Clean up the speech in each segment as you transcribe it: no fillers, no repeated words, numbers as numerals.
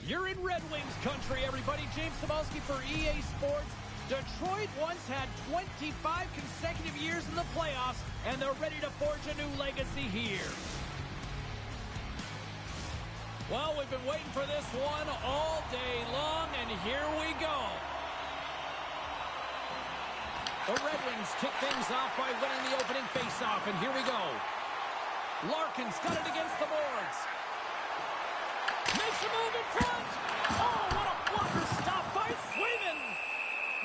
You're in Red Wings country, everybody. James Cybulski for EA Sports. Detroit once had 25 consecutive years in the playoffs, and they're ready to forge a new legacy here. Well, we've been waiting for this one all day long, and here we go. The Red Wings kick things off by winning the opening faceoff, and here we go. Larkin's got it against the boards. Makes a move in front. Oh, what a blocker stop by Swayman.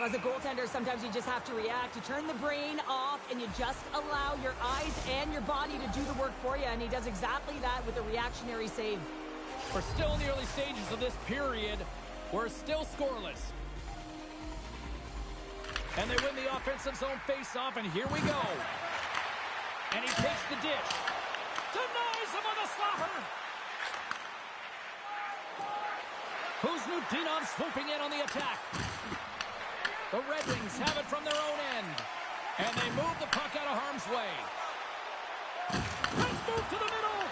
As a goaltender, sometimes you just have to react. You turn the brain off, and you just allow your eyes and your body to do the work for you, and he does exactly that with a reactionary save. We're still in the early stages of this period. We're still scoreless. And they win the offensive zone face-off, and here we go. And he takes the dish. Denies him with a slapper. Kuznutinov swooping in on the attack. The Red Wings have it from their own end. And they move the puck out of harm's way. Let's move to the middle.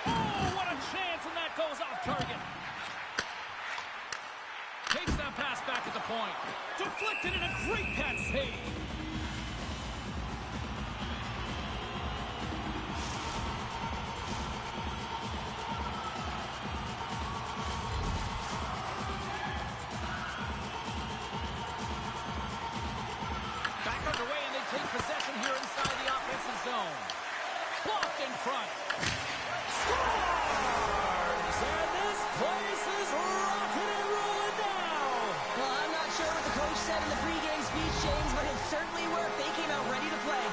Oh, what a chance, and that goes off target. Takes that pass back at the point. Deflected in a great pad save. Back underway, and they take possession here inside the offensive zone. Blocked in front. Scores! And this place is rocking and rolling now. Well, I'm not sure what the coach said in the pregame speech, James, but it certainly worked. They came out ready to play.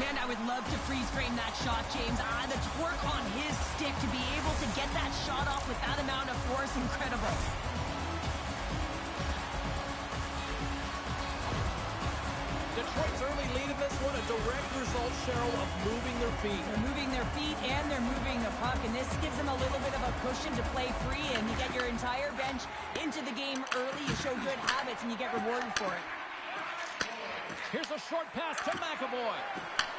Man, I would love to freeze frame that shot, James. The torque on his stick to be able to get that shot off with that amount of force, incredible. Detroit's early lead in this one, a direct result, Cheryl, of moving their feet. They're moving their feet and they're moving the puck, and this gives them a little bit of a cushion to play free, and you get your entire bench into the game early. You show good habits, and you get rewarded for it. Here's a short pass to McAvoy.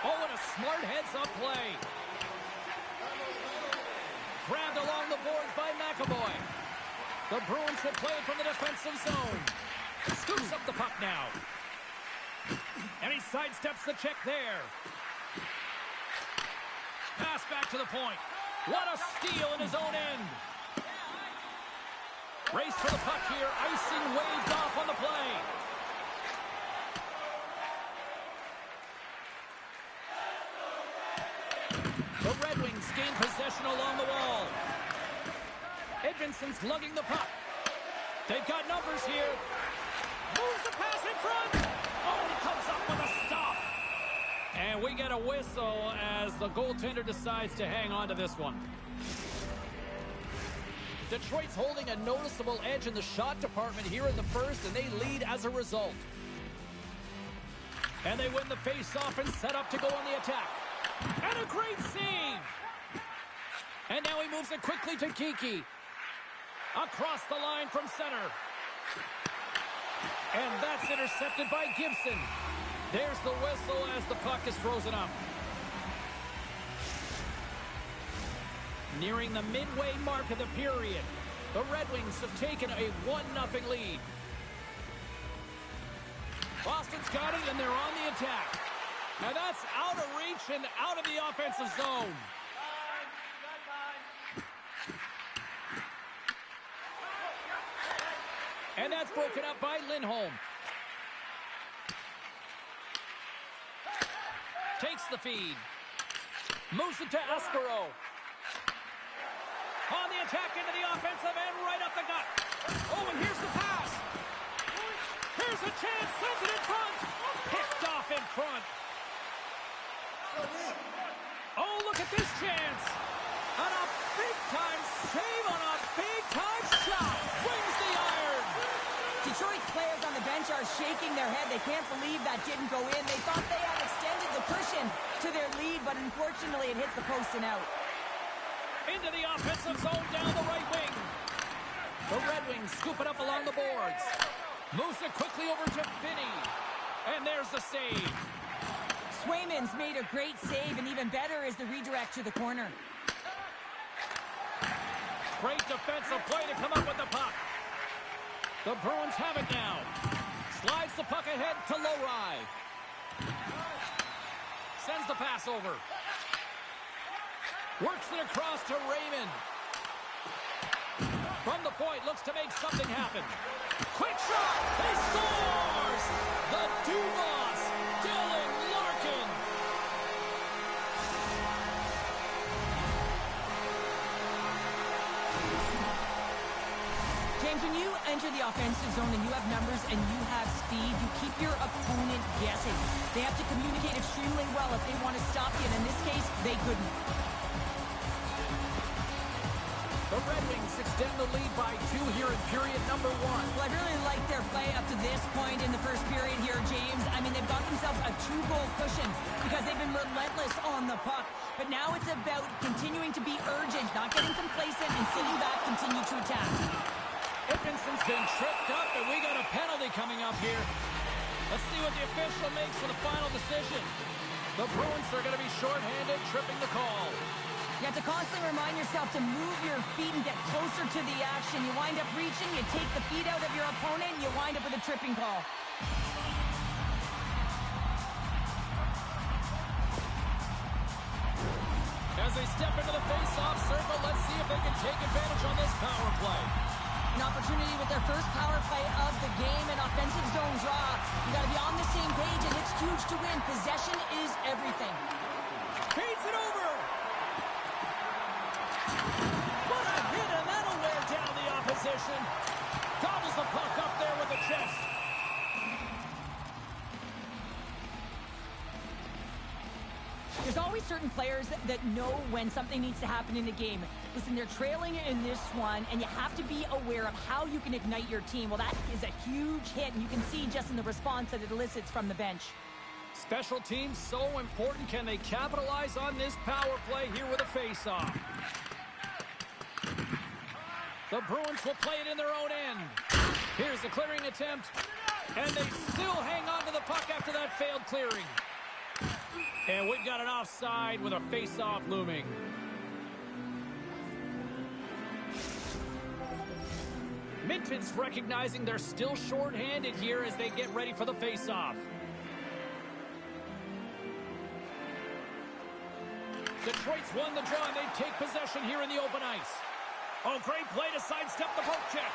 Oh, and a smart heads-up play. Grabbed along the boards by McAvoy. The Bruins will play it from the defensive zone. Scoops up the puck now. And he sidesteps the check there. Pass back to the point. What a steal in his own end. Race for the puck here. Icing waved off on the play. The Red Wings gain possession along the wall. Edvinson's lugging the puck. They've got numbers here. Moves the pass in front. Oh, he comes up with a stop. And we get a whistle as the goaltender decides to hang on to this one. Detroit's holding a noticeable edge in the shot department here in the first, and they lead as a result. And they win the face-off and set up to go on the attack. And a great save. And now he moves it quickly to Kiki. Across the line from center. And that's intercepted by Gibson. There's the whistle as the puck is frozen up. Nearing the midway mark of the period, the Red Wings have taken a 1-0 lead. Boston's got it, and they're on the attack. Now that's out of reach and out of the offensive zone. And that's broken up by Lindholm. Takes the feed. Moves it to Aspero. On the attack into the offensive end, right up the gut. Oh, and here's the pass. Here's a chance, sends it in front. Picked off in front. Oh, look at this chance. On a big-time save on a big-time shot. Wins the iron. Detroit's players on the bench are shaking their head. They can't believe that didn't go in. They thought they had extended the cushion to their lead, but unfortunately it hits the post and out. Into the offensive zone down the right wing. The Red Wings scoop it up along the boards. Moves it quickly over to Finney. And there's the save. Swayman's made a great save, and even better is the redirect to the corner. Great defensive play to come up with the puck. The Bruins have it now. Slides the puck ahead to Lowry. Sends the pass over. Works it across to Raymond. From the point, looks to make something happen. Quick shot! He scores! The Dumas, Dylan Larkin. James, when you enter the offensive zone and you have numbers and you have speed, you keep your opponent guessing. They have to communicate extremely well if they want to stop you, and in this case, they couldn't. The Red Wings extend the lead by 2 here in period number 1. Well, I really like their play up to this point in the first period here, James. I mean, they've got themselves a 2-goal cushion because they've been relentless on the puck. But now it's about continuing to be urgent, not getting complacent, and sitting back, continue to attack. Dickinson's been tripped up, and we got a penalty coming up here. Let's see what the official makes for the final decision. The Bruins are going to be shorthanded, tripping the call. You have to constantly remind yourself to move your feet and get closer to the action. You wind up reaching, you take the feet out of your opponent, and you wind up with a tripping call. As they step into the face-off circle, let's see if they can take advantage on this power play. An opportunity with their first power play of the game, an offensive zone draw. You got to be on the same page, and it's huge to win. Possession is everything. Feeds it over. What a hit, and that'll wear down the opposition. Gobbles the puck up there with the chest. There's always certain players that know when something needs to happen in the game. Listen, they're trailing in this one, and you have to be aware of how you can ignite your team. Well, that is a huge hit, and you can see just in the response that it elicits from the bench. Special teams so important. Can they capitalize on this power play here with a face-off? The Bruins will play it in their own end. Here's the clearing attempt, and they still hang on to the puck after that failed clearing. And we've got an offside with a face-off looming. Minton's recognizing they're still short-handed here as they get ready for the face-off. Detroit's won the draw, and they take possession here in the open ice. Oh, great play to sidestep the poke check.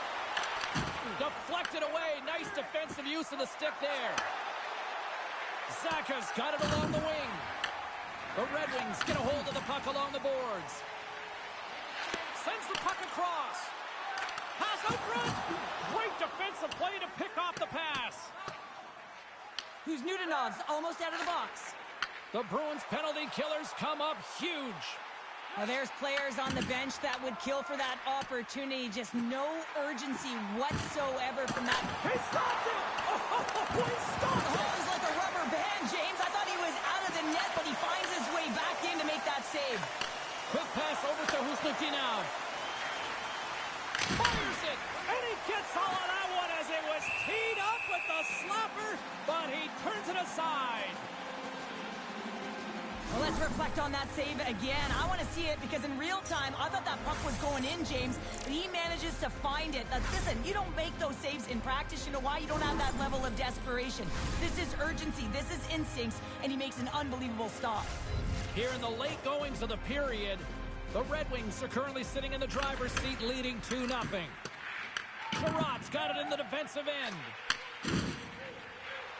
Deflected away. Nice defensive use of the stick there. Zaka's got it along the wing. The Red Wings get a hold of the puck along the boards. Sends the puck across. Pass out front. Great defensive play to pick off the pass. Who's Newtonov's almost out of the box. The Bruins penalty killers come up huge. Now there's players on the bench that would kill for that opportunity. Just no urgency whatsoever from that. He stopped it! Oh, he stopped it! It was like a rubber band, James. I thought he was out of the net, but he finds his way back in to make that save. Quick pass over to Husnutinov. Fires it, and he gets all of that one as it was teed up with the slapper, but he turns it aside. Well, let's reflect on that save again. I want to see it because in real time, I thought that puck was going in, James, but he manages to find it. Now, listen, you don't make those saves in practice. You know why? You don't have that level of desperation. This is urgency. This is instincts, and he makes an unbelievable stop. Here in the late goings of the period, the Red Wings are currently sitting in the driver's seat leading 2-0. Sherratt's got it in the defensive end.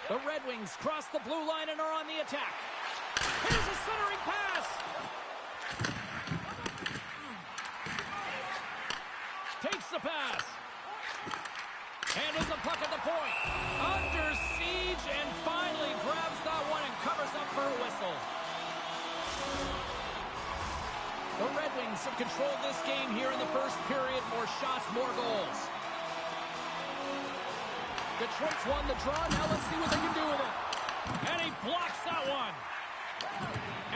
The Red Wings cross the blue line and are on the attack. Here's a centering pass. Takes the pass. Handles the puck at the point. Under siege and finally grabs that one and covers up for a whistle. The Red Wings have controlled this game here in the first period. More shots, more goals. Detroit's won the draw. Now let's see what they can do with it. And he blocks that one.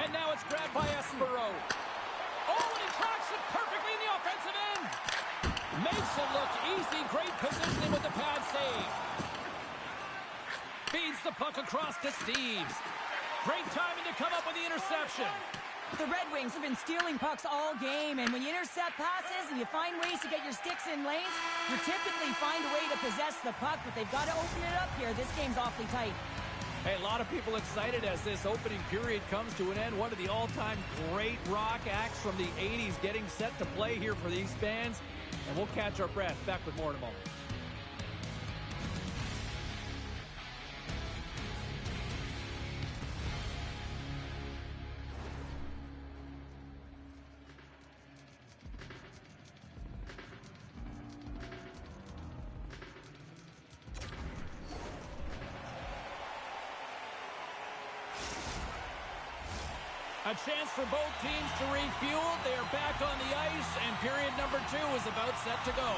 And now it's grabbed by Espero. Oh, and he tracks it perfectly in the offensive end. Makes it look easy. Great positioning with the pad save. Feeds the puck across to Steves. Great timing to come up with the interception. The Red Wings have been stealing pucks all game, and when you intercept passes and you find ways to get your sticks in lanes, you typically find a way to possess the puck, but they've got to open it up here. This game's awfully tight. Hey, a lot of people excited as this opening period comes to an end. One of the all-time great rock acts from the 80s getting set to play here for these fans. And we'll catch our breath. Back with more in a moment. A chance for both teams to refuel. They are back on the ice, and period number 2 is about set to go.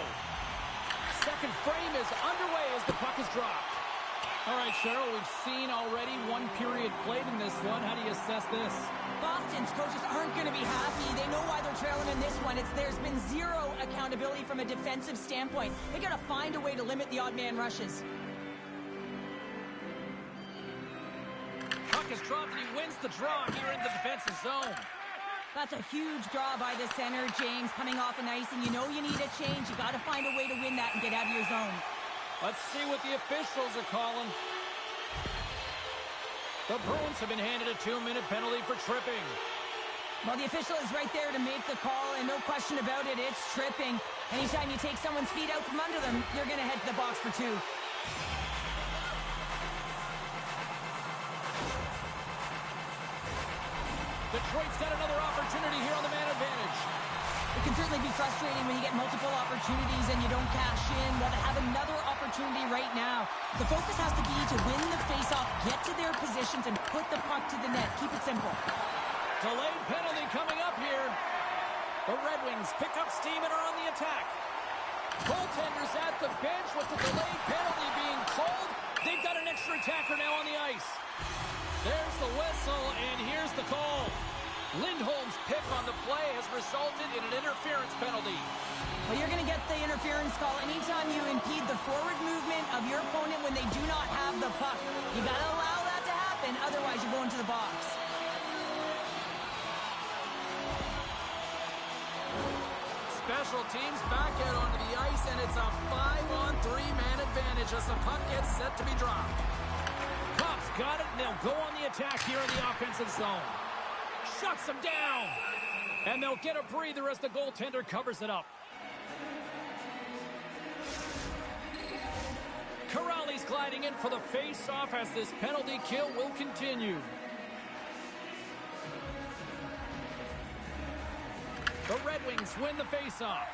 Second frame is underway as the puck is dropped. All right, Cheryl, we've seen already one period played in this one. How do you assess this? Boston's coaches aren't going to be happy. They know why they're trailing in this one. There's been zero accountability from a defensive standpoint. They got to find a way to limit the odd man rushes. Is dropped and he wins the draw here in the defensive zone. That's a huge draw by the center, James, coming off an ice, and you know you need a change. You got to find a way to win that and get out of your zone. Let's see what the officials are calling. The Bruins have been handed a 2-minute penalty for tripping. Well, the official is right there to make the call, and no question about it, it's tripping. Anytime you take someone's feet out from under them, you're going to head to the box for 2. Detroit's got another opportunity here on the man advantage. It can certainly be frustrating when you get multiple opportunities and you don't cash in. Well, they have another opportunity right now. The focus has to be to win the faceoff, get to their positions, and put the puck to the net. Keep it simple. Delayed penalty coming up here. The Red Wings pick up steam and are on the attack. Goaltenders at the bench with the delayed penalty being called. They've got an extra attacker now on the ice. There's the whistle, and here's the call. Lindholm's pick on the play has resulted in an interference penalty. Well, you're going to get the interference call anytime you impede the forward movement of your opponent when they do not have the puck. You got to allow that to happen, otherwise you go into the box. Special teams back out onto the ice, and it's a 5-on-3 man advantage as the puck gets set to be dropped. Cops got it, and they'll go on the attack here in the offensive zone. Shuts them down. And they'll get a breather as the goaltender covers it up. Corrali's gliding in for the face-off as this penalty kill will continue. The Red Wings win the face-off.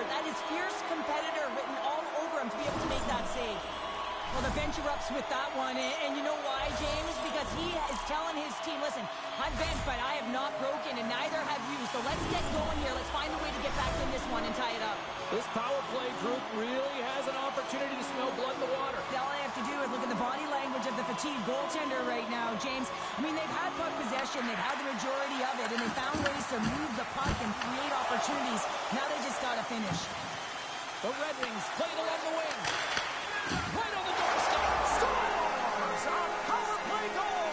That is fierce competitor written all over him to be able to make that save. Well, the bench erupts with that one, and you know why, James? Because he is telling his team, listen, I'm bent, but I have not broken, and neither have you, so let's get going here. Let's find a way to get back in this one and tie it up. This power play group really has an opportunity to smell blood in the water. All I have to do is look at the body language of the fatigued goaltender right now, James. I mean, they've had puck possession, they've had the majority of it, and they found ways to move the puck and create opportunities. Now they just got to finish. The Red Wings played along the wing. Right on the doorstep. Scores! A power play goal!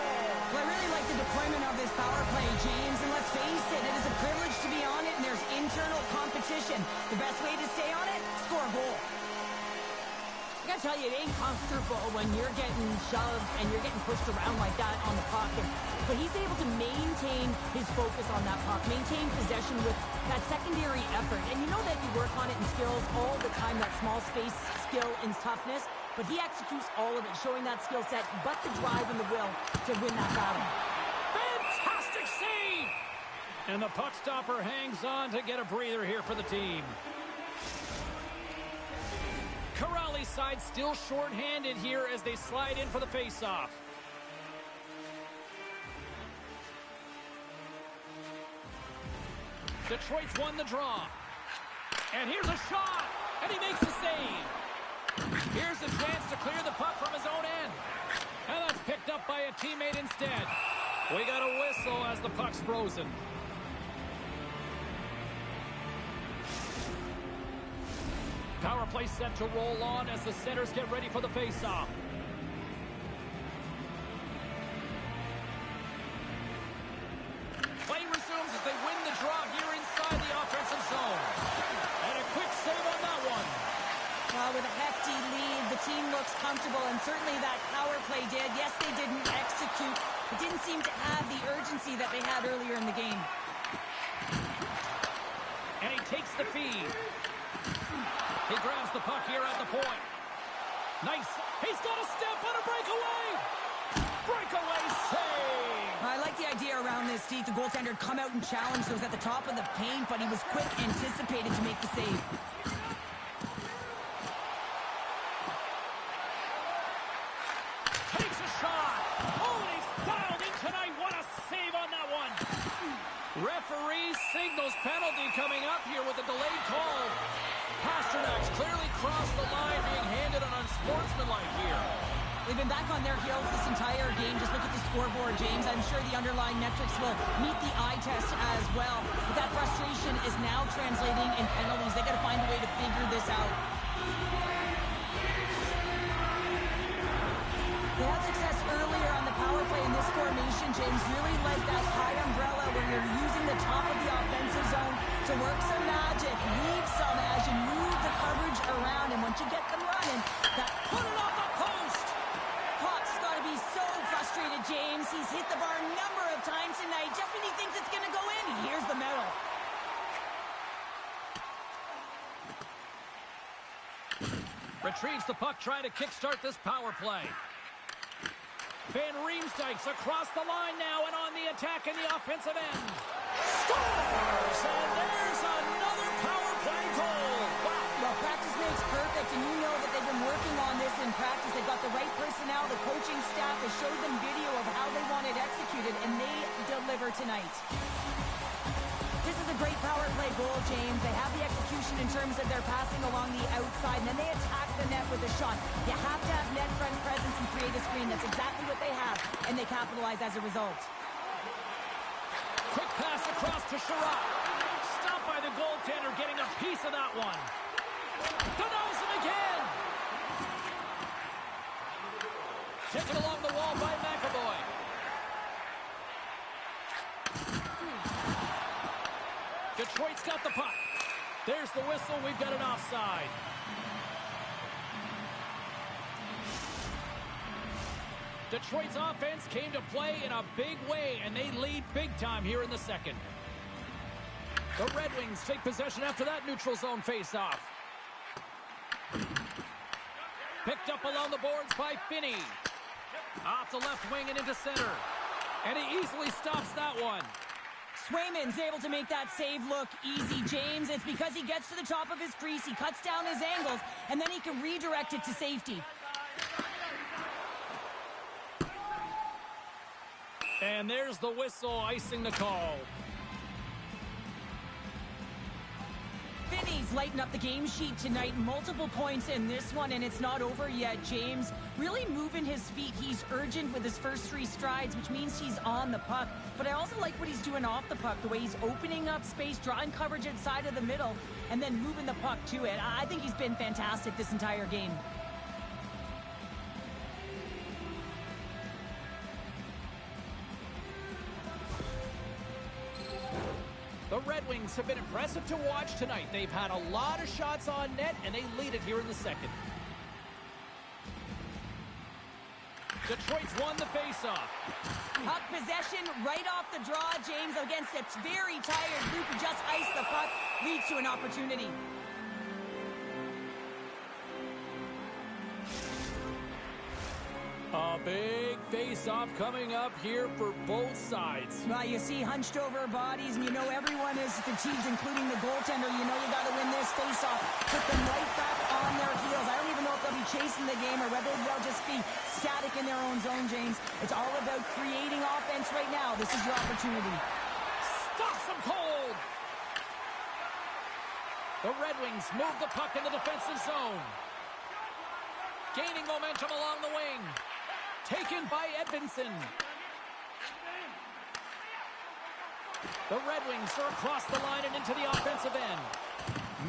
Well, I really like the deployment of this power play, James. And let's face it, it is a privilege to be on it, and there's internal competition. The best way to stay on it, score a goal. I gotta tell you, it ain't comfortable when you're getting shoved and you're getting pushed around like that on the puck. But he's able to maintain his focus on that puck, maintain possession with that secondary effort. And you know that you work on it in skills all the time, that small space skill and toughness. But he executes all of it, showing that skill set, but the drive and the will to win that battle. Fantastic save! And the puck stopper hangs on to get a breather here for the team. Corrali's side still short-handed here as they slide in for the face-off. Detroit's won the draw. And here's a shot, and he makes the save. Here's a chance to clear the puck from his own end. And that's picked up by a teammate instead. We got a whistle as the puck's frozen. Power play set to roll on as the centers get ready for the face-off. Play resumes as they win the draw here inside the offensive zone. And a quick save on that one. Well, with a hefty lead, the team looks comfortable, and certainly that power play did. Yes, they didn't execute. It didn't seem to have the urgency that they had earlier in the game. And he takes the feed. He grabs the puck here at the point. Nice. He's got a step on a breakaway. Breakaway save. I like the idea around this, Steve. The goaltender come out and challenge those at the top of the paint, but he was quick, anticipated to make the save. Takes a shot. Oh, and he's dialed in tonight. What a save on that one. Referee signals penalty coming up here with a delayed call. Pasternak's clearly crossed the line, being handed an unsportsmanlike here. They've been back on their heels this entire game. Just look at the scoreboard, James. I'm sure the underlying metrics will meet the eye test as well. But that frustration is now translating in penalties. They got to find a way to figure this out. They had success earlier on the power play in this formation, James. Really like that high umbrella where you're using the top of the offensive zone to work some magic, weave some as you move the coverage around. And once you get them running, that put it off the post. Puck's got to be so frustrated, James. He's hit the bar a number of times tonight. Just when he thinks it's going to go in, here's the medal. Retrieves the puck, trying to kickstart this power play. Van Riemsdyk's across the line now and on the attack in the offensive end. Scores! And there's another power play goal. Wow. Well, practice makes perfect, and you know that they've been working on this in practice. They've got the right personnel. The coaching staff has showed them video of how they want it executed, and they deliver tonight. This is a great power play goal, James. They have the execution in terms of their passing along the outside, and then they attack the net with a shot. You have to have net front presence and create a screen. That's exactly what they have, and they capitalize as a result. Quick pass across to Sherratt. Stopped by the goaltender, getting a piece of that one. Denies him again. Taken along the wall by McAvoy. Detroit's got the puck. There's the whistle. We've got an offside. Detroit's offense came to play in a big way, and they lead big time here in the second. The Red Wings take possession after that neutral zone faceoff. Picked up along the boards by Finney. Off the left wing and into center. And he easily stops that one. Swayman's able to make that save look easy, James. It's because he gets to the top of his crease, he cuts down his angles, and then he can redirect it to safety. And there's the whistle, icing the call. Finney's lighting up the game sheet tonight. Multiple points in this one, and it's not over yet, James. Really moving his feet. He's urgent with his first three strides, which means he's on the puck. But I also like what he's doing off the puck, the way he's opening up space, drawing coverage inside of the middle, and then moving the puck to it. I think he's been fantastic this entire game. The Red Wings have been impressive to watch tonight. They've had a lot of shots on net, and they lead it here in the second. Detroit's won the faceoff. Puck possession right off the draw, James, against a very tired group who just iced the puck, leads to an opportunity. A big face-off coming up here for both sides. Well, you see hunched over bodies, and you know everyone is fatigued, including the goaltender. You know you got to win this face-off. Put them right back on their heels. I don't even know if they'll be chasing the game or whether they'll just be static in their own zone, James. It's all about creating offense right now. This is your opportunity. Stops them cold. The Red Wings move the puck in the defensive zone. Gaining momentum along the wing. Taken by Edvinsson. The Red Wings are across the line and into the offensive end.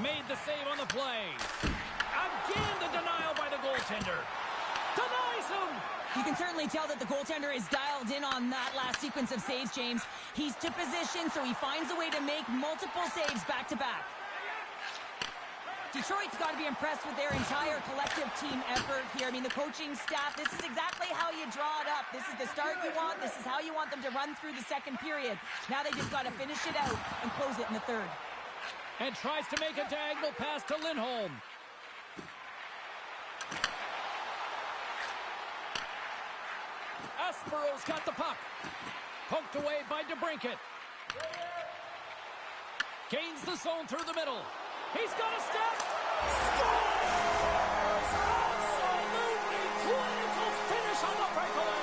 Made the save on the play. Again, the denial by the goaltender. Denies him. You can certainly tell that the goaltender is dialed in on that last sequence of saves, James. He's to position, so he finds a way to make multiple saves back-to-back. Detroit's got to be impressed with their entire collective team effort here. I mean, the coaching staff, this is exactly how you draw it up. This is the start you want. This is how you want them to run through the second period. Now they just got to finish it out and close it in the third. And tries to make a diagonal pass to Lindholm. Aspero's got the puck. Poked away by DeBrincat. Gains the zone through the middle. He's got a step. Scores! Absolutely clinical finish on the breakaway.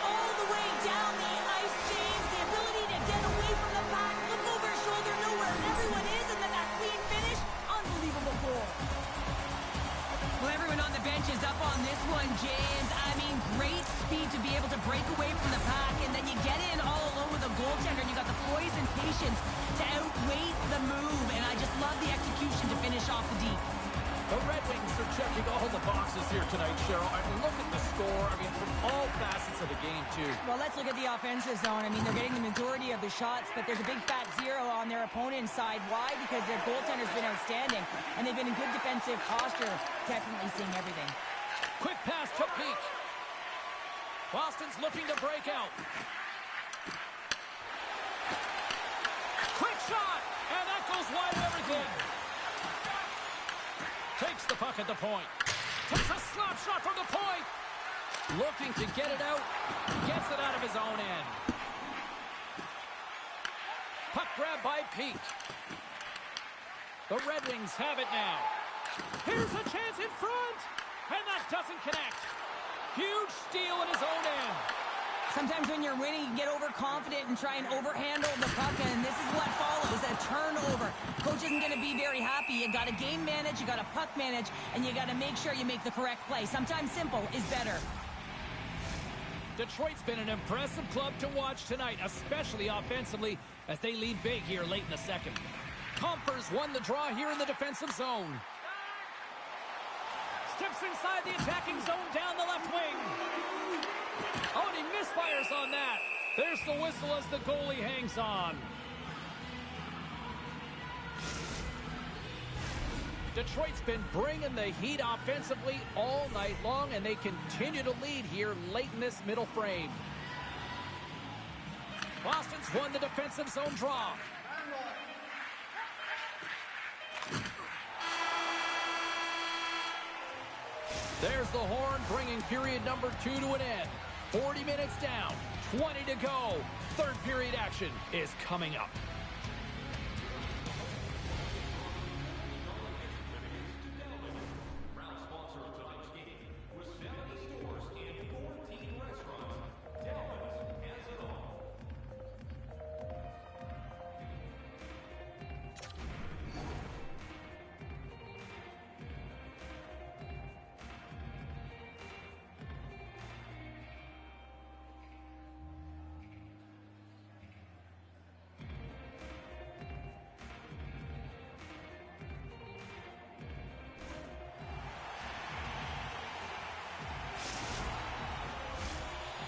All the way down the ice, James. The ability to get away from the pack, look over his shoulder, know where everyone is, and then that clean finish. Unbelievable goal. Well, everyone on the bench is up on this one, James. I mean, great speed to be able to break away from the pack, and then you get in all alone with a goaltender, and you got the poise and patience to outweigh the move, and I just love the execution to finish off the D. The Red Wings are checking all the boxes here tonight, Cheryl. I mean, look at the score. I mean, from all facets of the game, too. Well, let's look at the offensive zone. I mean, they're getting the majority of the shots, but there's a big fat zero on their opponent's side. Why? Because their goaltender's been outstanding, and they've been in good defensive posture, definitely seeing everything. Quick pass to Peak. Boston's looking to break out. Quick shot, and that goes wide of everything. Takes the puck at the point. Takes a slap shot from the point. Looking to get it out. Gets it out of his own end. Puck grab by Peak. The Red Wings have it now. Here's a chance in front. And that doesn't connect. Huge steal in his own end. Sometimes when you're winning, you can get overconfident and try and overhandle the puck, and this is what follows, a turnover. Coach isn't going to be very happy. You got to game manage, you got to puck manage, and you got to make sure you make the correct play. Sometimes simple is better. Detroit's been an impressive club to watch tonight, especially offensively, as they lead big here late in the second. Compher's won the draw here in the defensive zone. Steps inside the attacking zone down the left wing. Oh, and he misfires on that. There's the whistle as the goalie hangs on. Detroit's been bringing the heat offensively all night long, and they continue to lead here late in this middle frame. Boston's won the defensive zone draw. There's the horn, bringing period number 2 to an end. 40 minutes down, 20 to go. Third period action is coming up.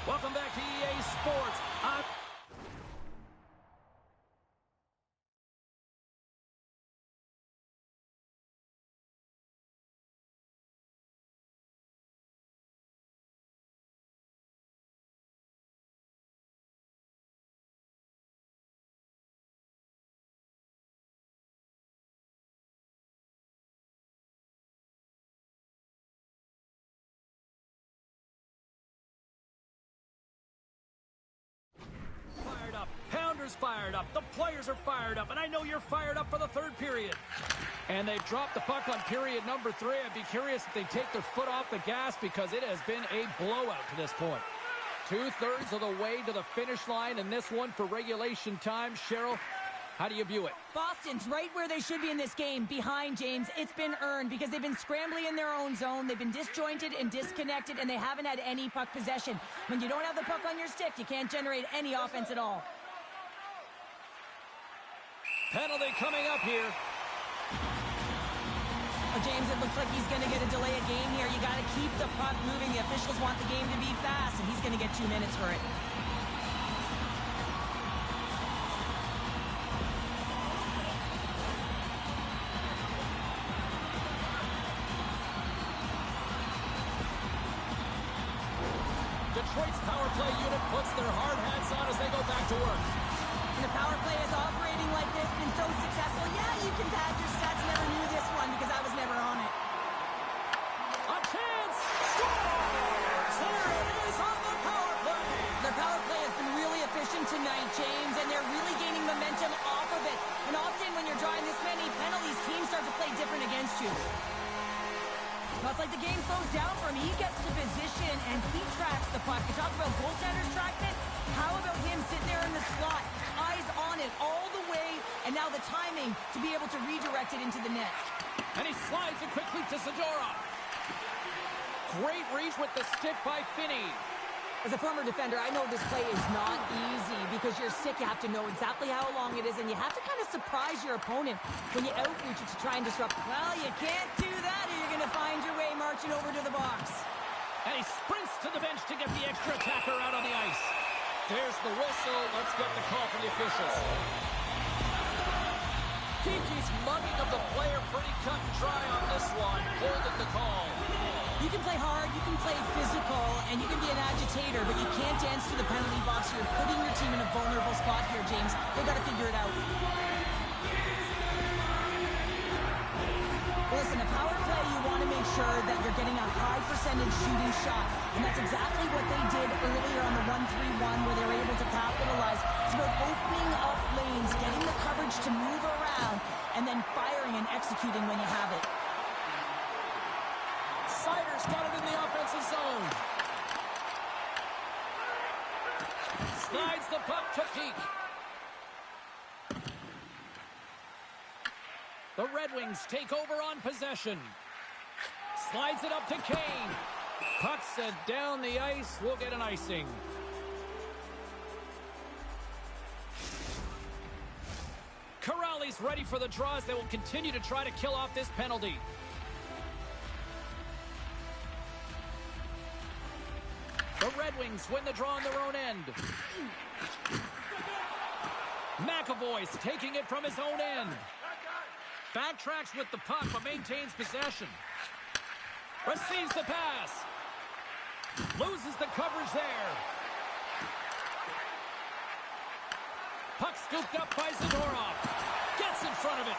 Welcome back to EA Sports. Pounders fired up. The players are fired up. And I know you're fired up for the third period. And they've dropped the puck on period number 3. I'd be curious if they take their foot off the gas, because it has been a blowout to this point. 2/3 of the way to the finish line in this one for regulation time. Cheryl, how do you view it? Boston's right where they should be in this game, behind, James. It's been earned because they've been scrambling in their own zone. They've been disjointed and disconnected, and they haven't had any puck possession. When you don't have the puck on your stick, you can't generate any offense at all. Penalty coming up here. James, it looks like he's going to get a delay of game here. You got to keep the puck moving. The officials want the game to be fast, and he's going to get 2 minutes for it. Detroit's power play unit puts their hard hats on as they go back to work. And the power play is operating like this, been so successful. Yeah, you can pad your stats. Never knew this one because I was never on it. A chance! Scores! There it is on the power play! Their power play has been really efficient tonight, James, and they're really gaining momentum off of it. And often when you're drawing this many penalties, teams start to play different against you. Well, it's like the game slows down for him. He gets to position and he tracks the puck. You talk about goaltenders tracking it. How about him sitting there in the slot, eyes on it all the way, and now the timing to be able to redirect it into the net. And he slides it quickly to Zadorov. Great reach with the stick by Finney. As a former defender, I know this play is not easy because you're sick. You have to know exactly how long it is, and you have to kind of surprise your opponent when you outreach it to try and disrupt. Well, you can't do that, or you're going to find your way marching over to the box. And he sprints to the bench to get the extra attacker out on the ice. There's the whistle. Let's get the call from the officials. Kiki's mugging of the player pretty cut and dry on this one, holding the call. You can play hard, you can play physical, and you can be an agitator, but you can't dance to the penalty box. You're putting your team in a vulnerable spot here, James. They've got to figure it out. Listen, a power play, you want to make sure that you're getting a high percentage shooting shot, and that's exactly what they did earlier on the 1-3-1 where they were able to capitalize. It's about opening up lanes, getting the coverage to move around, and then firing and executing when you have it. Sider's got it in the offensive zone. Slides the puck to Peak. The Red Wings take over on possession. Slides it up to Kane. Puck set down the ice. We'll get an icing. Corrali's ready for the draws. They will continue to try to kill off this penalty. The Red Wings win the draw on their own end. McAvoy's taking it from his own end. Backtracks with the puck, but maintains possession. Receives the pass. Loses the coverage there. Puck scooped up by Zadorov. Gets in front of it.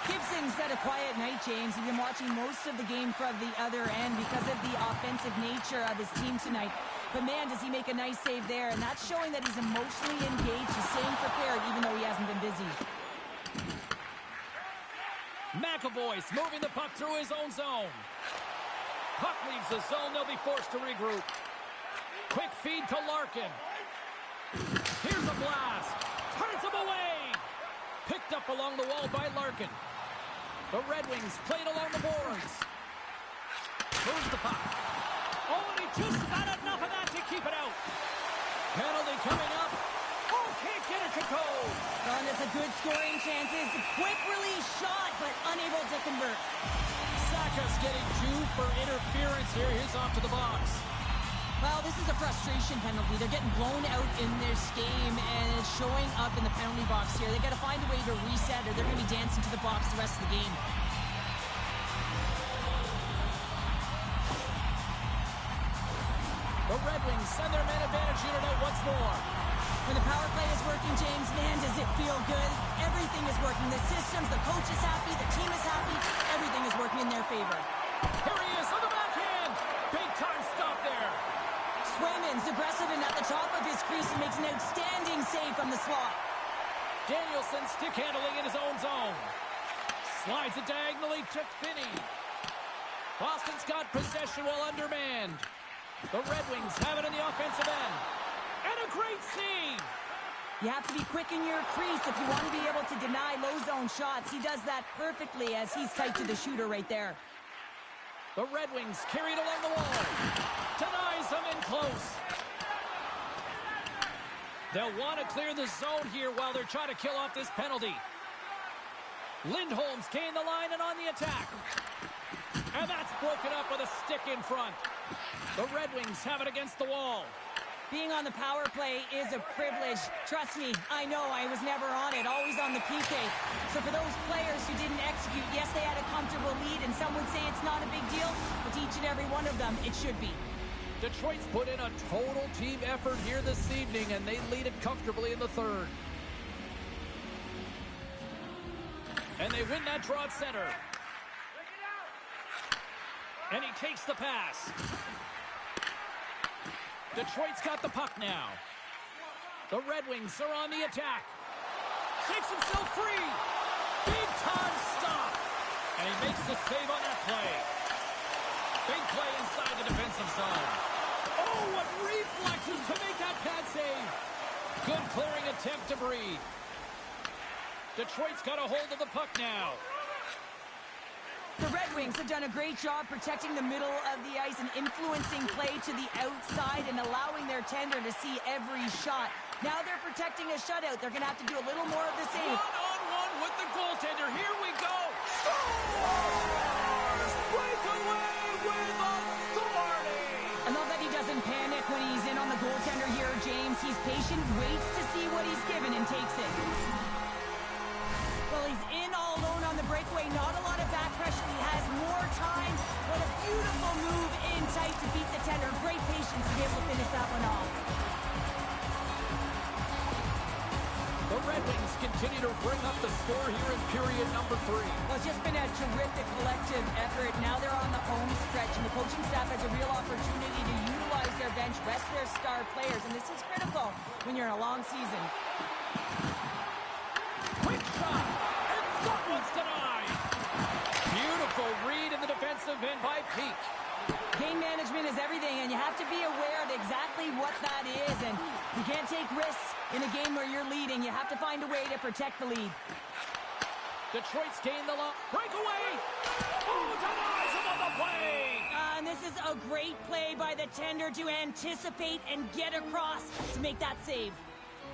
Gibson's had a quiet night, James. He's been watching most of the game from the other end because of the offensive nature of his team tonight. But man, does he make a nice save there. And that's showing that he's emotionally engaged. He's staying prepared even though he hasn't been busy. McAvoy's moving the puck through his own zone. Puck leaves the zone. They'll be forced to regroup. Quick feed to Larkin. Here's a blast. Turns him away. Picked up along the wall by Larkin. The Red Wings played along the boards. Moves the puck. Oh, and he just got enough of that to keep it out. Penalty coming up. Oh, can't get it to go. And it's a good scoring chances. Quick release shot, but unable to convert. Saka's getting 2 for interference here. He's off to the box. Well, this is a frustration penalty. They're getting blown out in this game, and it's showing up in the penalty box here. They got to find a way to reset, or they're going to be dancing to the box the rest of the game. The Red Wings send their man advantage unit out once more. When the power play is working, James, man, does it feel good. Everything is working. The systems, the coach is happy, the team is happy. Everything is working in their favor. Here he is on the backhand. Big time stop there. Swayman's aggressive and at the top of his crease and makes an outstanding save from the slot. Danielson stick handling in his own zone. Slides it diagonally to Finney. Boston's got possession while undermanned. The Red Wings have it in the offensive end. And a great save. You have to be quick in your crease if you want to be able to deny low zone shots. He does that perfectly as he's tight to the shooter right there. The Red Wings carried along the wall. Denies them in close. They'll want to clear the zone here while they're trying to kill off this penalty. Lindholm's gained the line and on the attack. And that's broken up with a stick in front. The Red Wings have it against the wall. Being on the power play is a privilege. Trust me, I know I was never on it, always on the PK. So for those players who didn't execute, yes, they had a comfortable lead, and some would say it's not a big deal, but to each and every one of them, it should be. Detroit's put in a total team effort here this evening, and they lead it comfortably in the third. And they win that draw at center. And he takes the pass. Detroit's got the puck now. The Red Wings are on the attack. Takes himself free. Big time stop. And he makes the save on that play. Big play inside the defensive zone. Oh, what reflexes to make that pad save. Good clearing attempt to breathe. Detroit's got a hold of the puck now. The Red Wings have done a great job protecting the middle of the ice and influencing play to the outside and allowing their tender to see every shot. Now they're protecting a shutout. They're going to have to do a little more of the same. One-on-one with the goaltender. Here we go. Scores! Breakaway with authority! I love that he doesn't panic when he's in on the goaltender here, James. He's patient, waits to see what he's given, and takes it. Well, he's in all alone on the breakaway. Not a lot of back pressure. He has more time. What a beautiful move in tight to beat the tender. Great patience to be able to finish that one off. The Red Wings continue to bring up the score here in period number 3. Well, it's just been a terrific collective effort. Now they're on the home stretch, and the coaching staff has a real opportunity to utilize their bench, rest their star players, and this is critical when you're in a long season. Quick shot, and that one's denied. Beautiful read in the defensive end by Peak. Game management is everything, and you have to be aware of exactly what that is, and you can't take risks in a game where you're leading. You have to find a way to protect the lead. Detroit's gained the lock. Breakaway! Oh, denies him on the play! And this is a great play by the tender to anticipate and get across to make that save.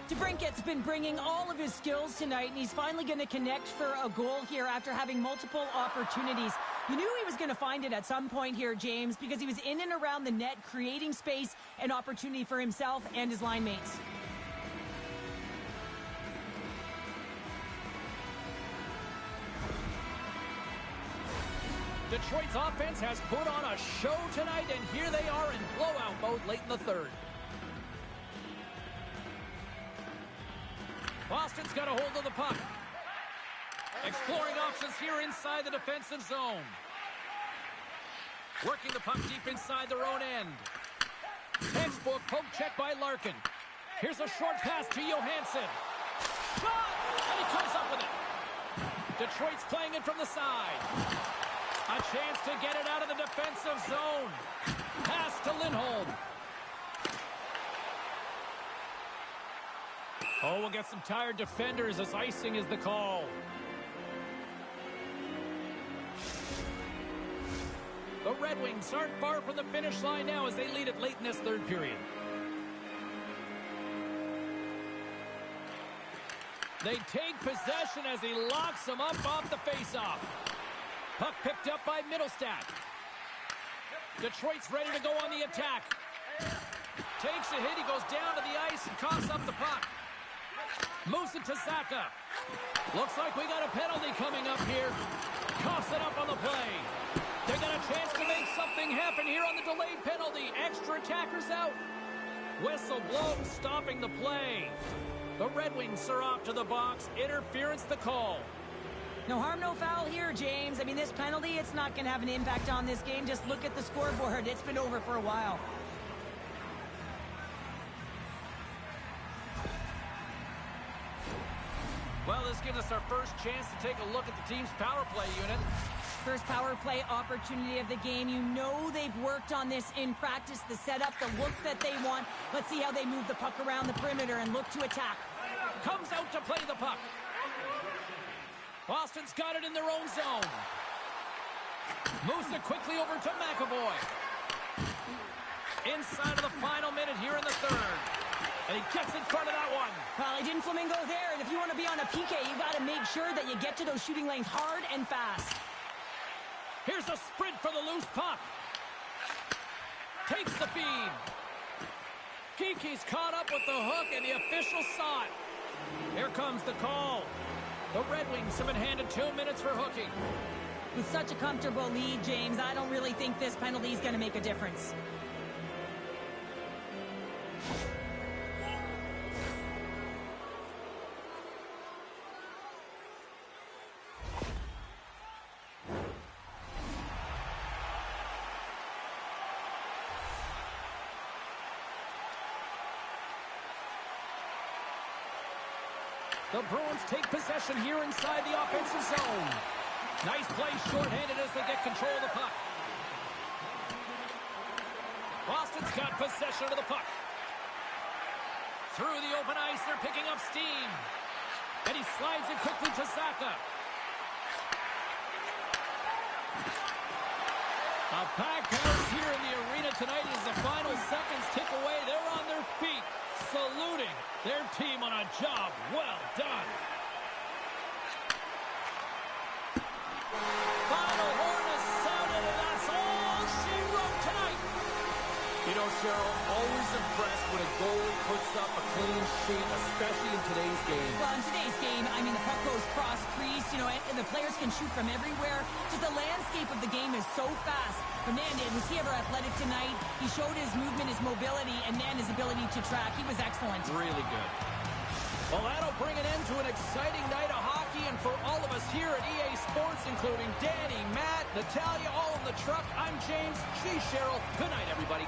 DeBrincat's been bringing all of his skills tonight, and he's finally going to connect for a goal here after having multiple opportunities. You knew he was going to find it at some point here, James, because he was in and around the net, creating space and opportunity for himself and his line mates. Detroit's offense has put on a show tonight, and here they are in blowout mode late in the third. Boston's got a hold of the puck. Exploring options here inside the defensive zone. Working the puck deep inside their own end. Textbook poke check by Larkin. Here's a short pass to Johansson. Shot! And he comes up with it. Detroit's playing it from the side. A chance to get it out of the defensive zone. Pass to Lindholm. Oh, we'll get some tired defenders as icing is the call. The Red Wings aren't far from the finish line now as they lead it late in this third period. They take possession as he locks them up off the faceoff. Puck picked up by Middlestat. Detroit's ready to go on the attack. Takes a hit, he goes down to the ice and coughs up the puck. Moves it to Zaka. Looks like we got a penalty coming up here. Coughs it up on the play. They got a chance to make something happen here on the delayed penalty. Extra attackers out. Whistle blows, stopping the play. The Red Wings are off to the box. Interference the call. No harm, no foul here, James. I mean, this penalty, it's not going to have an impact on this game. Just look at the scoreboard. It's been over for a while. Well, this gives us our first chance to take a look at the team's power play unit. First power play opportunity of the game. You know they've worked on this in practice, the setup, the look that they want. Let's see how they move the puck around the perimeter and look to attack. Comes out to play the puck. Boston's got it in their own zone. Moves it quickly over to McAvoy. Inside of the final minute here in the third. And he gets in front of that one. Well, he didn't flamingo there, and if you want to be on a PK, you got to make sure that you get to those shooting lanes hard and fast. Here's a sprint for the loose puck. Takes the feed. Kiki's caught up with the hook, and the official saw it. Here comes the call. The Red Wings have been handed 2 minutes for hooking. With such a comfortable lead, James, I don't really think this penalty is going to make a difference. The Bruins take possession here inside the offensive zone. Nice play shorthanded as they get control of the puck. Boston's got possession of the puck. Through the open ice, they're picking up steam. And he slides it quickly to Saka. A packed house here in the arena tonight as the final seconds tick away. They're on their feet, saluting their team on a job well done. Final horn is sounded, and that's all she wrote tonight. You know, Cheryl, always impressed when a goalie puts up a clean sheet, especially in today's game. Well, in today's game, I mean, the puck goes cross-crease, you know, and the players can shoot from everywhere. Just the landscape of the game is so fast. But, man, was he ever athletic tonight? He showed his movement, his mobility, and, man, his ability to track. He was excellent. Really good. Well, that'll bring an end to an exciting night of hockey. And for all of us here at EA Sports, including Danny, Matt, Natalia, all in the truck, I'm James. She's Cheryl. Good night, everybody.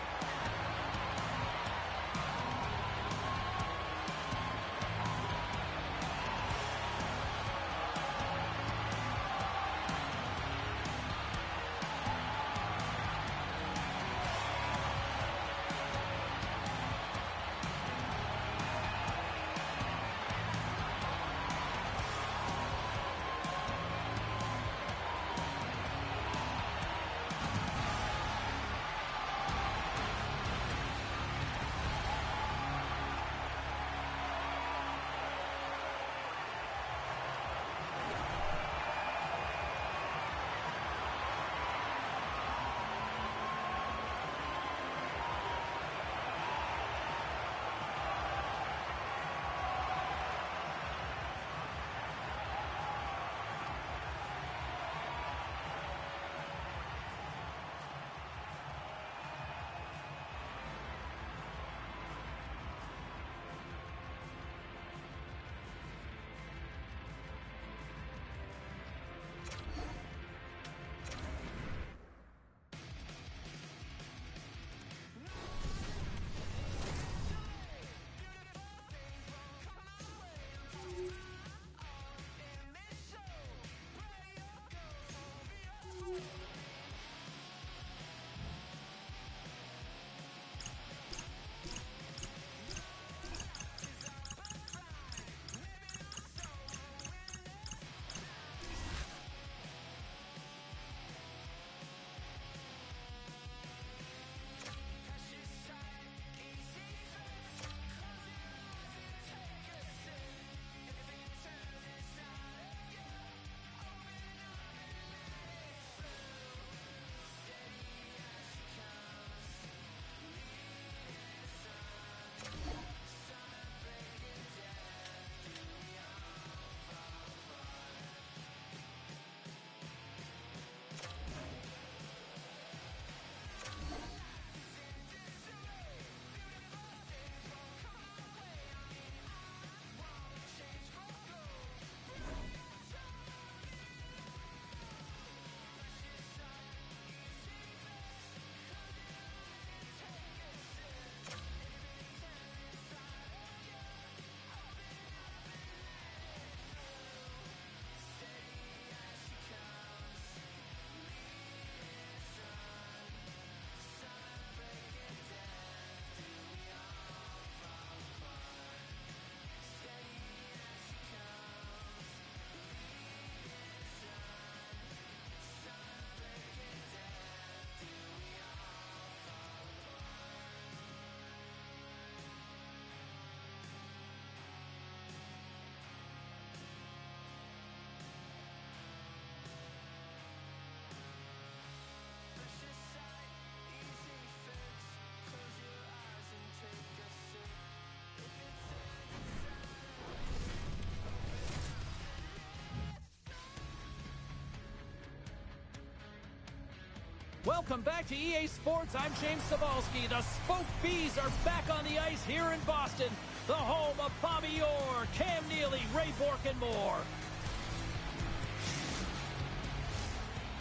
Welcome back to EA Sports. I'm James Cebulski. The Spoke Bees are back on the ice here in Boston, the home of Bobby Orr, Cam Neely, Ray Bourque, and more.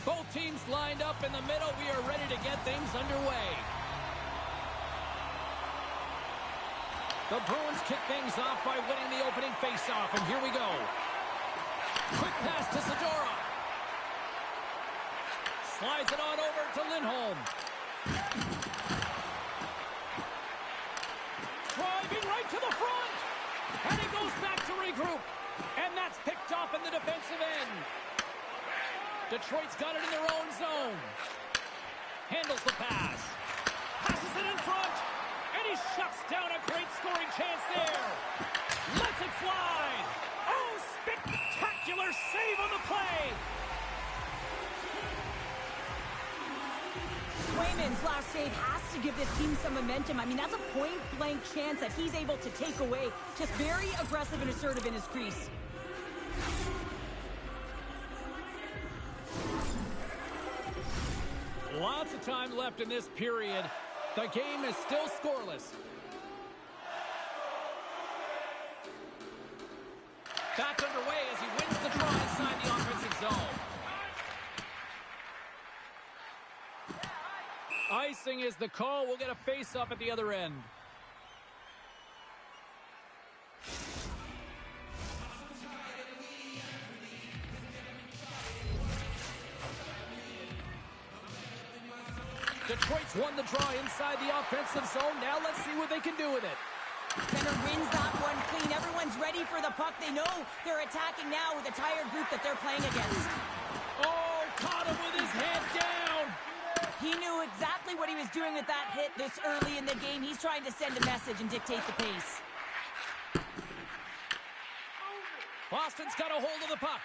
Both teams lined up in the middle. We are ready to get things underway. The Bruins kick things off by winning the opening faceoff, and here we go. Quick pass to Zadora. Slides it on over to Lindholm. Driving right to the front. And he goes back to regroup. And that's picked off in the defensive end. Detroit's got it in their own zone. Handles the pass. Passes it in front. And he shuts down a great scoring chance there. Lets it fly. Oh, spectacular save on the play. Swayman's last save has to give this team some momentum. I mean, that's a point-blank chance that he's able to take away. Just very aggressive and assertive in his crease. Lots of time left in this period. The game is still scoreless. Back underway as he wins the draw inside the offensive zone. Icing is the call. We'll get a face-up at the other end. Detroit's won the draw inside the offensive zone. Now let's see what they can do with it. Center wins that one clean. Everyone's ready for the puck. They know they're attacking now with a tired group that they're playing against. Oh, caught him with his head down. He knew exactly what he was doing with that hit this early in the game. He's trying to send a message and dictate the pace. Boston's got a hold of the puck.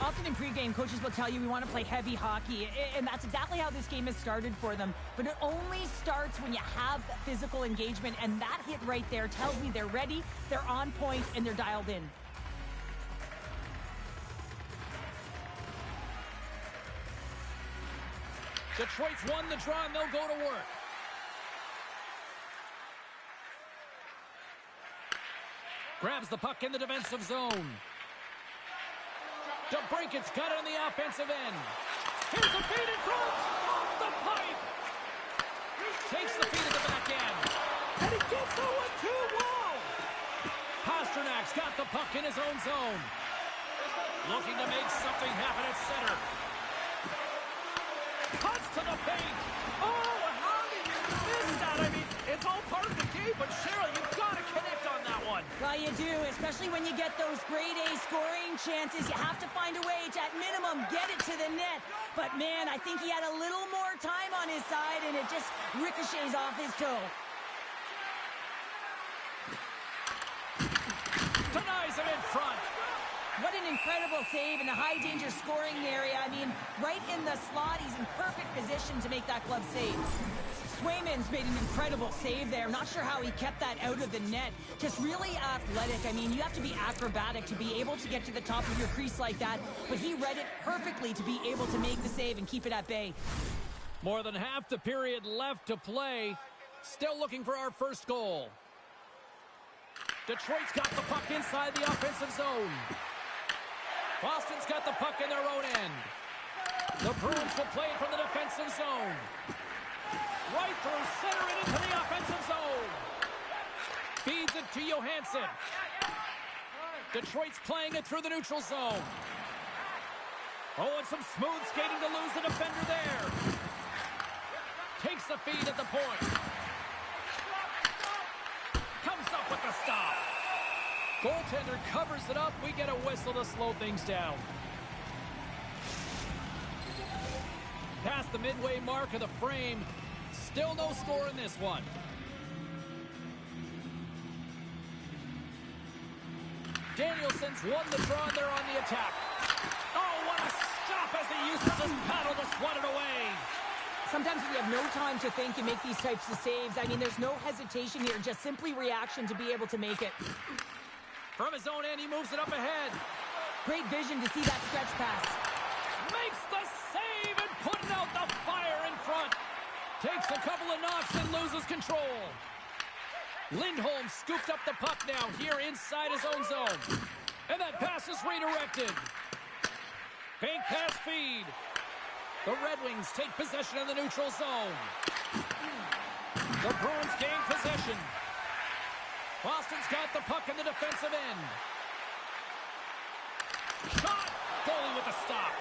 Often in pregame, coaches will tell you we want to play heavy hockey, and that's exactly how this game has started for them. But it only starts when you have physical engagement, and that hit right there tells me they're ready, they're on point, and they're dialed in. Detroit's won the draw, and they'll go to work. Grabs the puck in the defensive zone. DeBrinket's got it on the offensive end. Here's a feed in front. Off the pipe. Takes the feed at the back end. And he gets the 1-2. Wow. Pasternak's got the puck in his own zone. Looking to make something happen at center. Cuts to the paint. Oh, how did you miss that? I mean, it's all part of the game, but Cheryl, you've got to connect on that one. Well, you do, especially when you get those grade A scoring chances. You have to find a way to, at minimum, get it to the net. But, man, I think he had a little more time on his side, and it just ricochets off his toe. Denies him in front. What an incredible save in a high-danger scoring area. I mean, right in the slot, he's in perfect position to make that glove save. Swayman's made an incredible save there. I'm not sure how he kept that out of the net. Just really athletic. I mean, you have to be acrobatic to be able to get to the top of your crease like that. But he read it perfectly to be able to make the save and keep it at bay. More than half the period left to play. Still looking for our first goal. Detroit's got the puck inside the offensive zone. Boston's got the puck in their own end. The Bruins will play it from the defensive zone. Right through center and into the offensive zone. Feeds it to Johansson. Detroit's playing it through the neutral zone. Oh, and some smooth skating to lose the defender there. Takes the feed at the point. Comes up with the stop. Goaltender covers it up. We get a whistle to slow things down. Past the midway mark of the frame. Still no score in this one. Danielson's won the draw and they're on the attack. Oh, what a stop as he uses his paddle to swat it away. Sometimes when you have no time to think, you make these types of saves. I mean, there's no hesitation here, just simply reaction to be able to make it. From his own end, he moves it up ahead. Great vision to see that stretch pass. Makes the save and putting out the fire in front. Takes a couple of knocks and loses control. Lindholm scooped up the puck now here inside his own zone. And that pass is redirected. Fake pass feed. The Red Wings take possession of the neutral zone. The Bruins gain possession. Boston's got the puck in the defensive end. Shot! Goalie with a stop.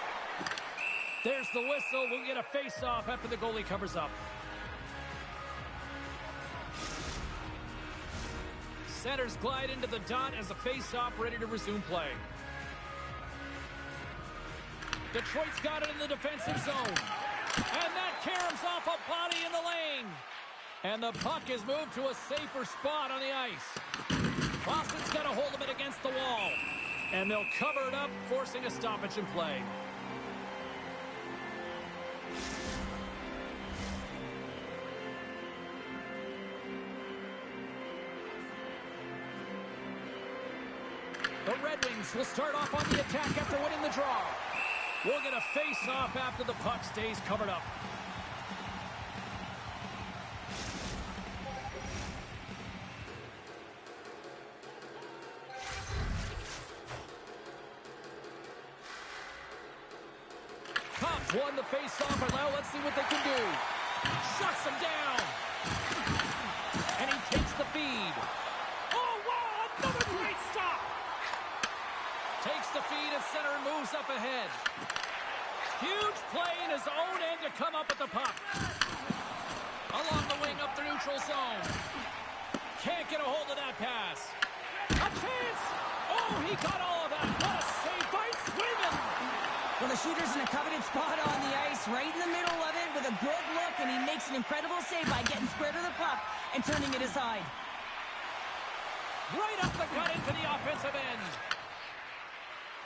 There's the whistle. We'll get a face-off after the goalie covers up. Centers glide into the dot as a face-off ready to resume play. Detroit's got it in the defensive zone. And that caroms off a body in the lane. And the puck is moved to a safer spot on the ice. Boston's got a hold of it against the wall. And they'll cover it up, forcing a stoppage in play. The Red Wings will start off on the attack after winning the draw. We'll get a face-off after the puck stays covered up. Cops won the face-off, and now let's see what they can do. Shuts him down. And he takes the feed. Oh, wow, another great stop. Takes the feed at center and moves up ahead. Huge play in his own end to come up with the puck. Along the wing up the neutral zone. Can't get a hold of that pass. A chance! Oh, he got all of that. What a save by Swayman! Well, the shooter's in a coveted spot on the ice, right in the middle of it with a good look, and he makes an incredible save by getting square to the puck and turning it aside. Right up the gut into the offensive end.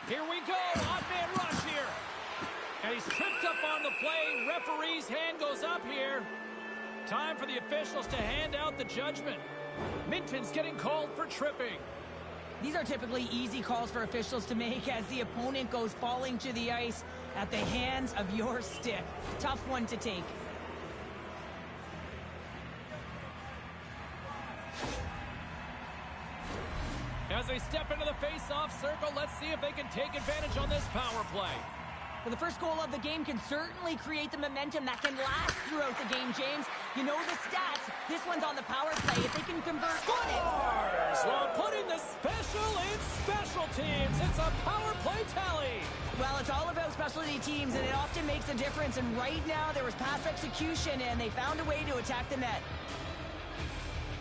Here we go, odd man rush here. And he's tripped up on the play. Referee's hand goes up here. Time for the officials to hand out the judgment. Minton's getting called for tripping. These are typically easy calls for officials to make as the opponent goes falling to the ice at the hands of your stick. Tough one to take. As they step into the face-off circle, let's see if they can take advantage on this power play. Well, the first goal of the game can certainly create the momentum that can last throughout the game, James. You know the stats. This one's on the power play. If they can convert on it. Scores! While putting the special in special teams. It's a power play tally. Well, it's all about specialty teams, and it often makes a difference. And right now, there was pass execution, and they found a way to attack the net.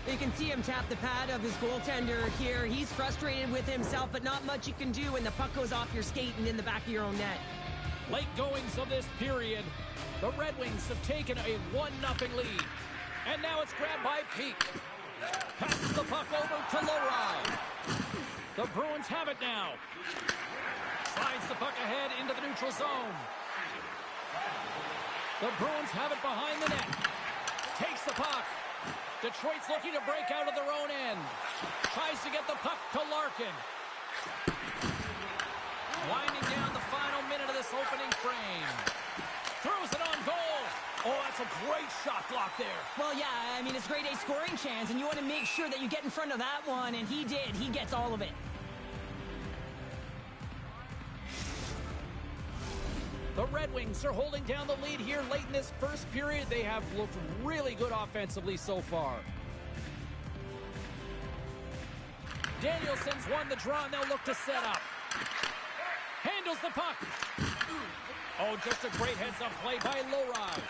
You can see him tap the pad of his goaltender here. He's frustrated with himself, but not much you can do when the puck goes off your skate and in the back of your own net. Late goings of this period, the Red Wings have taken a 1-0 lead. And now it's grabbed by Peak. Passes the puck over to Lowry. The Bruins have it now. Slides the puck ahead into the neutral zone. The Bruins have it behind the net. Takes the puck. Detroit's looking to break out of their own end. Tries to get the puck to Larkin. Winding down the final minute of this opening frame. Throws it on goal. Oh, that's a great shot block there. Well, yeah, I mean, it's grade A scoring chance, and you want to make sure that you get in front of that one, and he did. He gets all of it. The Red Wings are holding down the lead here late in this first period. They have looked really good offensively so far. Danielson's won the draw, and they'll look to set up. Handles the puck. Oh, just a great heads-up play by Lowry.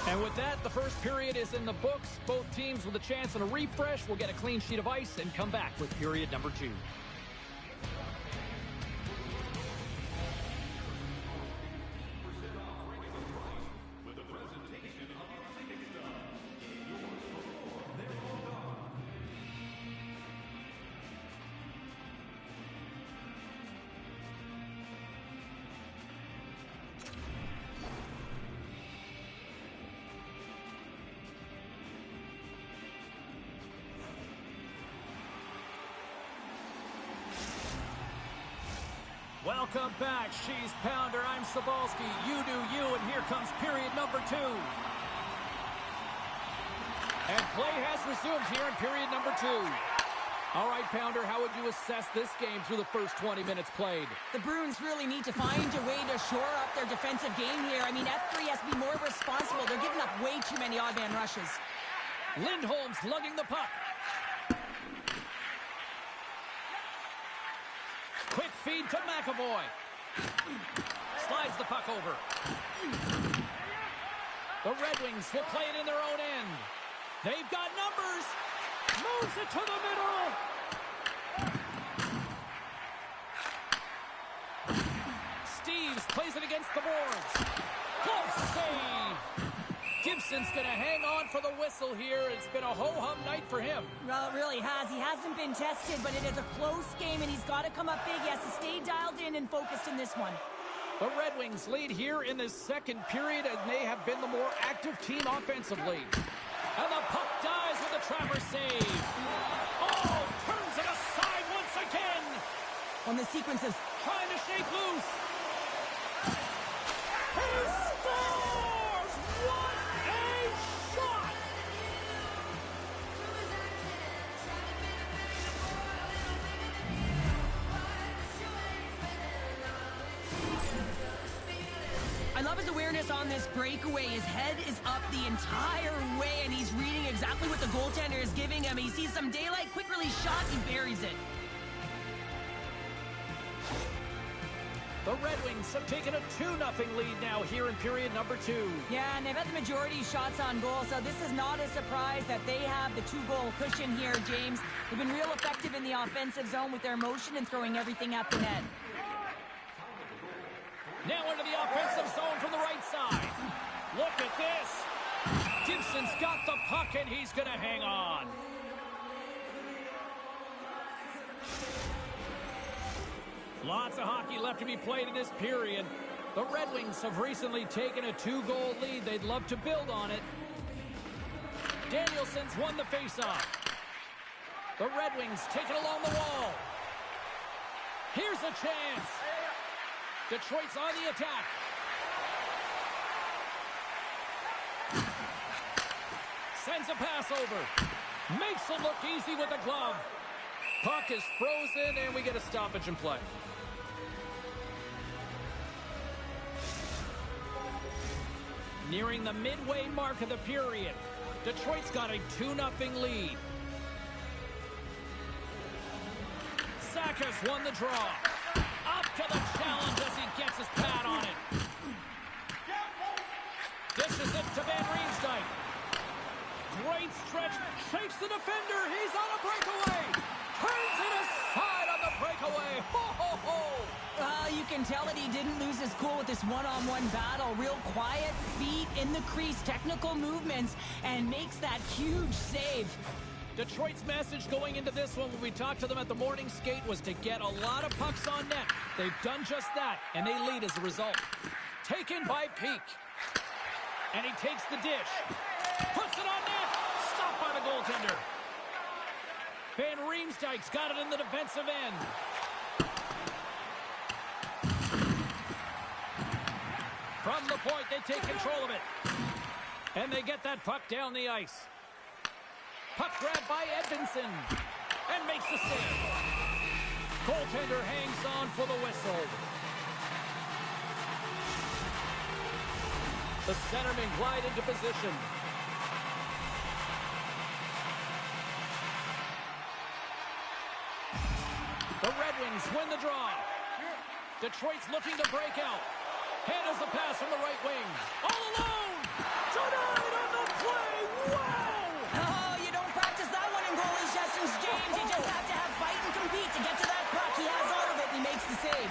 And with that, the first period is in the books. Both teams with a chance at a refresh will get a clean sheet of ice and come back with period number 2. Welcome back. She's Pounder. I'm Cebulski. You do you, and here comes period number 2. And play has resumed here in period number 2. All right, Pounder, how would you assess this game through the first 20 minutes played? The Bruins really need to find a way to shore up their defensive game here. I mean, F3 has to be more responsible. They're giving up way too many odd man rushes. Lindholm's lugging the puck. Quick feed to McAvoy. Slides the puck over. The Red Wings will play it in their own end. They've got numbers. Moves it to the middle. Steves plays it against the boards. Close save. Gibson's going to hang on for the whistle here. It's been a ho-hum night for him. Well, it really has. He hasn't been tested, but it is a close game, and he's got to come up big. He has to stay dialed in and focused in this one. The Red Wings lead here in this second period, and they have been the more active team offensively. And the puck dies with a trapper save. Oh, turns it aside once again. On the sequences. Trying to shake loose. He scores! What a shot! I love his awareness on this breakaway. His head is up the entire way, and he's reading exactly what the goaltender is giving him. He sees some daylight, quick release shot, he buries it. The Red Wings have taken a 2-0 lead now here in period number 2. Yeah, and they've had the majority of shots on goal, so this is not a surprise that they have the 2-goal cushion here, James. They've been real effective in the offensive zone with their motion and throwing everything at the net. Now into the offensive zone from the right side. Look at this. Gibson's got the puck, and he's going to hang on. Lots of hockey left to be played in this period. The Red Wings have recently taken a 2-goal lead. They'd love to build on it. Danielson's won the faceoff. The Red Wings take it along the wall. Here's a chance. Detroit's on the attack. Sends a pass over. Makes it look easy with the glove. Puck is frozen, and we get a stoppage in play. Nearing the midway mark of the period. Detroit's got a 2-0 lead. Sakas won the draw. Up to the challenge as he gets his pad on it. Dishes it to Van Riemsdyk. Great stretch. Shakes the defender. He's on a breakaway. Turns it aside on the breakaway. Ho, ho, ho. You can tell that he didn't lose his cool with this one-on-one battle. Real quiet, feet in the crease, technical movements, and makes that huge save. Detroit's message going into this one when we talked to them at the morning skate was to get a lot of pucks on net. They've done just that, and they lead as a result. Taken by Peak. And he takes the dish. Puts it on net. Stopped by the goaltender. Van Riemsdyk's got it in the defensive end. From the point, they take control of it. And they get that puck down the ice. Puck grabbed by Edvinsson. And makes the save. Goaltender hangs on for the whistle. The centermen glide into position. The Red Wings win the draw. Detroit's looking to break out. Handles the pass from the right wing. All alone! Tonight on the play! Wow! Oh, you don't practice that one in goalie sessions, James. You just have to have fight and compete to get to that puck. He has all of it, and he makes the save.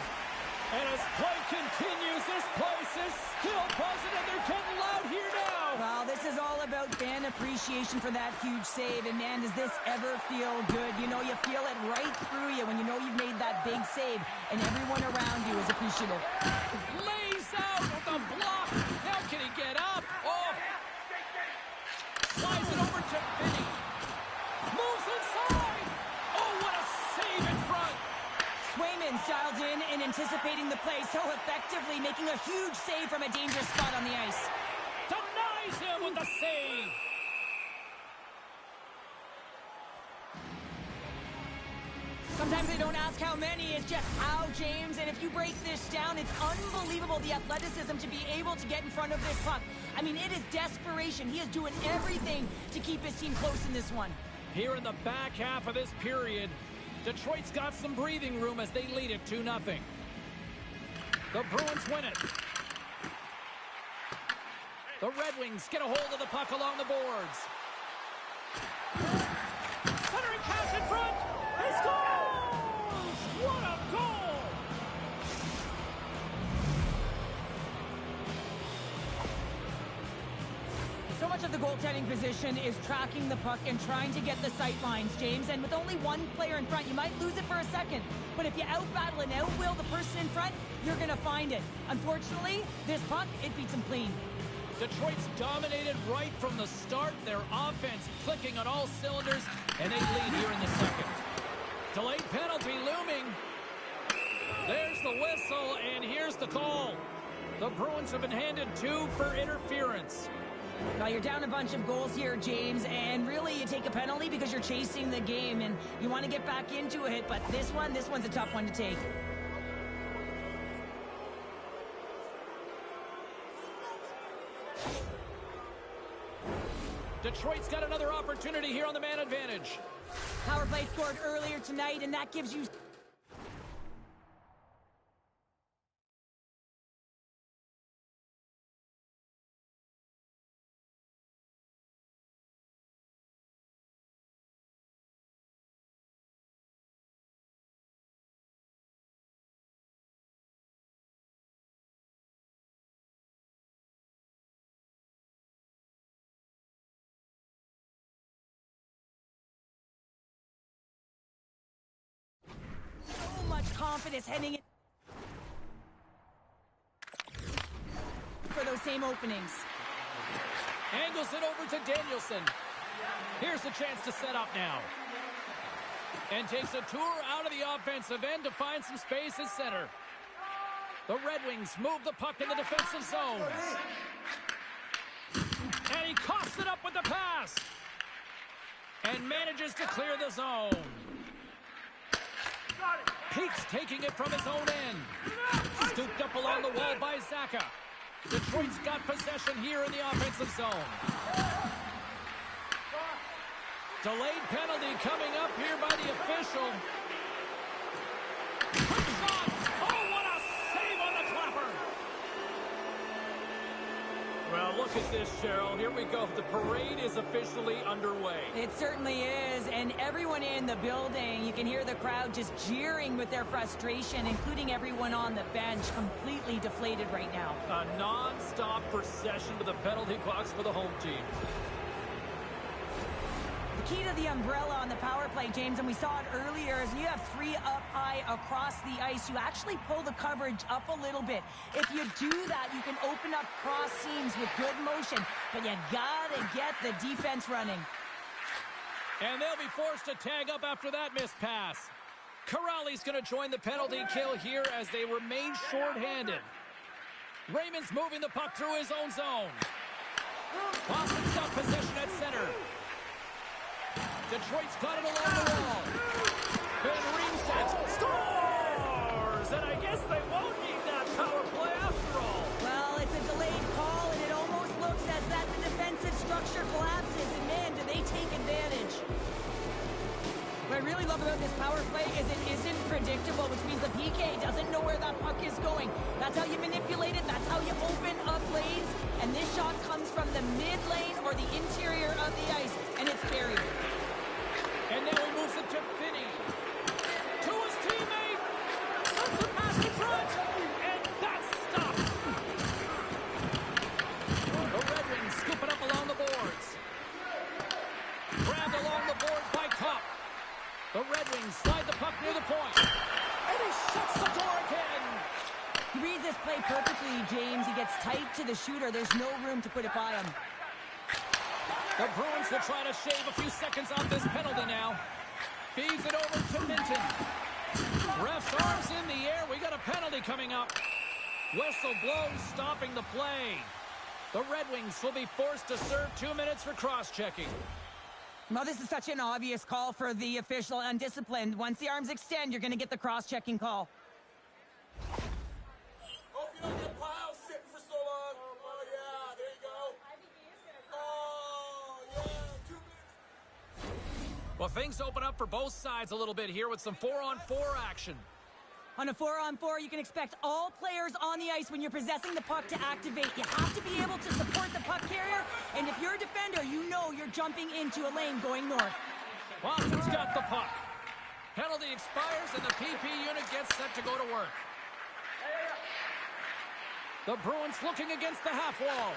And as play continues, this place is still buzzing, and they're getting loud here now. Well, this is all about fan appreciation for that huge save. And, man, does this ever feel good? You know, you feel it right through you when you know you've made that big save, and everyone around you is appreciative. Lays out with the block. How can he get up? Oh. Slides it over to Finney. Moves inside. Oh, what a save in front. Swayman's dialed in and anticipating the quickly, making a huge save from a dangerous spot on the ice. Denies him with the save. Sometimes they don't ask how many, it's just how, James. And if you break this down, it's unbelievable the athleticism to be able to get in front of this puck. I mean, it is desperation. He is doing everything to keep his team close in this one. Here in the back half of this period, Detroit's got some breathing room as they lead it 2-0. The Bruins win it. The Red Wings get a hold of the puck along the boards. Centering pass in front. He scores! What a goal! So much of the goaltending position is tracking the puck and trying to get the sight lines, James. And with only one player in front, you might lose it for a second. But if you out-battle and out-will the person in front, you're going to find it. Unfortunately, this puck, it beats him clean. Detroit's dominated right from the start. Their offense clicking on all cylinders, and they lead here in the second. Delayed penalty looming. There's the whistle, and here's the call. The Bruins have been handed 2 for interference. Now you're down a bunch of goals here, James, and really you take a penalty because you're chasing the game and you want to get back into it, but this one's a tough one to take. Detroit's got another opportunity here on the man advantage. Power play scored earlier tonight, and that gives you... so much confidence heading in for those same openings. Angles it over to Danielson. Here's a chance to set up now. And takes a tour out of the offensive end to find some space at center. The Red Wings move the puck in the defensive zone. And he coughs it up with the pass. And manages to clear the zone. Peaks taking it from his own end. Scooped up along the wall by Zaka. Detroit's got possession here in the offensive zone. Delayed penalty coming up here by the official. Quick shot! Oh, what a save on the clapper! Well, look at this, Cheryl. Here we go. The parade is officially underway. It certainly is, and everyone in the building, you can hear the crowd just jeering with their frustration, including everyone on the bench, completely deflated right now. A non-stop procession to the penalty box for the home team. The key to the umbrella on the power play, James, and we saw it earlier, is you have 3 up high across the ice. You actually pull the coverage up a little bit. If you do that, you can open up cross seams with good motion, but you gotta get the defense running. And they'll be forced to tag up after that missed pass. Corrali's going to join the penalty kill here as they remain short-handed. Raymond's moving the puck through his own zone. Boston's got possession at center. Detroit's got it along the wall. Ben Riemsdyk scores! And I guess they won't need that power play after all. Well, it's a delayed call, and it almost looks as that the defensive structure collapses, and man, do they take advantage. What I really love about this power play is it isn't predictable, which means the PK doesn't know where that puck is going. That's how you manipulate it. That's how you open up lanes. And this shot comes from the mid lane or the interior of the ice, and it's buried. And now he moves it to Finney. To his teammate. Sends a pass in front. And that's stopped. The Red Wings scoop it up along the boards. Grabbed along the boards by Cup. The Red Wings slide the puck near the point. And he shuts the door again. He reads this play perfectly, James. He gets tight to the shooter. There's no room to put it by him. The Bruins will try to shave a few seconds off this penalty now. Feeds it over to Minton. Ref's arms in the air. We got a penalty coming up. Whistle blows, stopping the play. The Red Wings will be forced to serve 2 minutes for cross-checking. Well, this is such an obvious call for the official, undisciplined. Once the arms extend, you're going to get the cross-checking call. Hope you don't get piles sitting for so long. Oh, yeah, there you go. Oh, yeah, 2 minutes. Well, things open up for both sides a little bit here with some 4-on-4 action. On a 4-on-4, you can expect all players on the ice when you're possessing the puck to activate. You have to be able to support the puck carrier, and if you're a defender, you know you're jumping into a lane going north. Boston's got the puck. Penalty expires, and the PP unit gets set to go to work. The Bruins looking against the half wall.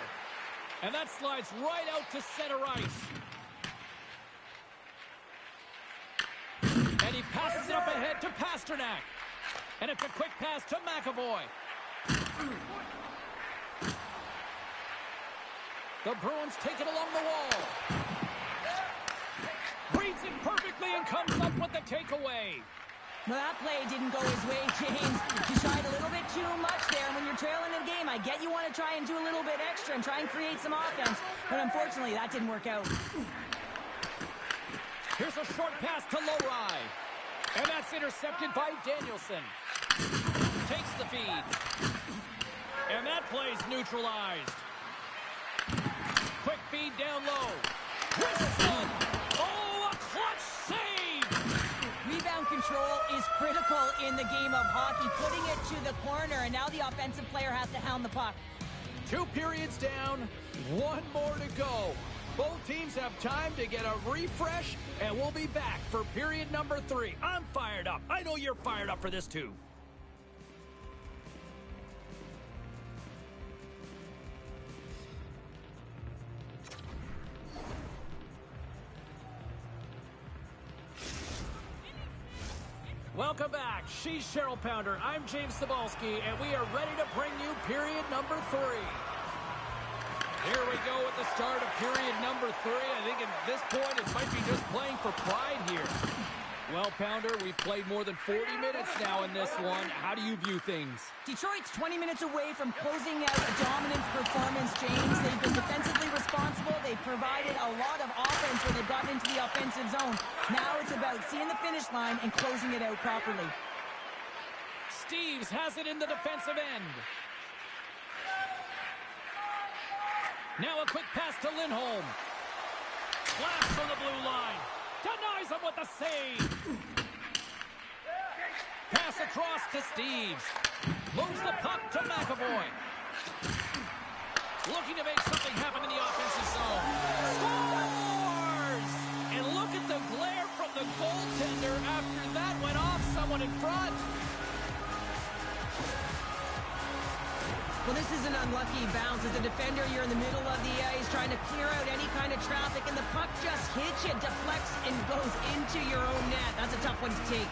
And that slides right out to center ice. And he passes it up ahead to Pasternak. And it's a quick pass to McAvoy. The Bruins take it along the wall. Reads it perfectly and comes up with the takeaway. Well, that play didn't go his way, James. You tried a little bit too much there. When you're trailing in the game, I get you want to try and do a little bit extra and try and create some offense. But unfortunately, that didn't work out. Here's a short pass to Lowry. And that's intercepted by Danielson. Takes the feed. And that play's neutralized. Quick feed down low. Whistle! Oh, a clutch save! Rebound control is critical in the game of hockey. Putting it to the corner, and now the offensive player has to hound the puck. 2 periods down, 1 more to go. Both teams have time to get a refresh, and we'll be back for period number 3. I'm fired up. I know you're fired up for this too. Welcome back. She's Cheryl Pounder. I'm James Cebulski, and we are ready to bring you period number 3. Here we go with the start of period number 3. I think at this point it might be just playing for pride here. Well, Pounder, we've played more than 40 minutes now in this one. How do you view things? Detroit's 20 minutes away from closing out a dominant performance, James. They've been defensively responsible. They've provided a lot of offense when they've gotten into the offensive zone. Now it's about seeing the finish line and closing it out properly. Steves has it in the defensive end. Now a quick pass to Lindholm. Blast from the blue line. Denies him with the save. Pass across to Steves. Moves the puck to McAvoy. Looking to make something happen in the offensive zone. Scores! And look at the glare from the goaltender after that went off someone in front. Well, this is an unlucky bounce. As a defender, you're in the middle of the ice trying to clear out any kind of traffic, and the puck just hits you, deflects, and goes into your own net. That's a tough one to take.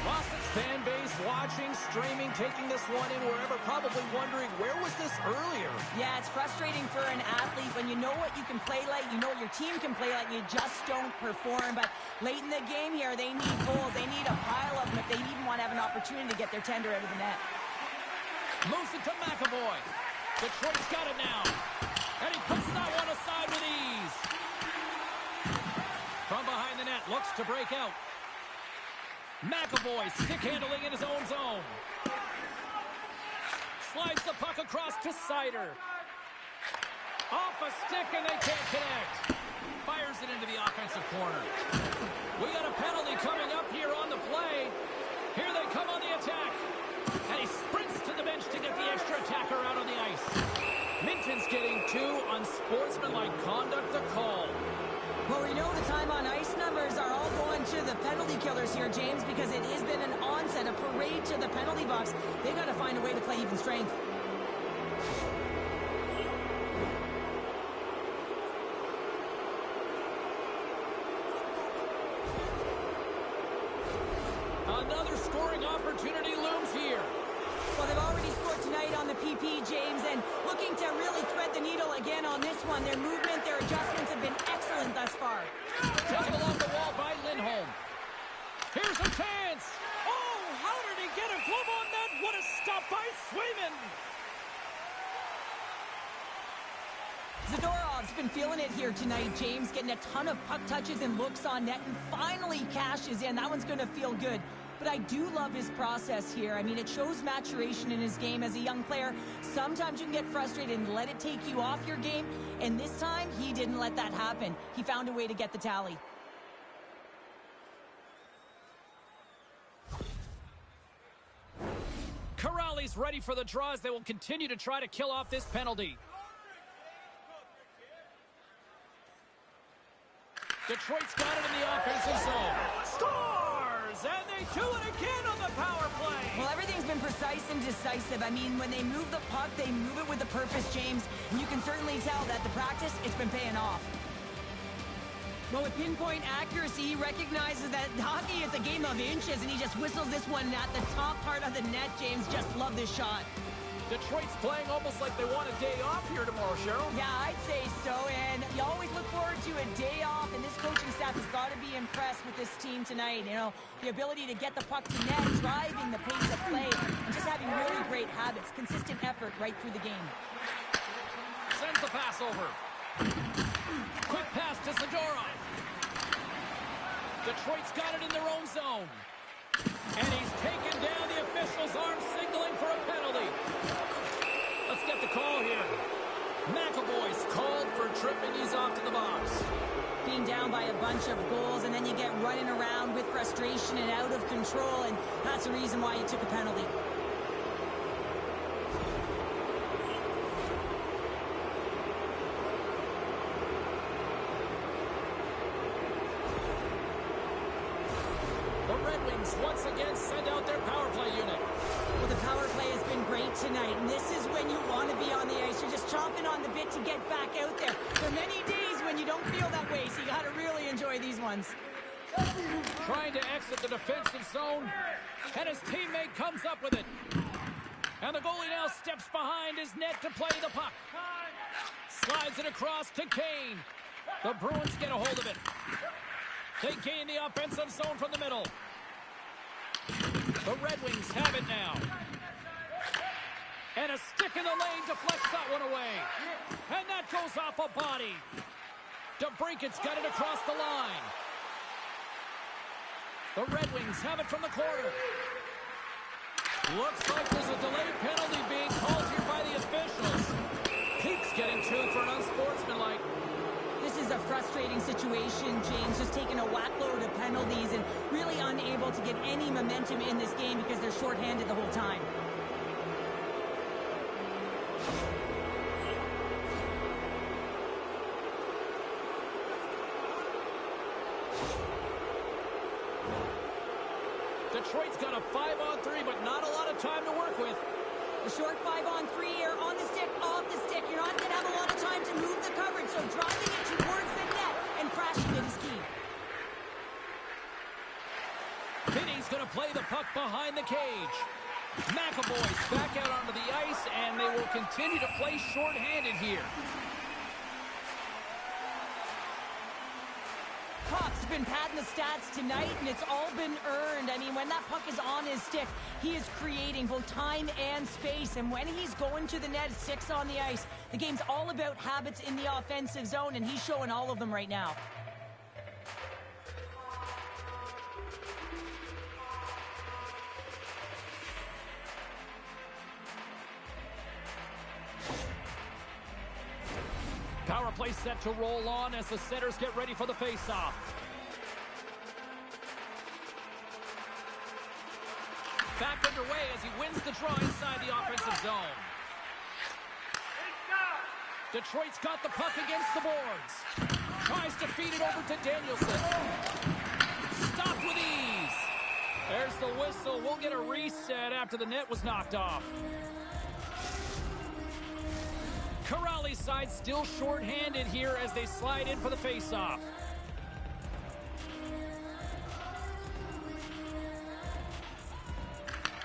Boston's fan base watching, streaming, taking this one in wherever, probably wondering, where was this earlier? Yeah, it's frustrating for an athlete when you know what you can play like, you know what your team can play like, you just don't perform. But late in the game here, they need goals. They need a pile of them if they even want to have an opportunity to get their tender out of the net. Moves it to McAvoy. Detroit's got it now. And he puts that one aside with ease. From behind the net, looks to break out. McAvoy stick handling in his own zone. Slides the puck across to Sider. Off a stick and they can't connect. Fires it into the offensive corner. We got a penalty coming up here on the play. Here they come on the attack. And he sprints to the bench to get the extra attacker out on the ice. Minton's getting 2 unsportsmanlike conduct to call. Well, we know the time on ice numbers are all going to the penalty killers here, James, because it has been an onset, a parade to the penalty box. They've got to find a way to play even strength. Another scoring opportunity looms here. Well, they've already scored tonight on the PP, James, and looking to really thread the needle again on this one. Their movement, their adjustments have been excellent thus far. Taken along the wall by Lindholm. Here's a chance. Oh, how did he get a glove on that? What a stop by Swayman. Zadorov's been feeling it here tonight, James, getting a ton of puck touches and looks on net, and finally cashes in. That one's going to feel good. But I do love his process here. I mean, it shows maturation in his game as a young player. Sometimes you can get frustrated and let it take you off your game, and this time, he didn't let that happen. He found a way to get the tally. Corrali's ready for the draws. They will continue to try to kill off this penalty. Detroit's got it in the offensive zone. Scores! And they do it again on the power play. Well, everything's been precise and decisive. I mean, when they move the puck, they move it with a purpose, James. And you can certainly tell that the practice, it's been paying off. Well, with pinpoint accuracy, he recognizes that hockey is a game of inches, and he just whistles this one at the top part of the net, James. Just love this shot. Detroit's playing almost like they want a day off here tomorrow, Cheryl. Yeah, I'd say so, and you always look forward to a day off, and this coaching staff has got to be impressed with this team tonight. You know, the ability to get the puck to net, driving the pace of play, and just having really great habits, consistent effort right through the game. Sends the pass over. Quick pass to Zadorov. Detroit's got it in their own zone. And he's taken down. The official's arm signaling for a penalty. Let's get the call here. McAvoy's called for tripping. He's off to the box. Being down by a bunch of goals, and then you get running around with frustration and out of control, and that's the reason why you took a penalty. Once again send out their power play unit. Well, the power play has been great tonight, and this is when you want to be on the ice. You're just chomping on the bit to get back out there. There are many days when you don't feel that way, so you got to really enjoy these ones. Trying to exit the defensive zone, and his teammate comes up with it. And the goalie now steps behind his net to play the puck. Slides it across to Kane. The Bruins get a hold of it. They gain the offensive zone from the middle. The Red Wings have it now. And a stick in the lane deflects that one away. And that goes off a body. DeBrinket's got it across the line. The Red Wings have it from the corner. Looks like there's a delayed penalty being called here by the officials. Keeps getting two for an unsportsmanlike. This is a frustrating situation, James, just taking a whackload of penalties and really unable to get any momentum in this game because they're shorthanded the whole time. Detroit's got a 5-on-3, but not a lot of time to work with. A short 5-on-3 here, on the stick, off the stick. You're not going to have a lot of time to move the coverage, so driving it towards the net and crashing it is key. Finney's going to play the puck behind the cage. McAvoy's back out onto the ice, and they will continue to play shorthanded here. Puck's been padding the stats tonight, and it's all been earned. I mean, when that puck is on his stick, he is creating both time and space. And when he's going to the net, 6 on the ice, the game's all about habits in the offensive zone, and he's showing all of them right now. Power play set to roll on as the setters get ready for the face-off. Back underway as he wins the draw inside the offensive zone. Detroit's got the puck against the boards. Tries to feed it over to Danielson. Stopped with ease. There's the whistle. We'll get a reset after the net was knocked off. Corrali's side still shorthanded here as they slide in for the face-off.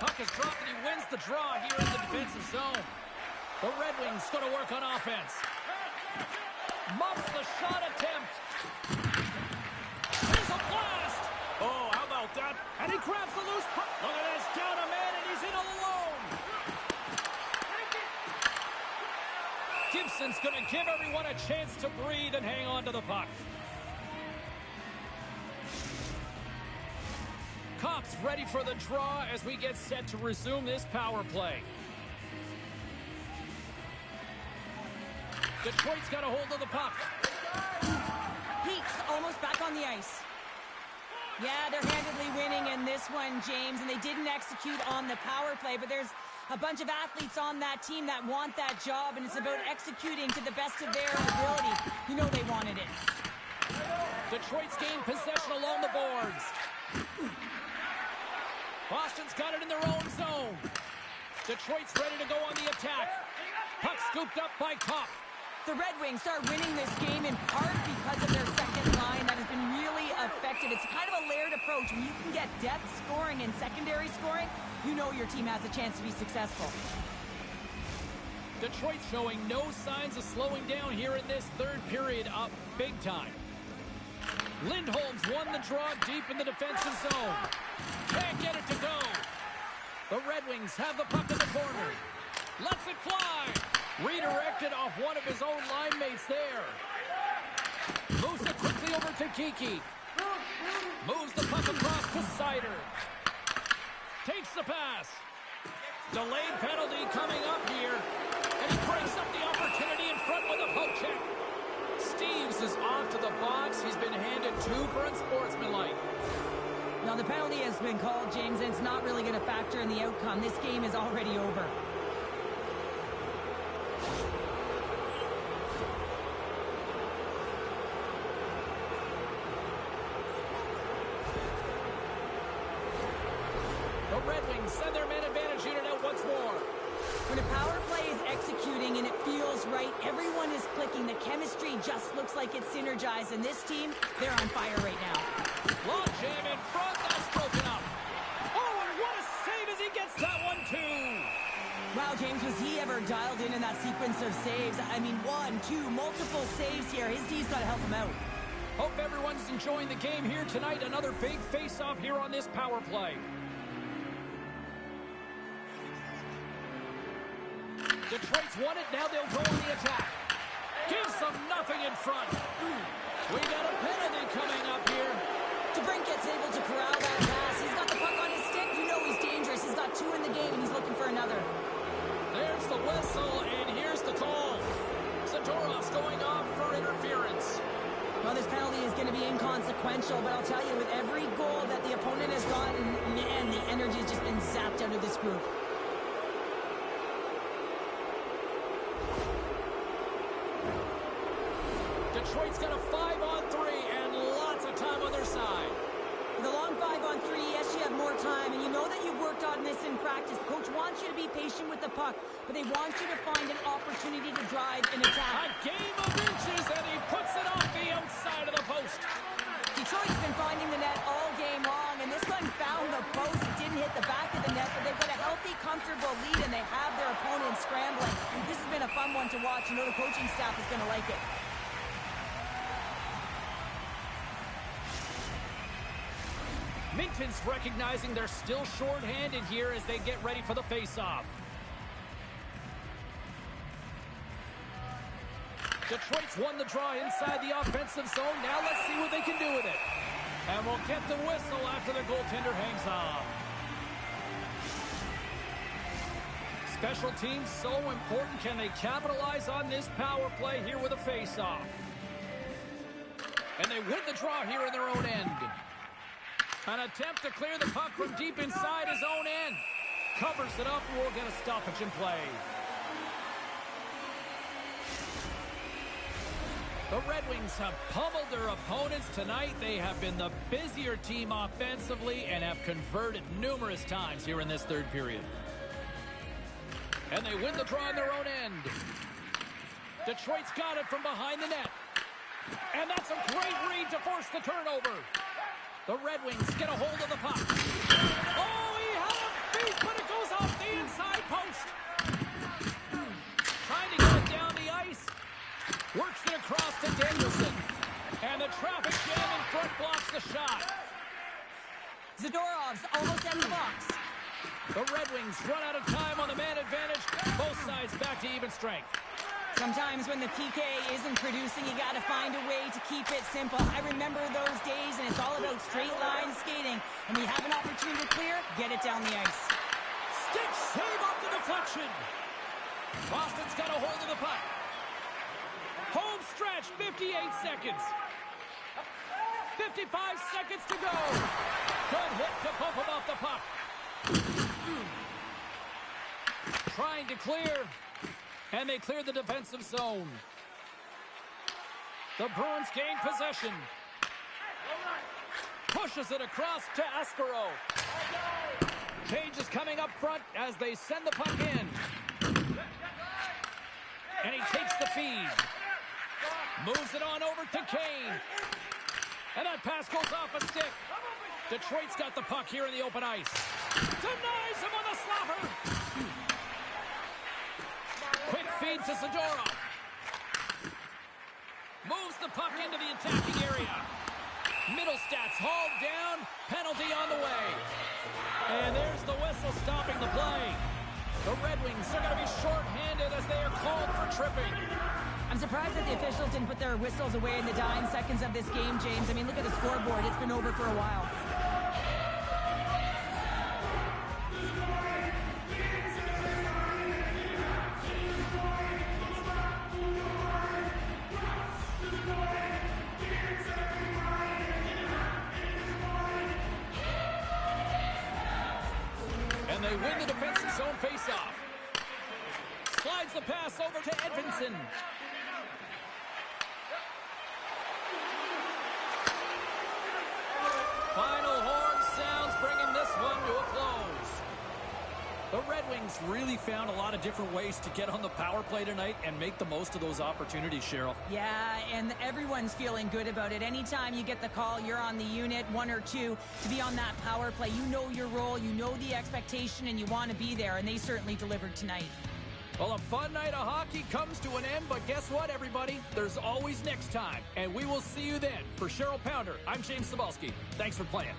Puck is dropped and he wins the draw here in the defensive zone. The Red Wings going to work on offense. Muffs the shot attempt. There's a blast. Oh, how about that? And he grabs the loose puck. Look at this, down a man and he's in alone. Gibson's going to give everyone a chance to breathe and hang on to the puck. Cops ready for the draw as we get set to resume this power play. Detroit's got a hold of the puck. Peaks almost back on the ice. Yeah, they're handedly winning in this one, James, and they didn't execute on the power play, but there's a bunch of athletes on that team that want that job, and it's about executing to the best of their ability. You know they wanted it. Detroit's gained possession along the boards. Boston's got it in their own zone. Detroit's ready to go on the attack. Puck scooped up by Kopp. The Red Wings are winning this game in part because of their second line that has been really effective. It's kind of a layered approach. When you can get depth scoring and secondary scoring, you know your team has a chance to be successful. Detroit's showing no signs of slowing down here in this third period, up big time. Lindholm's won the draw deep in the defensive zone. Can't get it to go. The Red Wings have the puck in the corner. Lets it fly. Redirected off one of his own line mates there. Moves it quickly over to Kiki. Moves the puck across to Sider. Takes the pass. Delayed penalty coming up here. And he breaks up the opportunity in front with a poke check. Steves is off to the box. He's been handed 2 for unsportsmanlike. Now the penalty has been called, James, and it's not really going to factor in the outcome. This game is already over. The Red Wings send their man advantage unit out once more. When a power play is executing and it feels right, everyone is clicking. The chemistry just looks like it's synergized, and this team, they're on fire right now. Long jam in front, that's broken up. Oh, and what a save as he gets that one, too. Wow, James, was he ever dialed in that sequence of saves? I mean, 1, 2, multiple saves here. His D's got to help him out. Hope everyone's enjoying the game here tonight. Another big face-off here on this power play. Detroit's won it, now they'll go on the attack. Gives them nothing in front. We got a penalty coming up here. DeBrincat's able to corral that pass. He's got the puck on his stick. You know he's dangerous. He's got 2 in the game, and he's looking for another. There's the whistle, and here's the call. Zadorov's going off for interference. Well, this penalty is going to be inconsequential, but I'll tell you, with every goal that the opponent has gotten, man, the energy has just been zapped out of this group. Detroit's got a 5-on-3 and lots of time on their side. With a long 5-on-3, yes, you have more time, and you know that you've worked on this in practice. The coach wants you to be patient with the puck, but they want you to find an opportunity to drive an attack. A game of inches, and he puts it off the outside of the post. Detroit's been finding the net all game long, and this one found the post. It didn't hit the back of the net, but they've got a healthy, comfortable lead, and they have their opponent scrambling. This has been a fun one to watch. You know the coaching staff is going to like it. Minton's recognizing they're still short-handed here as they get ready for the face-off. Detroit's won the draw inside the offensive zone. Now let's see what they can do with it. And we'll get the whistle after the goaltender hangs on. Special teams so important. Can they capitalize on this power play here with a face-off? And they win the draw here in their own end. An attempt to clear the puck from deep inside his own end. Covers it up, and we'll get a stoppage in play. The Red Wings have pummeled their opponents tonight. They have been the busier team offensively and have converted numerous times here in this third period. And they win the draw in their own end. Detroit's got it from behind the net. And that's a great read to force the turnover. The Red Wings get a hold of the puck. Oh, he had a beat, but it goes off the inside post. Trying to get it down the ice. Works it across to Danielson. And the traffic jam in front blocks the shot. Zadorov's almost at the box. The Red Wings run out of time on the man advantage. Both sides back to even strength. Sometimes when the PK isn't producing, you got to find a way to keep it simple. I remember those days, and it's all about straight line skating. When we have an opportunity to clear, get it down the ice. Stick save off the deflection. Boston's got a hold of the puck. Home stretch, 58 seconds. 55 seconds to go. Good hit to pump him off the puck. Trying to clear. And they clear the defensive zone. The Bruins gain possession. Pushes it across to Aspero. Change is coming up front as they send the puck in. And he takes the feed. Moves it on over to Kane. And that pass goes off a stick. Detroit's got the puck here in the open ice. Denies him on the slapper. Quick feed to Zadorov. Moves the puck into the attacking area. Middlestats hauled down. Penalty on the way. And there's the whistle stopping the play. The Red Wings are going to be shorthanded as they are called for tripping. I'm surprised that the officials didn't put their whistles away in the dying seconds of this game, James. I mean, look at the scoreboard. It's been over for a while. And they win the defensive zone faceoff. Slides the pass over to Edvinsson. Final horn sounds, bringing this one to a close. The Red Wings really found a lot of different ways to get on the power play tonight and make the most of those opportunities, Cheryl. Yeah, and everyone's feeling good about it. Anytime you get the call, you're on the unit, one or two, to be on that power play. You know your role, you know the expectation, and you want to be there, and they certainly delivered tonight. Well, a fun night of hockey comes to an end, but guess what, everybody? There's always next time, and we will see you then. For Cheryl Pounder, I'm James Cybulski. Thanks for playing.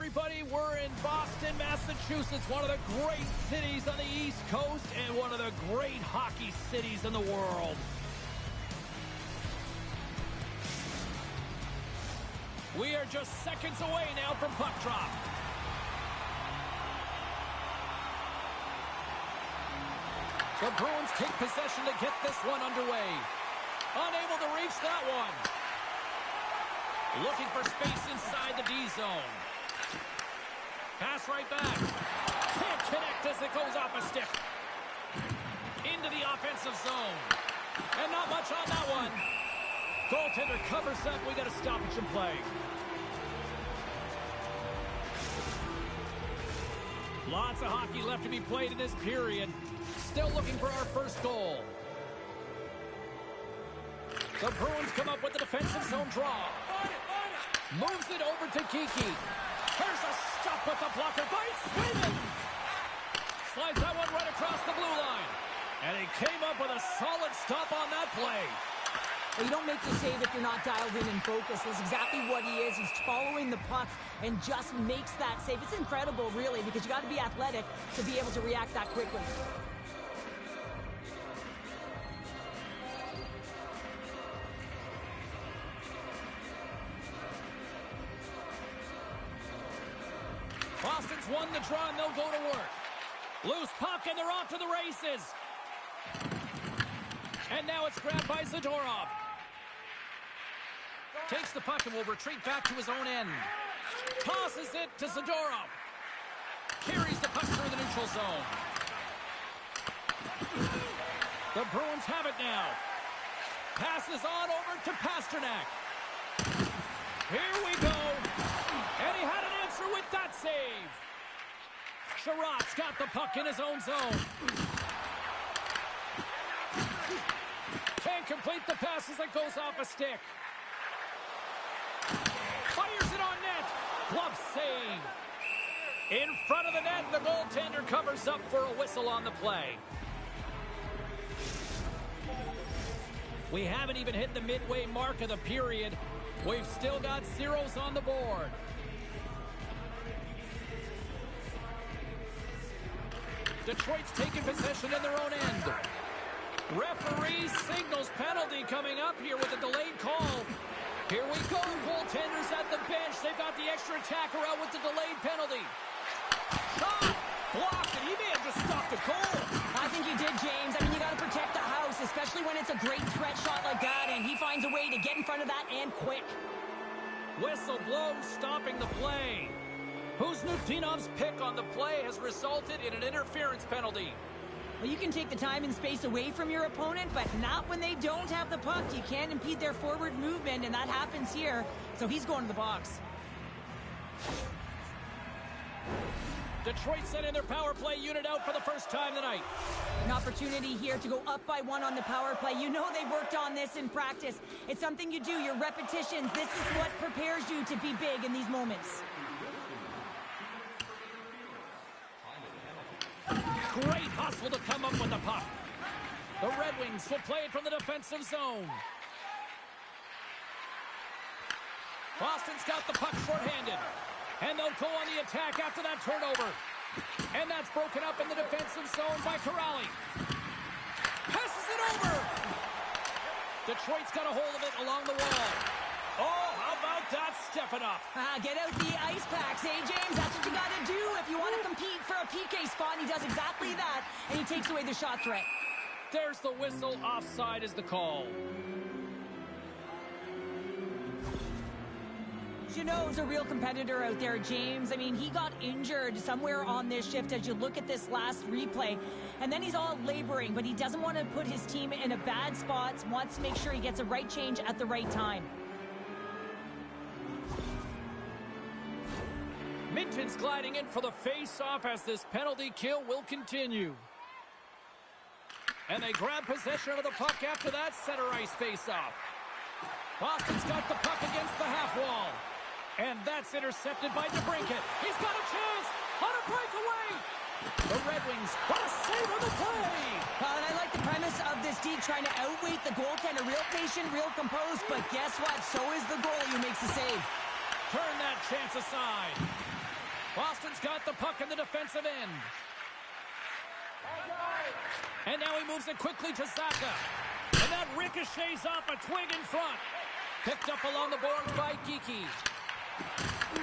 everybody. We're in Boston, Massachusetts, one of the great cities on the East Coast and one of the great hockey cities in the world. We are just seconds away now from puck drop. The Bruins take possession to get this one underway. Unable to reach that one. Looking for space inside the D zone. Pass right back. Can't connect as it goes off a stick. Into the offensive zone. And not much on that one. Goaltender covers up. We got a stoppage in play. Lots of hockey left to be played in this period. Still looking for our first goal. The Bruins come up with the defensive zone draw. Moves it over to Kiki. Here's a stop with the blocker by Sweden. Slides that one right across the blue line. And he came up with a solid stop on that play. Well, you don't make the save if you're not dialed in and focused. That's exactly what he is. He's following the puck and just makes that save. It's incredible, really, because you got to be athletic to be able to react that quickly. Boston's won the draw, and they'll go to work. Loose puck, and they're off to the races. And now it's grabbed by Zadorov. Takes the puck and will retreat back to his own end. Tosses it to Zadorov. Carries the puck through the neutral zone. The Bruins have it now. Passes on over to Pasternak. Here we go. And he had an answer with that save. Sherratt's got the puck in his own zone. Can't complete the pass as it goes off a stick. Fires it on net. Glove save. In front of the net, the goaltender covers up for a whistle on the play. We haven't even hit the midway mark of the period. We've still got zeros on the board. Detroit's taking possession in their own end. Referee signals penalty coming up here with a delayed call. Here we go. Goaltenders at the bench. They've got the extra attacker out with the delayed penalty. Shot! Blocked, and he may have just stopped a goal. I think he did, James. I mean, you got to protect the house, especially when it's a great threat shot like that, and he finds a way to get in front of that and quick. Whistle blows, stopping the play. Kuznikov's pick on the play has resulted in an interference penalty. Well, you can take the time and space away from your opponent, but not when they don't have the puck. You can't impede their forward movement, and that happens here. So he's going to the box. Detroit sending their power play unit out for the first time tonight. An opportunity here to go up by 1 on the power play. You know they've worked on this in practice. It's something you do, your repetitions. This is what prepares you to be big in these moments. Great hustle to come up with the puck. The Red Wings will play it from the defensive zone. Boston's got the puck shorthanded. And they'll go on the attack after that turnover. And that's broken up in the defensive zone by Corrali. Passes it over. Detroit's got a hold of it along the wall. Oh, how about that stepping up? Get out the ice packs, eh, James? That's what you got to do if you want to compete for a PK spot. And he does exactly that, and he takes away the shot threat. There's the whistle. Offside is the call. Jeannot's a real competitor out there, James. I mean, he got injured somewhere on this shift as you look at this last replay. And then he's all laboring, but he doesn't want to put his team in a bad spot. Wants to make sure he gets a right change at the right time. Minton's gliding in for the face-off as this penalty kill will continue. And they grab possession of the puck after that center ice face-off. Boston's got the puck against the half wall. And that's intercepted by DeBrincat. He's got a chance on a breakaway. The Red Wings, what a save on the play. And I like the premise of this D trying to outweight the goaltender. Real patient, real composed, but guess what? So is the goalie who makes the save. Turn that chance aside. Boston's got the puck in the defensive end. And now he moves it quickly to Saka. And that ricochets off a twig in front. Picked up along the boards by Geekie.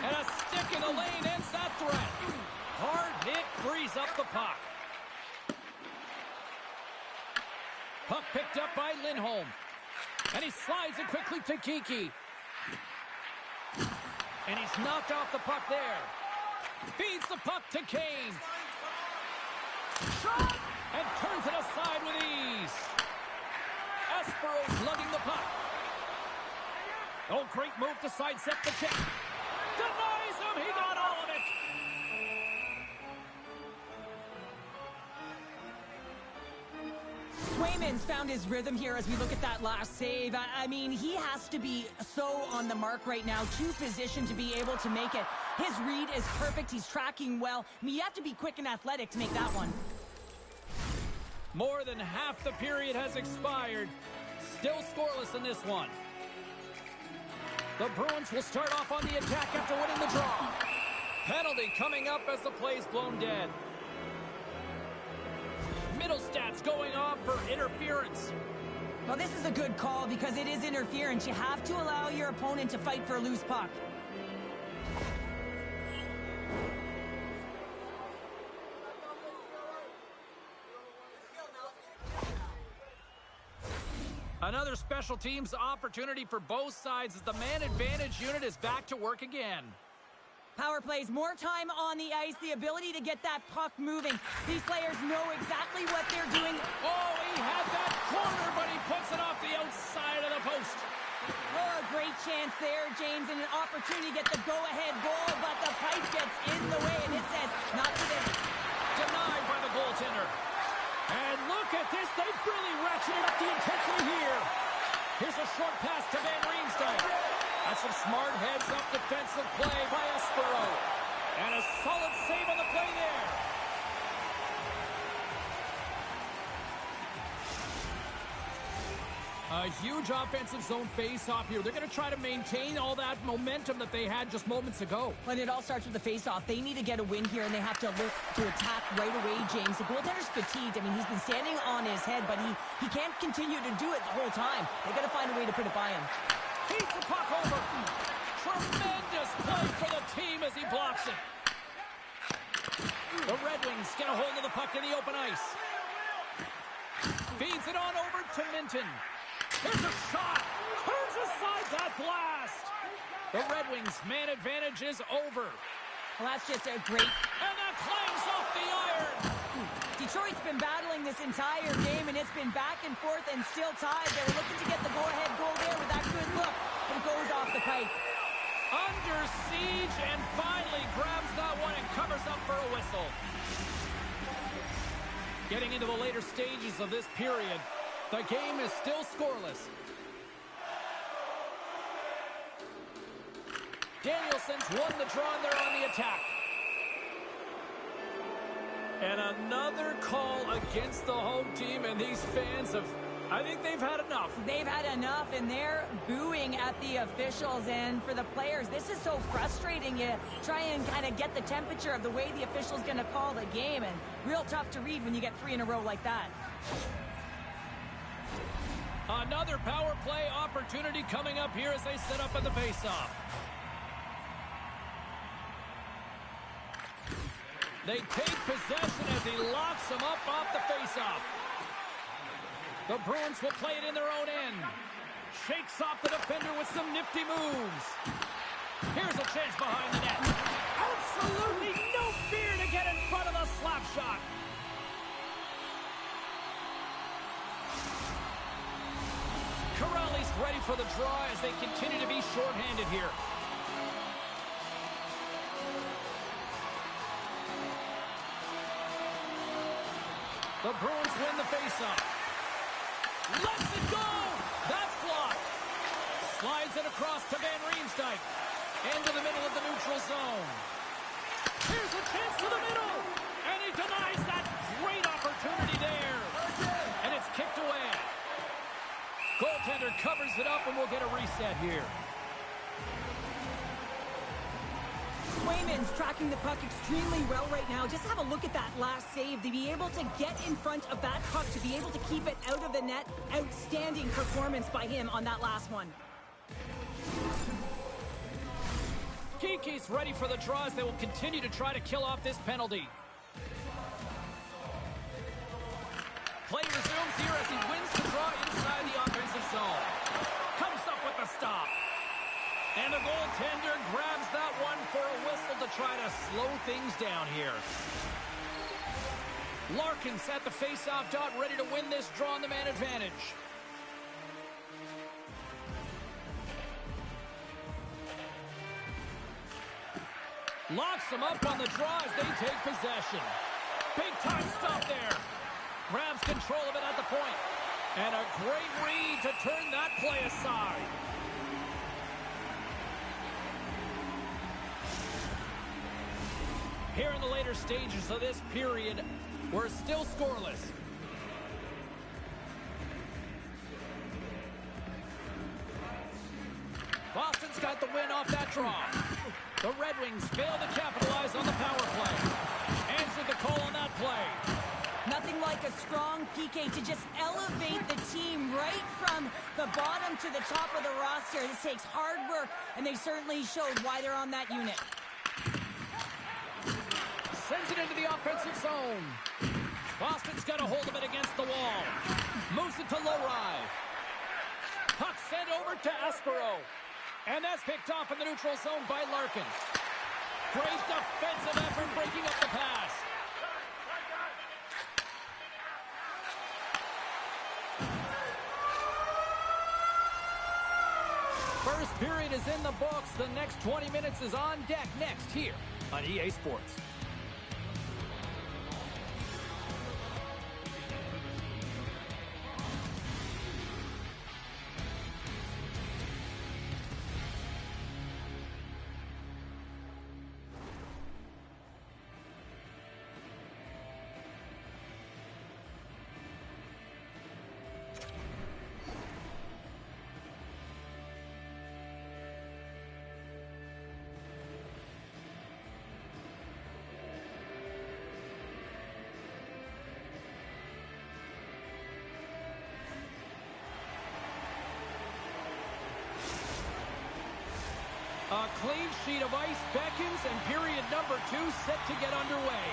And a stick in the lane ends that threat. Hard hit frees up the puck. Puck picked up by Lindholm. And he slides it quickly to Geekie. And he's knocked off the puck there. Feeds the puck to Kane. Shot! And turns it aside with ease. Espero's lugging the puck. Oh, great move to sidestep the check. Denies him. He got all of it. Swayman's found his rhythm here as we look at that last save. I mean, he has to be so on the mark right now, too positioned to be able to make it. His read is perfect. He's tracking well. I mean, you have to be quick and athletic to make that one. More than half the period has expired. Still scoreless in this one. The Bruins will start off on the attack after winning the draw. Penalty coming up as the play's blown dead. Middle stats going off for interference. Well, this is a good call because it is interference. You have to allow your opponent to fight for a loose puck. Another special teams opportunity for both sides as the man advantage unit is back to work again. Power plays, more time on the ice, the ability to get that puck moving. These players know exactly what they're doing. Oh, he had that corner, but he puts it off the outside of the post. Oh, a great chance there, James, and an opportunity to get the go-ahead goal, but the pipe gets in the way, and it says, not today. Denied by the goaltender. And look at this, they've really ratcheted up the intensity here. Here's a short pass to Van Riemsdyk. That's some smart heads-up defensive play by Espero. And a solid save on the play there. A huge offensive zone face-off here. They're going to try to maintain all that momentum that they had just moments ago. When it all starts with the face-off, they need to get a win here, and they have to look to attack right away, James. The goaltender's fatigued. I mean, he's been standing on his head, but he can't continue to do it the whole time. They got to find a way to put it by him. Feeds the puck over. Tremendous play for the team as he blocks it. The Red Wings get a hold of the puck in the open ice. Feeds it on over to Minton. Here's a shot. Turns aside that blast. The Red Wings' man advantage is over. Well, that's just a great... And that clangs off the iron. Detroit's been battling this entire game, and it's been back and forth and still tied. They were looking to get the go-ahead goal there with that good look, but it goes off the pipe. Under siege and finally grabs that one and covers up for a whistle. Getting into the later stages of this period, the game is still scoreless. Danielson's won the draw and they're on the attack. And another call against the home team, and these fans have, I think they've had enough. They've had enough, and they're booing at the officials. And for the players, this is so frustrating. You try and kind of get the temperature of the way the official's going to call the game, and real tough to read when you get 3 in a row like that. Another power play opportunity coming up here as they set up at the faceoff. They take possession as he locks them up off the faceoff. The Bruins will play it in their own end. Shakes off the defender with some nifty moves. Here's a chance behind the net. Absolutely no fear to get in front of the slap shot. Corrali's ready for the draw as they continue to be shorthanded here. The Bruins win the faceoff. Lets it go! That's blocked. Slides it across to Van Riemsdyk. Into the middle of the neutral zone. Here's a chance to the middle. And he denies that great opportunity there. And it's kicked away. Goaltender covers it up and we'll get a reset here. Swayman's tracking the puck extremely well right now. Just have a look at that last save. To be able to get in front of that puck, to be able to keep it out of the net, outstanding performance by him on that last one. Kiki's ready for the draw as they will continue to try to kill off this penalty. Play resumes here as he wins the draw inside the offensive zone. Comes up with the stop. And the goaltender grabs that one for a whistle to try to slow things down here. Larkin's at the face-off dot, ready to win this draw on the man advantage. Locks him up on the draw as they take possession. Big time stop there. Grabs control of it at the point. And a great read to turn that play aside. Here in the later stages of this period, we're still scoreless. Boston's got the win off that draw. The Red Wings fail to capitalize on the power play. Answered the call on that play. Nothing like a strong PK to just elevate the team right from the bottom to the top of the roster. This takes hard work, and they certainly showed why they're on that unit. Sends it into the offensive zone. Boston's got a hold of it against the wall. Moves it to Lowry. Puck sent over to Aspero. And that's picked off in the neutral zone by Larkin. Great defensive effort breaking up the pass. First period is in the books. The next 20 minutes is on deck next here on EA Sports. A clean sheet of ice beckons, and period number 2 set to get underway.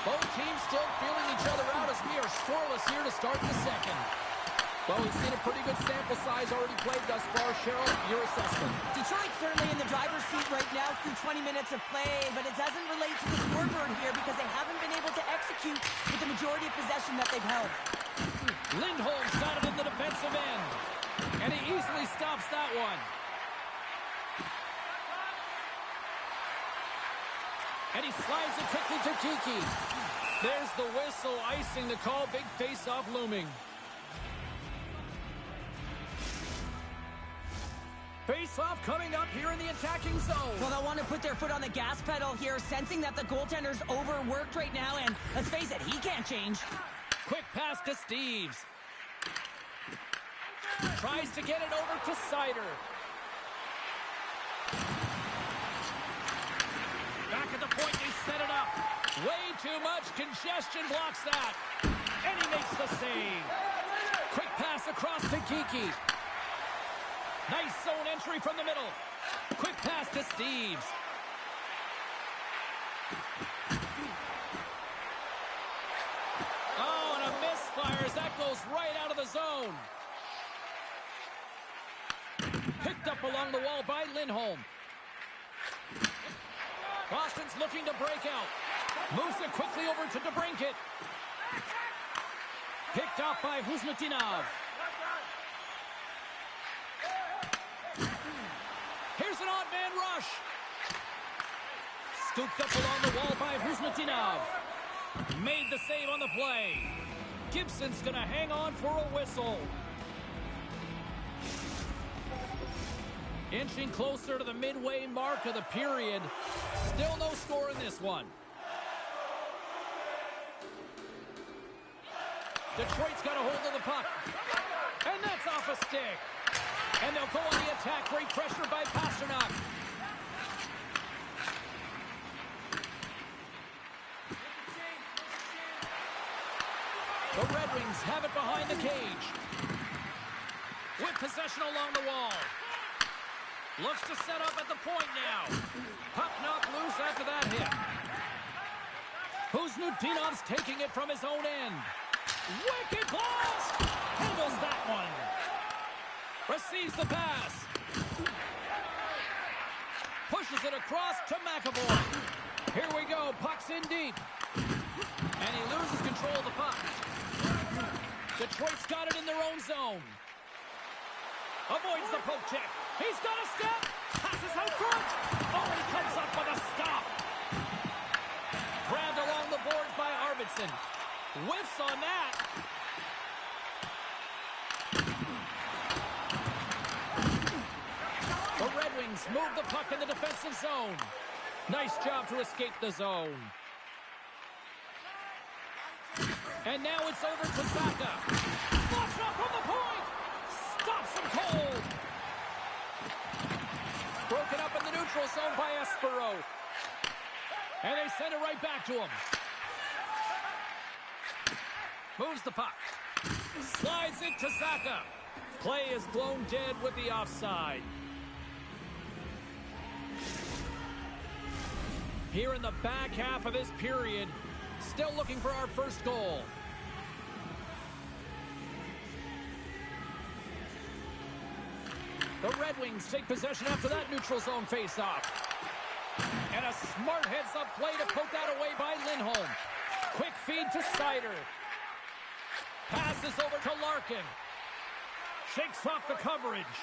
Both teams still feeling each other out as we are scoreless here to start the second. Well, we've seen a pretty good sample size already played thus far. Cheryl, your assessment. Detroit certainly in the driver's seat right now through 20 minutes of play, but it doesn't relate to the scoreboard here because they haven't been able to execute with the majority of possession that they've held. Lindholm's got it in the defensive end. And he easily stops that one. And he slides it quickly to Kiki. There's the whistle, icing the call. Big face-off looming. Face-off coming up here in the attacking zone. Well, they'll want to put their foot on the gas pedal here, sensing that the goaltender's overworked right now, and let's face it, he can't change. Quick pass to Steves. Tries to get it over to Sider. Back at the point, they set it up. Way too much congestion blocks that. And he makes the save. Quick pass across to Kiki. Nice zone entry from the middle. Quick pass to Steves. Oh, and a misfire as that goes right out of the zone. Picked up along the wall by Lindholm. Boston's looking to break out. Moves it quickly over to DeBrincat. Picked off by Huzmatinov. Here's an odd man rush. Scooped up along the wall by Huzmatinov. Made the save on the play. Gibson's going to hang on for a whistle. Inching closer to the midway mark of the period. Still no score in this one. Detroit's got a hold of the puck. And that's off a stick. And they'll go on the attack. Great pressure by Pasternak. The Red Wings have it behind the cage. With possession along the wall. Looks to set up at the point now. Puck knocked loose after that hit. Kuznikov's taking it from his own end. Wicked blast! Handles that one. Receives the pass. Pushes it across to McAvoy. Here we go. Puck's in deep. And he loses control of the puck. Detroit's got it in their own zone. Avoids the poke check. He's got a step. Passes out front. Oh, he comes up with a stop. Grabbed along the boards by Arvidsson. Whiffs on that. The Red Wings move the puck in the defensive zone. Nice job to escape the zone. And now it's over to Zacha. Slots up from the point. Stops him cold. Broken up in the neutral zone by Espero. And they send it right back to him. Moves the puck. Slides it to Zacha. Play is blown dead with the offside. Here in the back half of this period, still looking for our first goal. The Red Wings take possession after that neutral zone faceoff. And a smart heads-up play to poke that away by Lindholm. Quick feed to Seider. Passes over to Larkin. Shakes off the coverage.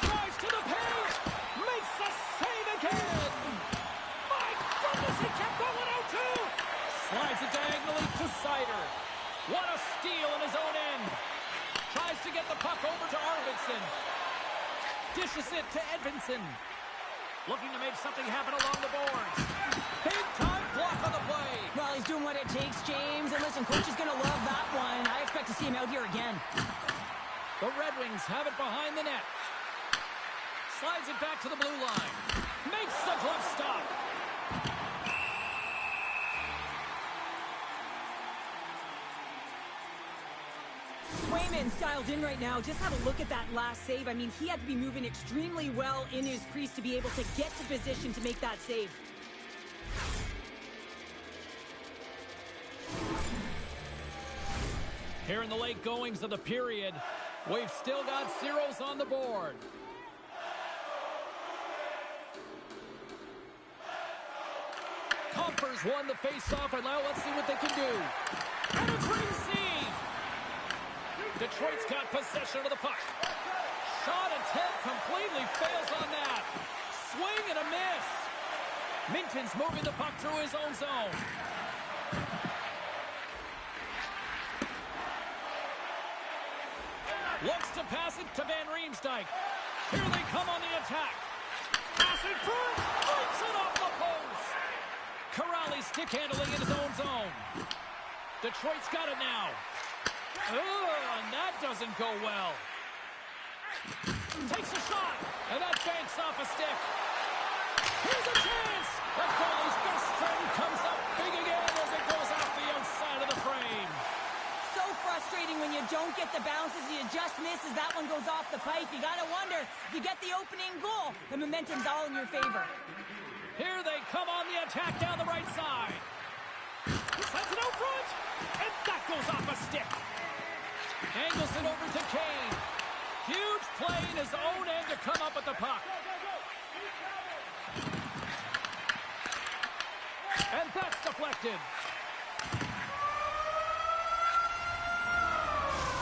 Drives to the paint. Makes the save again. My goodness, he kept going out too. Slides it diagonally to Seider. What a steal in his own end. Tries to get the puck over to Arvidsson. Dishes it to Edvinsson. Looking to make something happen along the boards. Big time block on the play. Well, he's doing what it takes, James. And listen, coach is going to love that one. I expect to see him out here again. The Red Wings have it behind the net. Slides it back to the blue line. Makes the glove stop. Swayman's dialed in right now. Just have a look at that last save. I mean, he had to be moving extremely well in his crease to be able to get to position to make that save. Here in the late goings of the period, we've still got zeros on the board. Compher's won the faceoff, and now let's see what they can do. And a free save! Detroit's got possession of the puck. Shot attempt completely fails on that. Swing and a miss. Minton's moving the puck through his own zone. Looks to pass it to Van Riemsdyk. Here they come on the attack. Pass in front. Breaks it off the post. Corrali stick handling in his own zone. Detroit's got it now. Oh, and that doesn't go well. Takes a shot, and that banks off a stick. Here's a chance. The goalie's best friend comes up big again as it goes off the outside of the frame. So frustrating when you don't get the bounces. You just miss as that one goes off the pipe. You got to wonder, if you get the opening goal, the momentum's all in your favor. Here they come on the attack down the right side. Sends it out front, and that goes off a stick. Angles it over to Kane. Huge play in his own end to come up with the puck. And that's deflected.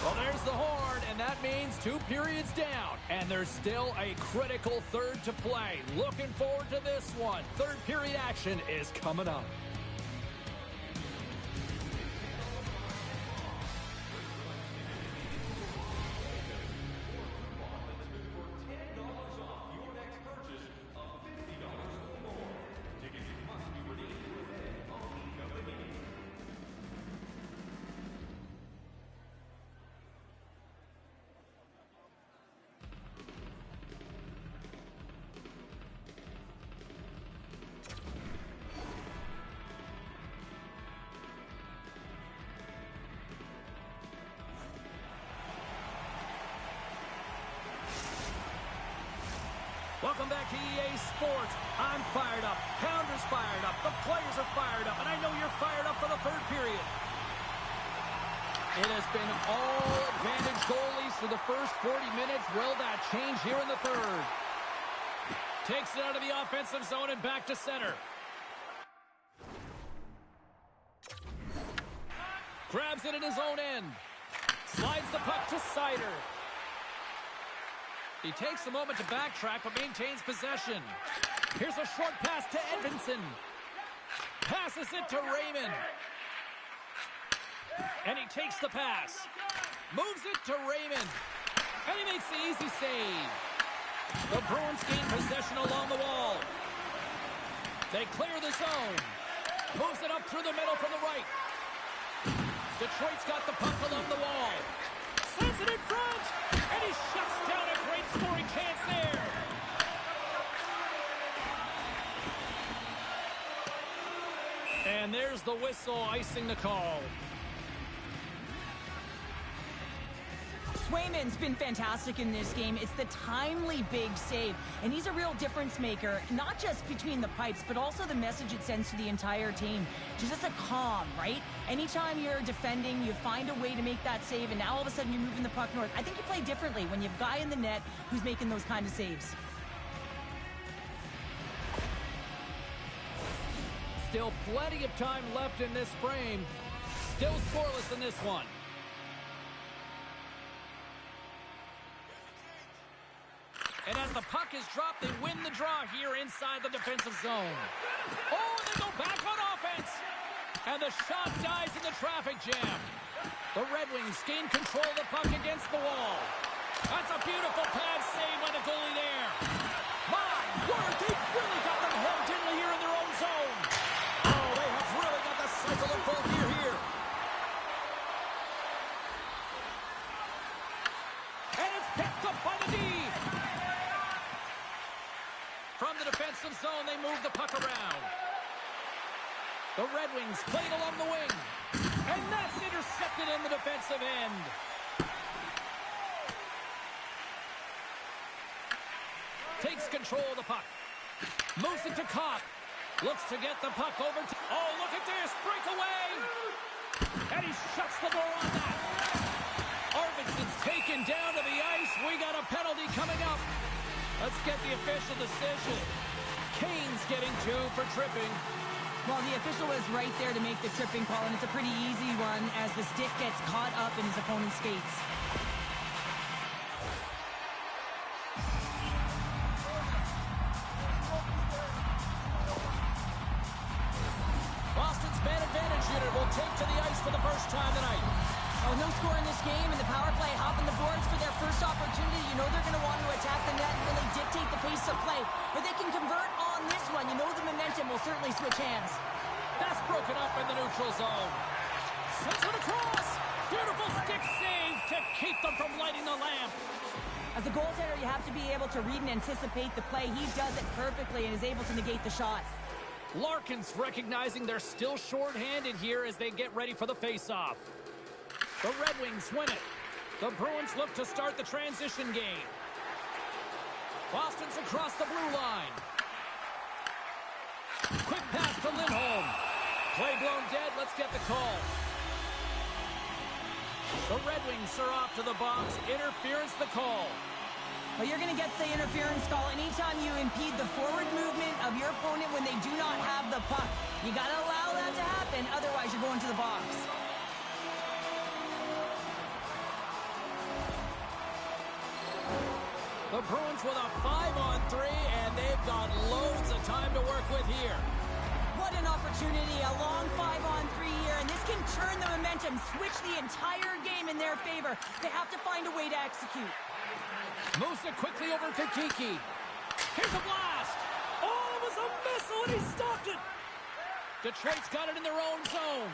Well, there's the horn, and that means 2 periods down. And there's still a critical third to play. Looking forward to this one. Third period action is coming up. Welcome back to EA Sports. I'm fired up. Pounder's fired up. The players are fired up. And I know you're fired up for the third period. It has been all advantage goalies for the first 40 minutes. Will that change here in the third? Takes it out of the offensive zone and back to center. Grabs it in his own end. Slides the puck to Sider. He takes a moment to backtrack but maintains possession. Here's a short pass to Edvinsson. Passes it to Raymond. And he takes the pass. Moves it to Raymond. And he makes the easy save. The Bruins gain possession along the wall. They clear the zone. Moves it up through the middle from the right. Detroit's got the puck along the wall. Sends it in front. And he shuts down a great scoring chance there. And there's the whistle icing the call. Swayman's been fantastic in this game. It's the timely big save, and he's a real difference maker, not just between the pipes, but also the message it sends to the entire team. Just a calm, right? Anytime you're defending, you find a way to make that save, and now all of a sudden you're moving the puck north. I think you play differently when you have a guy in the net who's making those kind of saves. Still plenty of time left in this frame. Still scoreless in this one. And as the puck is dropped, they win the draw here inside the defensive zone. Oh, and they go back on offense. And the shot dies in the traffic jam. The Red Wings gain control of the puck against the wall. That's a beautiful pad save by the goalie there. My word, they've really got them hemmed in here in their own zone. Oh, they have really got the cycle of full gear here. And it's picked up by the D. From the defensive zone, they move the puck around. The Red Wings played along the wing. And that's intercepted in the defensive end. Takes control of the puck. Moves it to Kopp. Looks to get the puck over to... Oh, look at this. Breakaway. And he shuts the door on that. Arvidsson's taken down to the ice. We got a penalty coming up. Let's get the official decision. Kane's getting 2 for tripping. Well, the official was right there to make the tripping call, and it's a pretty easy one as the stick gets caught up in his opponent's skates. Boston's man advantage unit will take to the ice for the first time tonight. Oh, no score in this game, and the power play hopping the boards for their first opportunity. You know they're going to want to attack the net and really dictate the pace of play. If they can convert on this one, you know the momentum will certainly switch hands. That's broken up in the neutral zone. Sends it across. Beautiful stick save to keep them from lighting the lamp. As a goaltender, you have to be able to read and anticipate the play. He does it perfectly and is able to negate the shot. Larkin's recognizing they're still short-handed here as they get ready for the face-off. The Red Wings win it. The Bruins look to start the transition game. Boston's across the blue line. Quick pass to Lindholm. Play blown dead. Let's get the call. The Red Wings are off to the box. Interference the call. Well, you're going to get the interference call anytime you impede the forward movement of your opponent when they do not have the puck. You got to allow that to happen. Otherwise, you're going to the box. The Bruins with a 5-on-3, and they've got loads of time to work with here. What an opportunity, a long 5-on-3 here, and this can turn the momentum, switch the entire game in their favor. They have to find a way to execute. Moves it quickly over to Kiki. Here's a blast. Oh, it was a missile, and he stopped it. Detroit's got it in their own zone.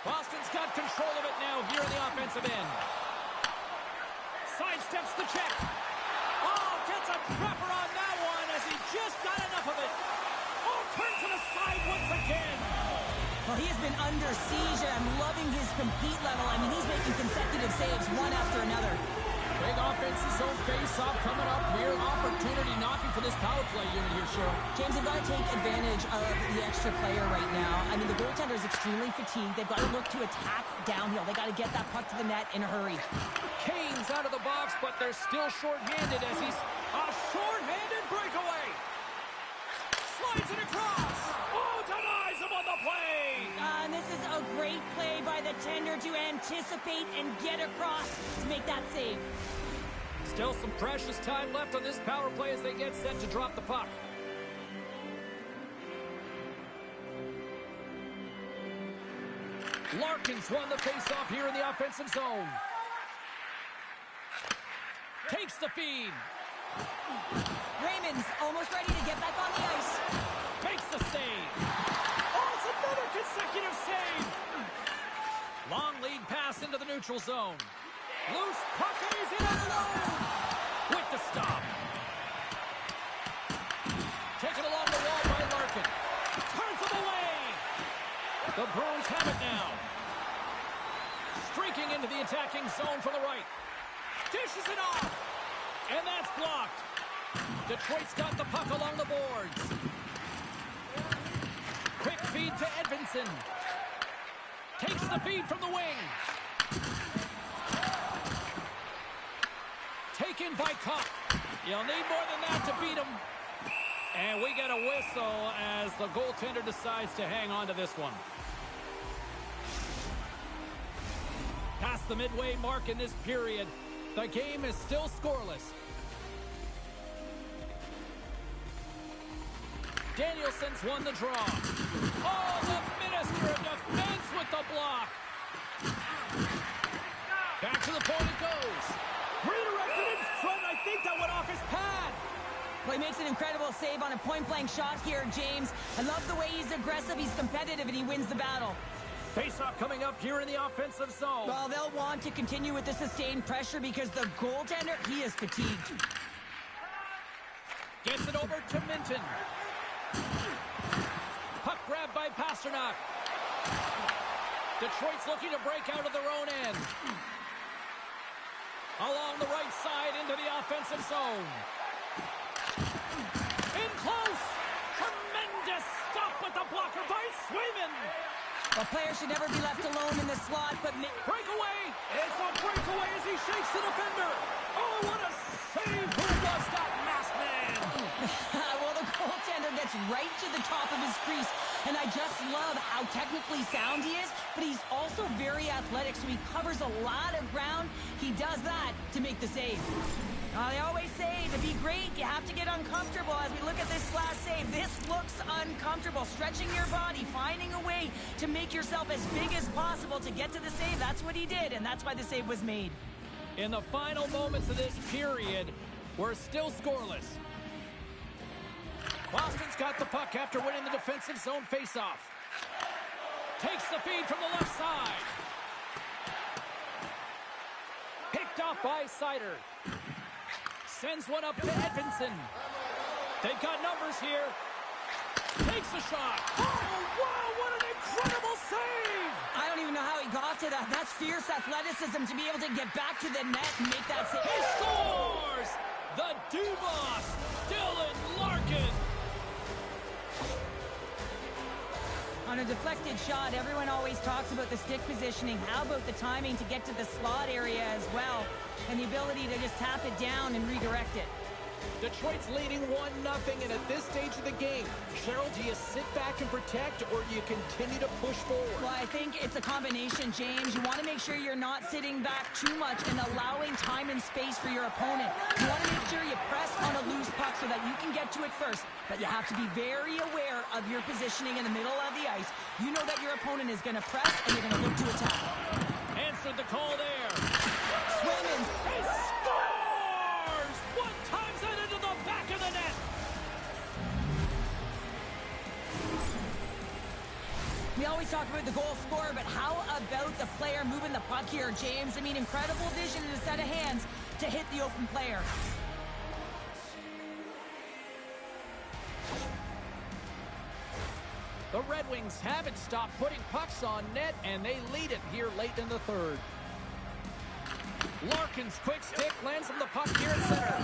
Boston's got control of it now here in the offensive end. Sidesteps the check. Oh, gets a trapper on that one as he just got enough of it. Oh, turns to the side once again. Well, he has been under siege, and I'm loving his compete level. I mean, he's making consecutive saves one after another. Big offensive zone face-off coming up here. Opportunity knocking for this power play unit here, Cheryl. James, they've got to take advantage of the extra player right now. I mean, the goaltender is extremely fatigued. They've got to look to attack downhill. They got to get that puck to the net in a hurry. Kane's out of the box, but they're still short-handed as he's a short-handed breakaway. Slides it across. Oh, denies him on the play. And this is a great play by the tender to anticipate and get across to make that save. Still some precious time left on this power play as they get set to drop the puck. Larkins won the faceoff here in the offensive zone. Takes the feed. Raymond's almost ready to get back on the ice. Makes the save. Oh, it's another consecutive save. Long lead pass into the neutral zone. Loose puck, and he's in alone. With the stop. Taken along the wall by Larkin. Turns him away. The Bruins have it now. Streaking into the attacking zone from the right. Dishes it off. And that's blocked. Detroit's got the puck along the boards. Quick feed to Edvinsson. Takes the feed from the wing. Taken by Cup. You'll need more than that to beat him. And we get a whistle as the goaltender decides to hang on to this one. Past the midway mark in this period, the game is still scoreless. Danielson's won the draw. Oh, the Minister of Defense with the block. Back to the point it goes. Redirected in front. I think that went off his pad. Well, he makes an incredible save on a point-blank shot here, James. I love the way he's aggressive, he's competitive, and he wins the battle. Face-off coming up here in the offensive zone. Well, they'll want to continue with the sustained pressure because the goaltender, he is fatigued. Gets it over to Minton. Puck grabbed by Pasternak. Detroit's looking to break out of their own end. Along the right side into the offensive zone. In close. Tremendous stop with the blocker by Swayman. A player should never be left alone in the slot, but... Breakaway. It's a breakaway as he shakes the defender. Oh, what a save. Who was that masked man? Well, the goaltender gets right to the top of his crease, and I just love how technically sound he is, but he's also very athletic, so he covers a lot of ground. He does that to make the save. They always say to be great, you have to get uncomfortable. As we look at this last save, this looks uncomfortable. Stretching your body, finding a way to make yourself as big as possible to get to the save. That's what he did, and that's why the save was made. In the final moments of this period, we're still scoreless. Boston's got the puck after winning the defensive zone faceoff. Takes the feed from the left side. Picked off by Sider. Sends one up to Edvinsson. They've got numbers here. Takes a shot. Oh, wow, what an incredible save! I don't even know how he got to that. That's fierce athleticism to be able to get back to the net and make that save. He scores! The D-Boss, Dylan Larkin. On a deflected shot, everyone always talks about the stick positioning. How about the timing to get to the slot area as well? And the ability to just tap it down and redirect it. Detroit's leading 1-0, and at this stage of the game, Cheryl, do you sit back and protect, or do you continue to push forward? Well, I think it's a combination, James. You want to make sure you're not sitting back too much and allowing time and space for your opponent. You want to make sure you press on a loose puck so that you can get to it first, but you have to be very aware of your positioning in the middle of the ice. You know that your opponent is going to press, and you're going to look to attack. Answered the call there. Swayman. He scores! One times it into the back of the net. We always talk about the goal scorer, but how about the player moving the puck here, James? I mean, incredible vision and a set of hands to hit the open player. The Red Wings haven't stopped putting pucks on net, and they lead it here late in the third. Larkin's quick stick lands him the puck here at center.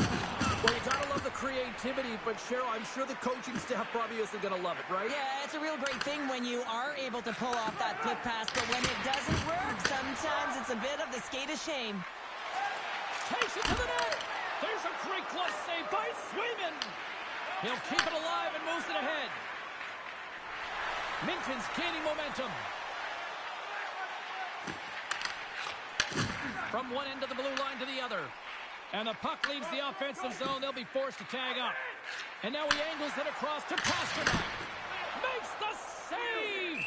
Well, you gotta love the creativity, but Cheryl, I'm sure the coaching staff probably isn't gonna love it, right? Yeah, it's a real great thing when you are able to pull off that flip pass, but when it doesn't work, sometimes it's a bit of the skate of shame. Takes it to the net. There's a great glove save by Swayman. He'll keep it alive and moves it ahead. Minton's gaining momentum. From one end of the blue line to the other. And the puck leaves the offensive zone. They'll be forced to tag up. And now he angles it across to Pasternak. Makes the save!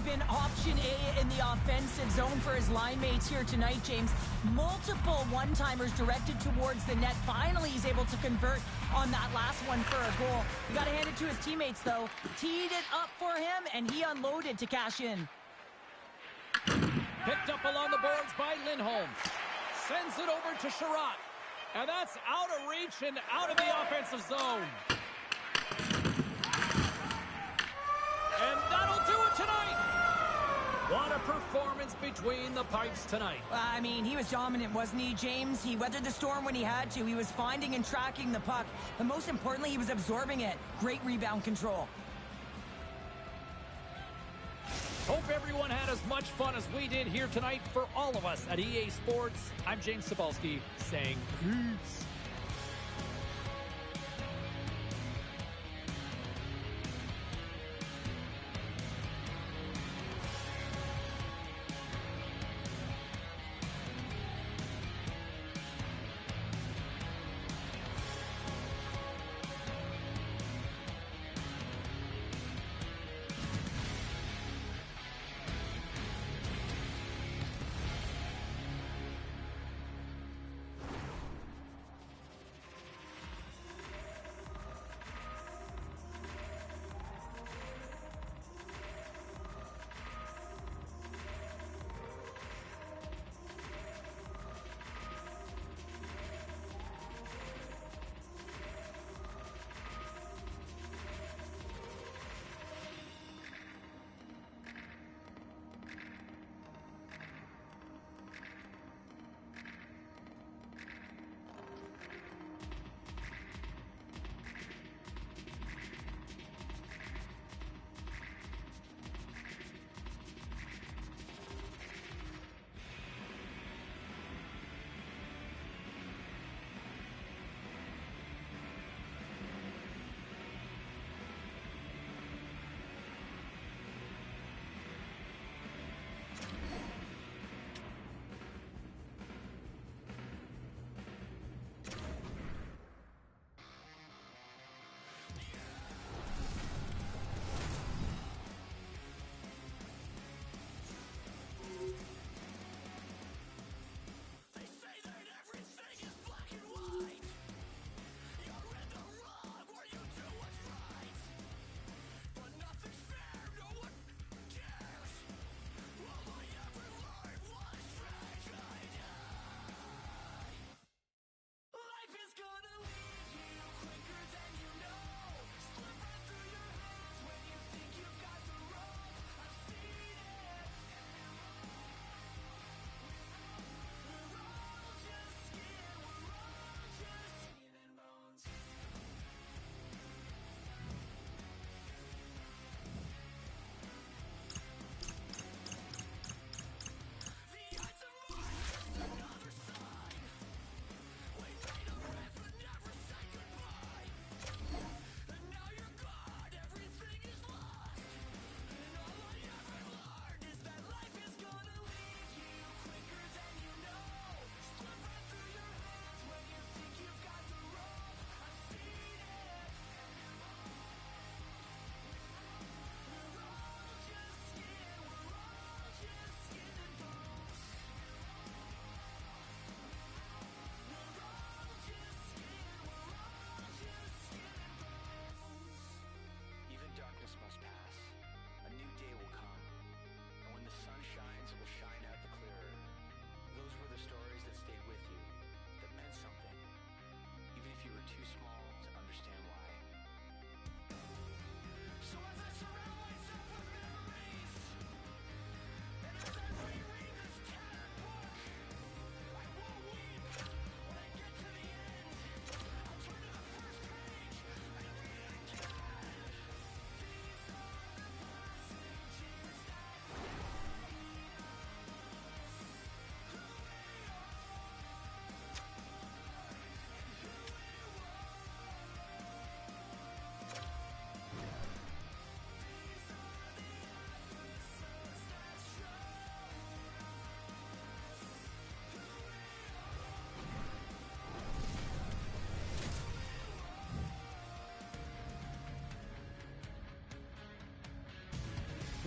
Been option A in the offensive zone for his line mates here tonight, James. Multiple one-timers directed towards the net. Finally, he's able to convert on that last one for a goal. You got to hand it to his teammates, though. Teed it up for him, and he unloaded to cash in. Picked up along the boards by Lindholm. Sends it over to Sherratt. And that's out of reach and out of the offensive zone. And that'll do it tonight. What a performance between the pipes tonight. I mean, he was dominant, wasn't he, James? He weathered the storm when he had to. He was finding and tracking the puck. But most importantly, he was absorbing it. Great rebound control. Hope everyone had as much fun as we did here tonight. For all of us at EA Sports, I'm James Cebulski saying peace.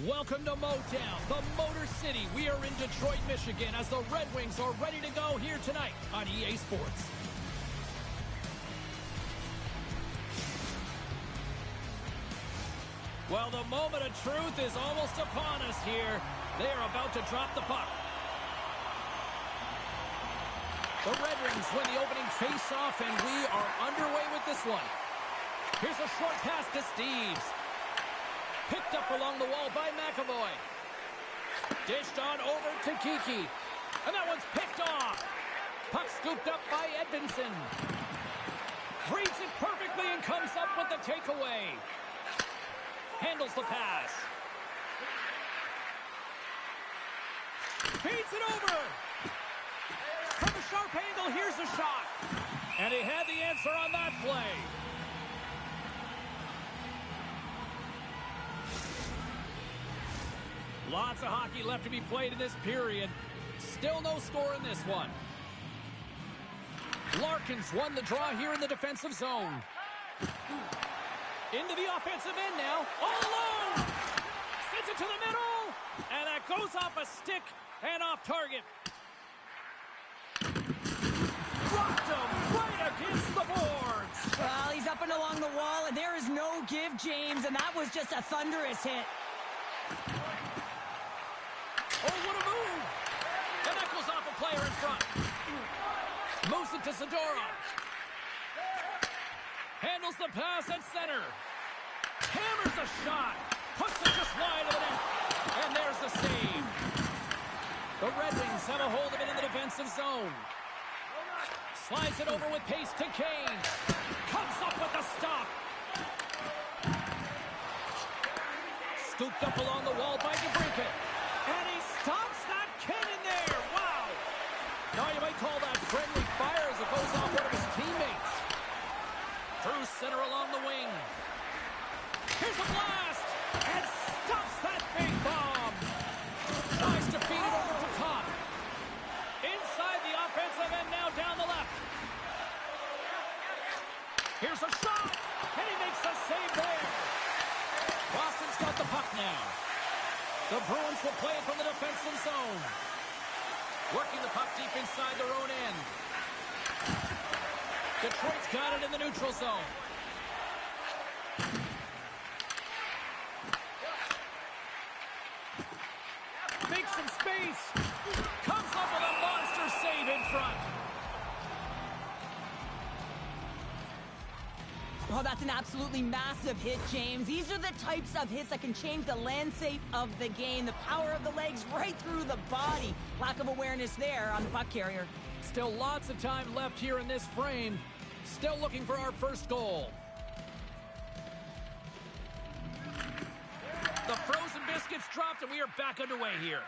Welcome to Motown, the Motor City. We are in Detroit, Michigan, as the Red Wings are ready to go here tonight on EA Sports. Well, the moment of truth is almost upon us here. They are about to drop the puck. The Red Wings win the opening face-off, and we are underway with this one. Here's a short pass to Steves. Picked up along the wall by McAvoy. Dished on over to Kiki. And that one's picked off. Puck scooped up by Edvinsson. Reads it perfectly and comes up with the takeaway. Handles the pass. Feeds it over. From a sharp angle, here's a shot. And he had the answer on that play. Lots of hockey left to be played in this period. Still no score in this one. Larkins won the draw here in the defensive zone. Into the offensive end now. All alone. Sends it to the middle. And that goes off a stick and off target. Rocked him right against the boards. Well, he's up and along the wall, and there is no give, James, and that was just a thunderous hit. Oh, what a move! And that goes off a player in front. Moves it to Zadorov. Handles the pass at center. Hammers a shot. Puts it just wide of the net. And there's the save. The Red Wings have a hold of it in the defensive zone. Slides it over with pace to Kane. Comes up with the stop. Scooped up along the wall by DeBrincat. And he stops that cannon there. Wow. Now you might call that friendly fire as it goes off one of his teammates. Through center along the wing. Here's a blast. And stops that big bomb. Tries to feed it over to Cobb. Inside the offensive end now down the left. Here's a shot. And he makes the save there. Boston's got the puck now. The Bruins will play it from the defensive zone. Working the puck deep inside their own end. Detroit's got it in the neutral zone. Makes some space. Comes up with a monster save in front. Oh, that's an absolutely massive hit, James. These are the types of hits that can change the landscape of the game. The power of the legs right through the body. Lack of awareness there on the puck carrier. Still lots of time left here in this frame. Still looking for our first goal. The frozen biscuits dropped and we are back underway here.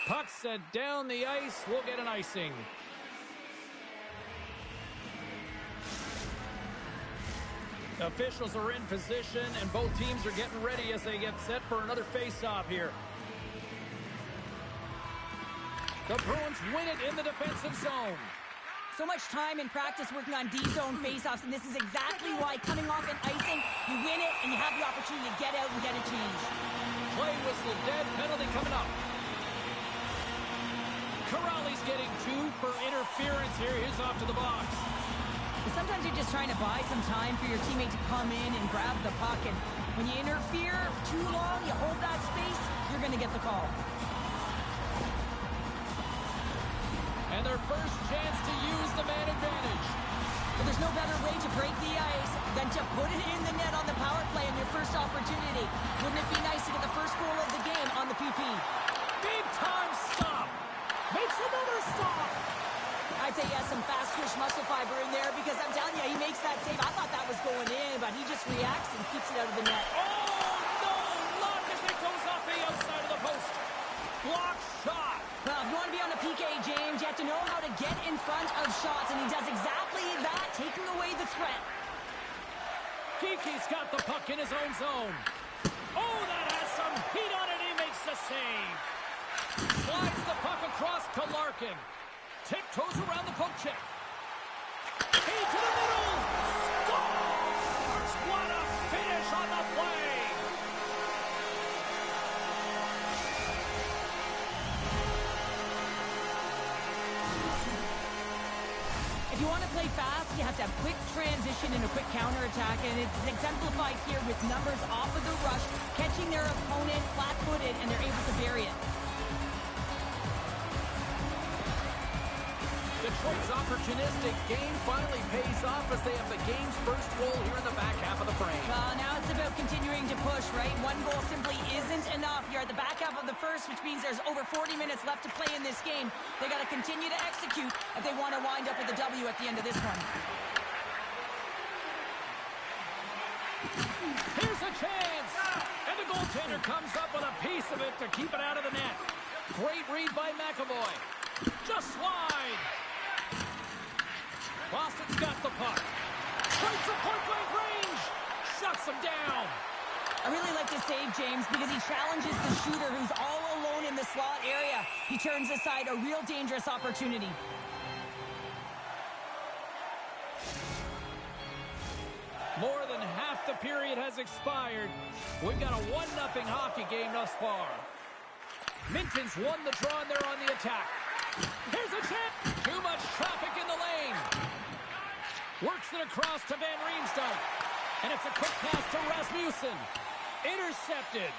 Puck set down the ice. We'll get an icing. Officials are in position, and both teams are getting ready as they get set for another face-off here. The Bruins win it in the defensive zone. So much time in practice working on D-zone face-offs, and this is exactly why coming off an icing, you win it, and you have the opportunity to get out and get a change. Play whistle dead, penalty coming up. Corrali's getting 2 for interference here. He's off to the box. Sometimes you're just trying to buy some time for your teammate to come in and grab the puck, and when you interfere too long, you hold that space, you're going to get the call. And their first chance to use the man advantage. But there's no better way to break the ice than to put it in the net on the power play in your first opportunity. Wouldn't it be nice to get the first goal of the game on the PP? Big time stop. Makes another stop. I'd say he has some fast twitch muscle fiber in there because I'm telling you, he makes that save. I thought that was going in, but he just reacts and keeps it out of the net. Oh, no! Lock as it goes off the outside of the post. Block shot. Well, if you want to be on a PK, James, you have to know how to get in front of shots, and he does exactly that, taking away the threat. Kiki's got the puck in his own zone. Oh, that has some heat on it. He makes the save. Slides the puck across to Larkin. Tiptoes around the poke check. Key to the middle. Scores! What a finish If you want to play fast, you have to have quick transition and a quick counterattack, and it's exemplified here with numbers off of the rush, catching their opponent flat-footed, and they're able to bury it. Detroit's opportunistic game finally pays off as they have the game's first goal here in the back half of the frame. Well, now it's about continuing to push, right? One goal simply isn't enough. You're at the back half of the first, which means there's over 40 minutes left to play in this game. They got to continue to execute if they want to wind up with a W at the end of this one. Here's a chance! And the goaltender comes up with a piece of it to keep it out of the net. Great read by McAvoy. Just wide. Boston's got the puck. Strikes a point-blank range. Shuts him down. I really like this save, James, because he challenges the shooter who's all alone in the slot area. He turns aside a real dangerous opportunity. More than half the period has expired. We've got a 1-0 hockey game thus far. Minton's won the draw and they're on the attack. Here's a chance. Too much traffic in the lane. Works it across to Van Riemsdyk. And it's a quick pass to Rasmussen. Intercepted.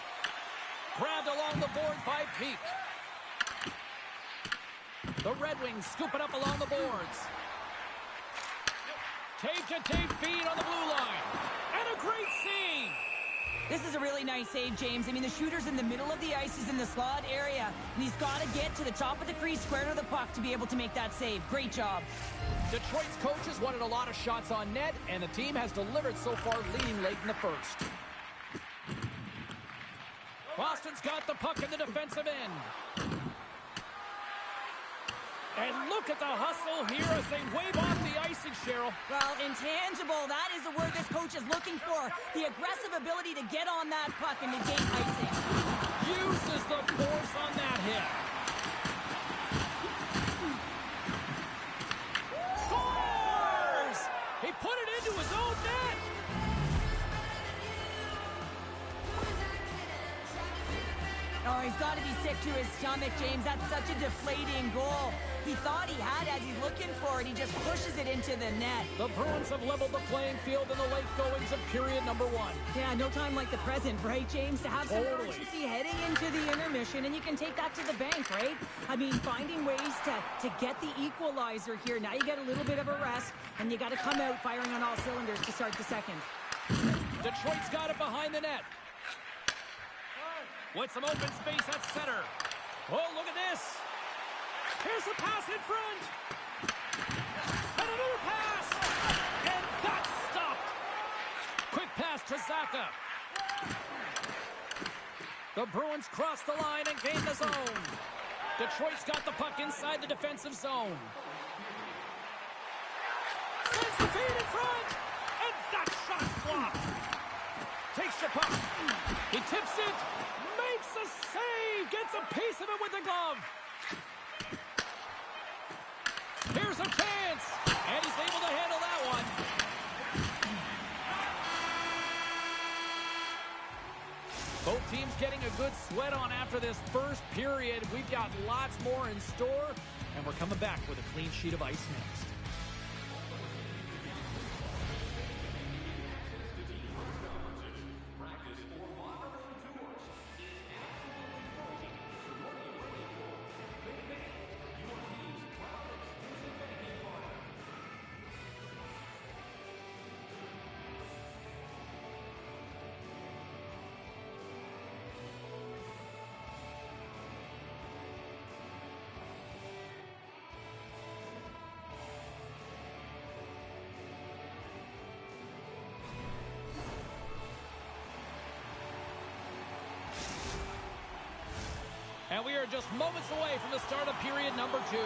Grabbed along the boards by Peak. The Red Wings scoop it up along the boards. Tape-to-tape feed on the blue line. And a great save. This is a really nice save, James. I mean, the shooter's in the middle of the ice. He's in the slot area. And he's got to get to the top of the crease, square to the puck, to be able to make that save. Great job. Detroit's coaches wanted a lot of shots on net, and the team has delivered so far, leading late in the first. Boston's got the puck in the defensive end. And look at the hustle here as they wave off the icing, Cheryl. Well, intangible, that is the word this coach is looking for. The aggressive ability to get on that puck and negate icing. Uses the force on that hit. Scores! He put it into his own net. Oh, he's got to be sick to his stomach, James. That's such a deflating goal. He thought he had as he's looking for it. He just pushes it into the net. The Bruins have leveled the playing field in the late goings of period number 1. Yeah, no time like the present, right, James? To have some Totally. urgency heading into the intermission, and you can take that to the bank, right? I mean, finding ways to get the equalizer here. Now you get a little bit of a rest, and you got to come out firing on all cylinders to start the second. Detroit's got it behind the net. With some open space at center. Oh, look at this. Here's a pass in front. And another pass. And that's stopped. Quick pass to Zaka. The Bruins cross the line and gain the zone. Detroit's got the puck inside the defensive zone. Sends the feed in front. And that shot's blocked. Takes the puck. He tips it. Makes a save. Gets a piece of it with the glove. Here's a chance. And he's able to handle that one. Both teams getting a good sweat on after this first period. We've got lots more in store. And we're coming back with a clean sheet of ice next. And we are just moments away from the start of period number 2.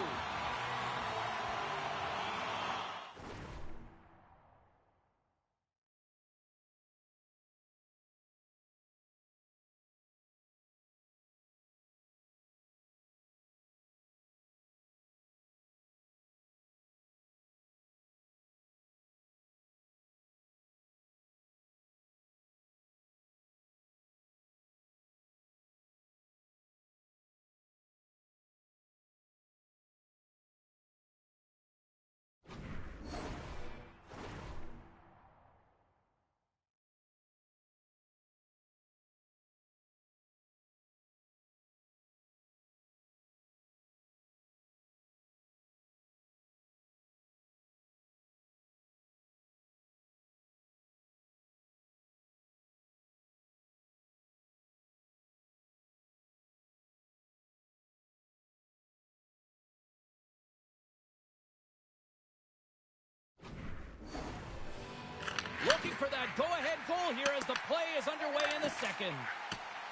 goal here as the play is underway in the second.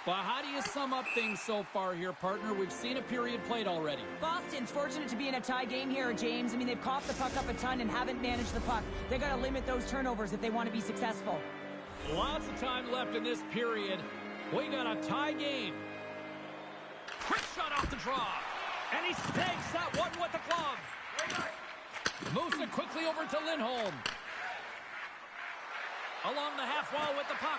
Well, how do you sum up things so far here, partner? We've seen a period played already. Boston's fortunate to be in a tie game here, James. I mean, they've coughed the puck up a ton and haven't managed the puck. They've got to limit those turnovers if they want to be successful. Lots of time left in this period. We got a tie game. Quick shot off the draw. And he snags that one with the glove. Moves it quickly over to Lindholm. Along the half wall with the puck.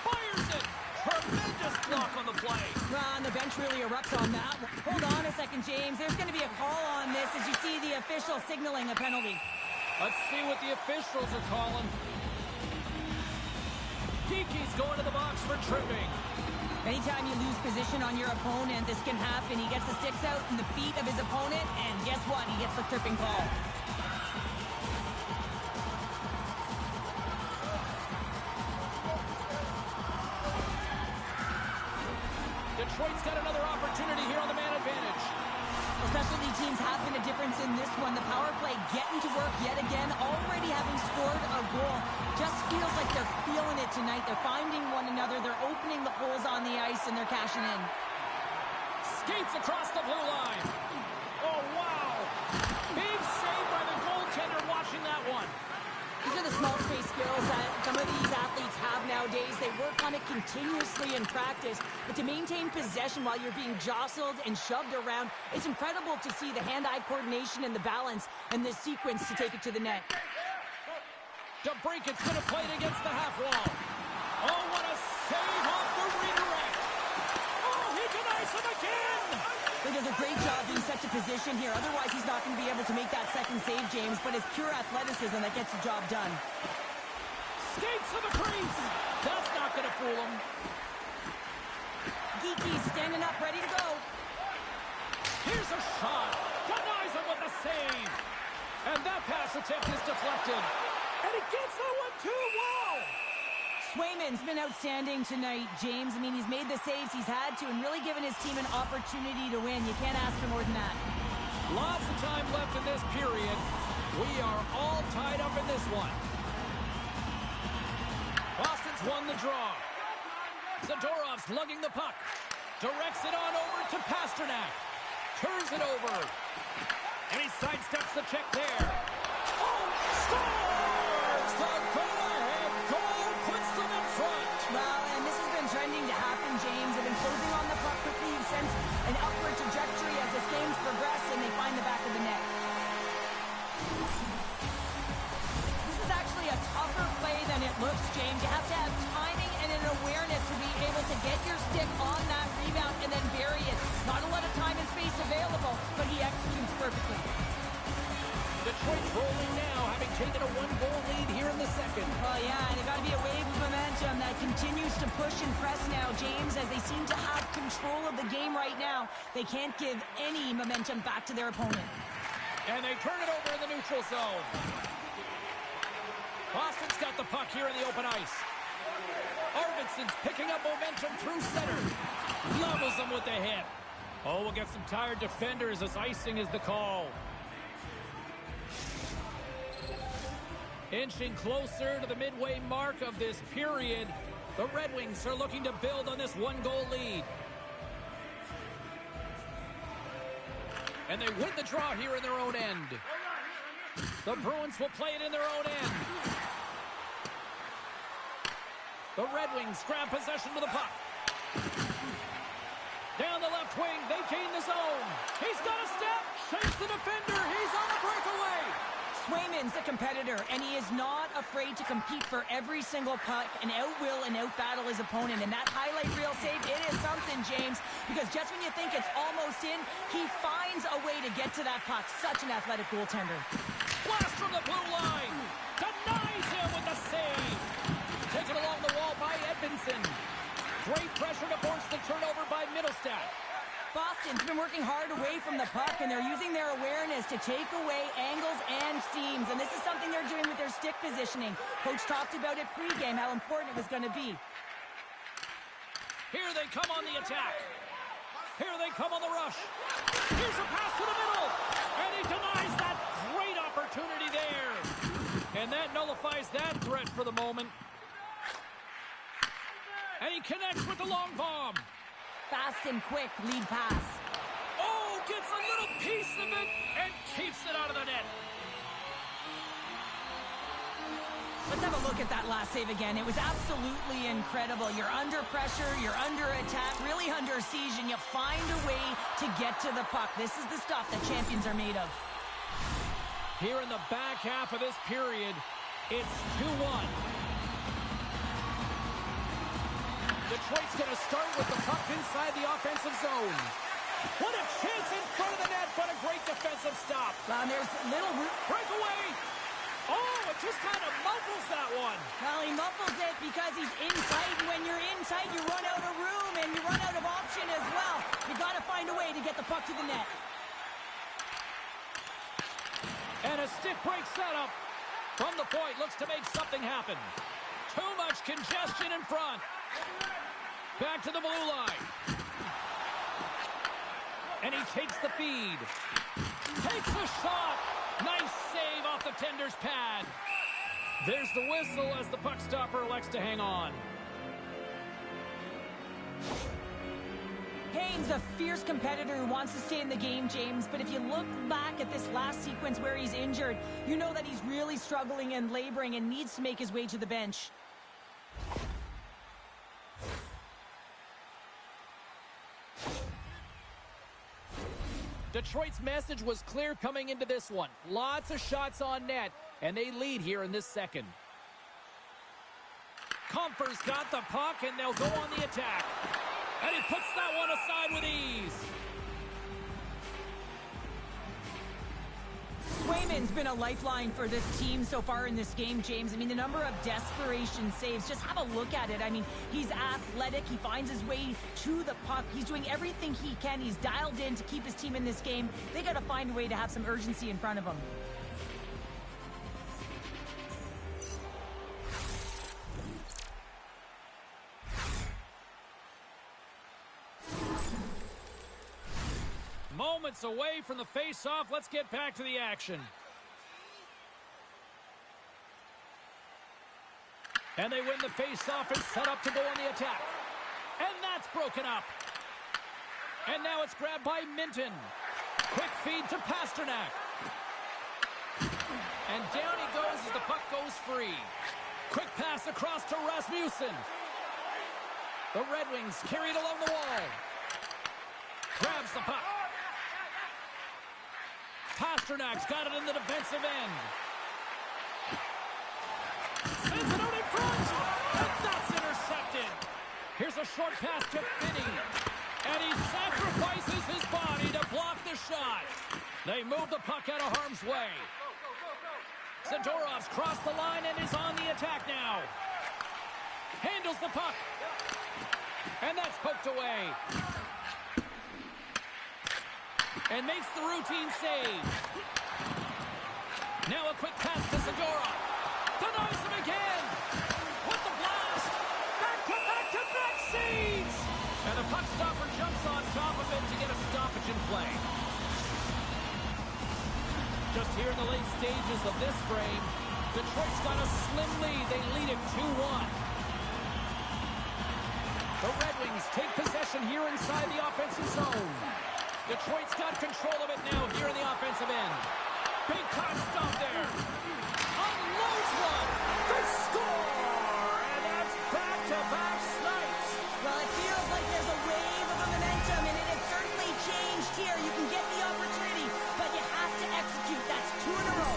Fires it. Tremendous block on the play. And the bench really erupts on that. Hold on a second, James. There's going to be a call on this as you see the official signaling a penalty. Let's see what the officials are calling. Kiki's going to the box for tripping. Anytime you lose position on your opponent, this can happen. He gets the sticks out in the feet of his opponent, and guess what? He gets the tripping call. Detroit's got another opportunity here on the man advantage. Specialty teams have been a difference in this one. The power play getting to work yet again, already having scored a goal. Just feels like they're feeling it tonight. They're finding one another. They're opening the holes on the ice, and they're cashing in. Skates across the blue line. Oh, wow. Big save by the goaltender watching that one. These are the small space skills that some of these athletes have nowadays. They work on it continuously in practice, but to maintain possession while you're being jostled and shoved around, it's incredible to see the hand-eye coordination and the balance and the sequence to take it to the net. DeBrinket's going to play it against the half wall. Oh, what a save off the redirect. Oh, he denies him again. He does a great job being set to position here. Otherwise, he's not going to be able to make that second save, James, but it's pure athleticism that gets the job done. Skates to the crease. That's not going to fool him. Geeky's standing up, ready to go. Here's a shot. Denies him with a save. And that pass attempt is deflected. And he gets that one too. Wow. Swayman's been outstanding tonight, James. I mean, he's made the saves he's had to and really given his team an opportunity to win. You can't ask for more than that. Lots of time left in this period. We are all tied up in this one. Boston's won the draw. Zadorov's lugging the puck. Directs it on over to Pasternak. Turns it over. And he sidesteps the check there. Oh, scores! The go-ahead goal puts them in front. Well, and this has been trending to happen, James. They've been closing on the puck quickly. You've sensed an upward trajectory as this game's progressed, and they find the back of the net. This is actually a tougher play than it looks, James. You have to have timing and an awareness to be able to get your stick on that rebound and then bury it. Not a lot of time and space available, but he executes perfectly. Detroit's rolling now, having taken a one-goal lead here in the second. Well, yeah, and there's got to be a wave of momentum that continues to push and press now, James, as they seem to have control of the game right now. They can't give any momentum back to their opponent. And they turn it over in the neutral zone. Boston's got the puck here in the open ice. Arvidsson's picking up momentum through center. Levels them with the hit. Oh, we'll get some tired defenders as icing is the call. Inching closer to the midway mark of this period, the Red Wings are looking to build on this one-goal lead. And they win the draw here in their own end. The Bruins will play it in their own end. The Red Wings grab possession with the puck. Down the left wing, they gain the zone. He's got a step, shakes the defender, he's on a breakaway. Swayman's a competitor, and he is not afraid to compete for every single puck and out-will and out-battle his opponent. And that highlight reel save, it is something, James, because just when you think it's almost in, he finds a way to get to that puck. Such an athletic goaltender. Blast from the blue line. Denies him with the save. Taken along the wall by Edmondson. Great pressure to force the turnover by Middlestat. Boston's been working hard away from the puck, and they're using their awareness to take away angles and seams. And this is something they're doing with their stick positioning. Coach talked about it pregame, how important it was going to be. Here they come on the attack. Here they come on the rush. Here's a pass to the middle. And he denies that great opportunity there. And that nullifies that for the moment. And he connects with the long bomb. Fast and quick lead pass. Oh, gets a little piece of it and keeps it out of the net. Let's have a look at that last save again. It was absolutely incredible. You're under pressure, you're under attack, really under siege, and you find a way to get to the puck. This is the stuff that champions are made of. Here in the back half of this period, it's 2-1. Detroit's going to start with the puck inside the offensive zone. What a chance in front of the net, but a great defensive stop. Well, and there's little breakaway. Oh, it just kind of muffles that one. Well, he muffles it because he's in tight, and when you're in tight, you run out of room, and you run out of option as well. You got to find a way to get the puck to the net. And a stick break setup. From the point, looks to make something happen. Too much congestion in front. Back to the blue line. And he takes the feed. Takes a shot. Nice save off the tender's pad. There's the whistle as the puck stopper elects to hang on. Kane's a fierce competitor who wants to stay in the game, James, but if you look back at this last sequence where he's injured, you know that he's really struggling and laboring and needs to make his way to the bench. Detroit's message was clear coming into this one. Lots of shots on net, and they lead here in this second. Comfort's got the puck, and they'll go on the attack. And he puts that one aside with ease. Swayman's been a lifeline for this team so far in this game, James. I mean, the number of desperation saves, just have a look at it. I mean, he's athletic. He finds his way to the puck. He's doing everything he can. He's dialed in to keep his team in this game. They got to find a way to have some urgency in front of him. Moments away from the face-off. Let's get back to the action. And they win the face-off and set up to go on the attack. And that's broken up. And now it's grabbed by Minton. Quick feed to Pasternak. And down he goes as the puck goes free. Quick pass across to Rasmussen. The Red Wings carry it along the wall. Grabs the puck. Pasternak's got it in the defensive end. Sends it out in front. And that's intercepted. Here's a short pass to Finney. And he sacrifices his body to block the shot. They move the puck out of harm's way. Zadorov's crossed the line and is on the attack now. Handles the puck. And that's poked away. And makes the routine save. Now a quick pass to Zadorov. Denies him again. With the blast. Back-to-back saves. And the puck stopper jumps on top of it to get a stoppage in play. Just here in the late stages of this frame, Detroit's got a slim lead. They lead it 2-1. The Red Wings take possession here inside the offensive zone. Detroit's got control of it now here in the offensive end. Big time stop there. Unloads one. They score! And that's back-to-back snipes. Well, it feels like there's a wave of momentum, and it has certainly changed here. You can get the opportunity, but you have to execute. That's 2 in a row.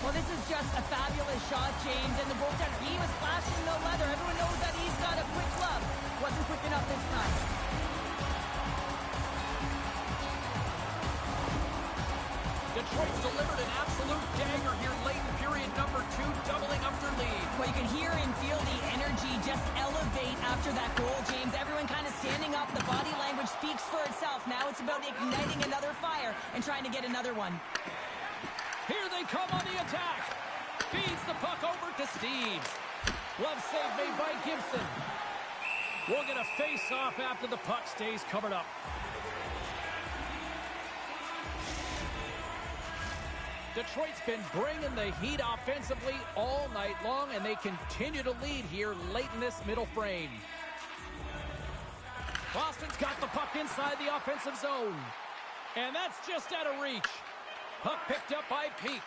Well, this is just a fabulous shot, James, and the goaltender, he was flashing no leather. Everyone knows that he's got a quick glove. Wasn't quick enough this time. Detroit's delivered an absolute dagger here late in period number 2, doubling up their lead. Well, you can hear and feel the energy just elevate after that goal, James. Everyone kind of standing up. The body language speaks for itself. Now it's about igniting another fire and trying to get another one. Here they come on the attack. Feeds the puck over to Steves. Glove save made by Gibson. We'll get a face-off after the puck stays covered up. Detroit's been bringing the heat offensively all night long, and they continue to lead here late in this middle frame. Boston's got the puck inside the offensive zone. And that's just out of reach. Puck picked up by Peak.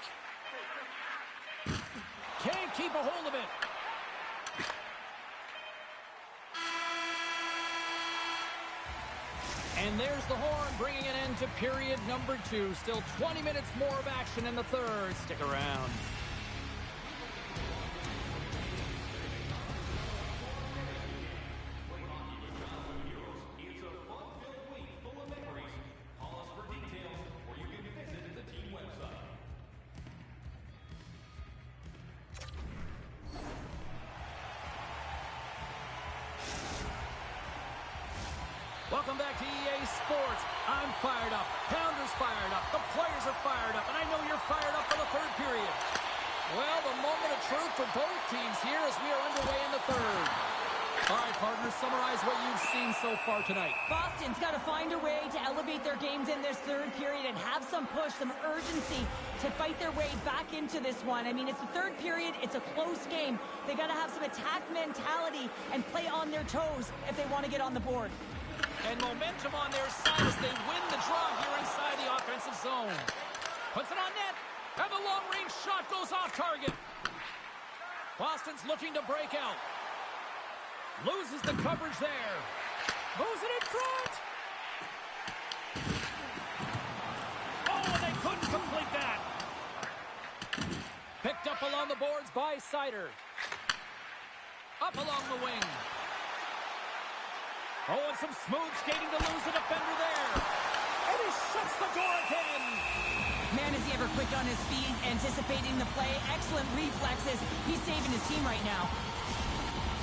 Can't keep a hold of it. And there's the horn, bringing an end to period number 2. Still 20 minutes more of action in the third. Stick around. Welcome back to EA Sports. I'm fired up. Pounder's fired up. The players are fired up. And I know you're fired up for the third period. Well, the moment of truth for both teams here as we are underway in the third. All right, partners, summarize what you've seen so far tonight. Boston's got to find a way to elevate their games in this third period and have some push, some urgency to fight their way back into this one. I mean, it's the third period. It's a close game. They got to have some attack mentality and play on their toes if they want to get on the board. And momentum on their side as they win the draw here inside the offensive zone. Puts it on net. And the long-range shot goes off target. Boston's looking to break out. Loses the coverage there. Moves it in front. Oh, and they couldn't complete that. Picked up along the boards by Sider. Up along the wing. Oh, and some smooth skating to lose the defender there. And he shuts the door again. Man, is he ever quick on his feet, anticipating the play. Excellent reflexes. He's saving his team right now.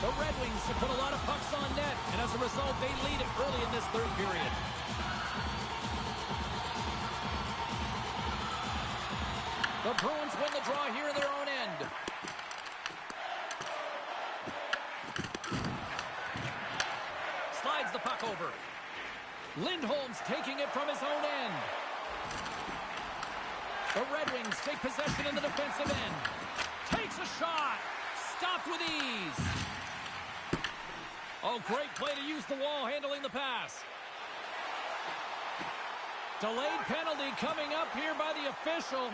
The Red Wings have put a lot of pucks on net, and as a result, they lead it early in this third period. The Bruins win the draw here in their own end. Slides the puck over. Lindholm's taking it from his own end. The Red Wings take possession in the defensive end. Takes a shot. Stopped with ease. Oh, great play to use the wall handling the pass. Delayed penalty coming up here by the official.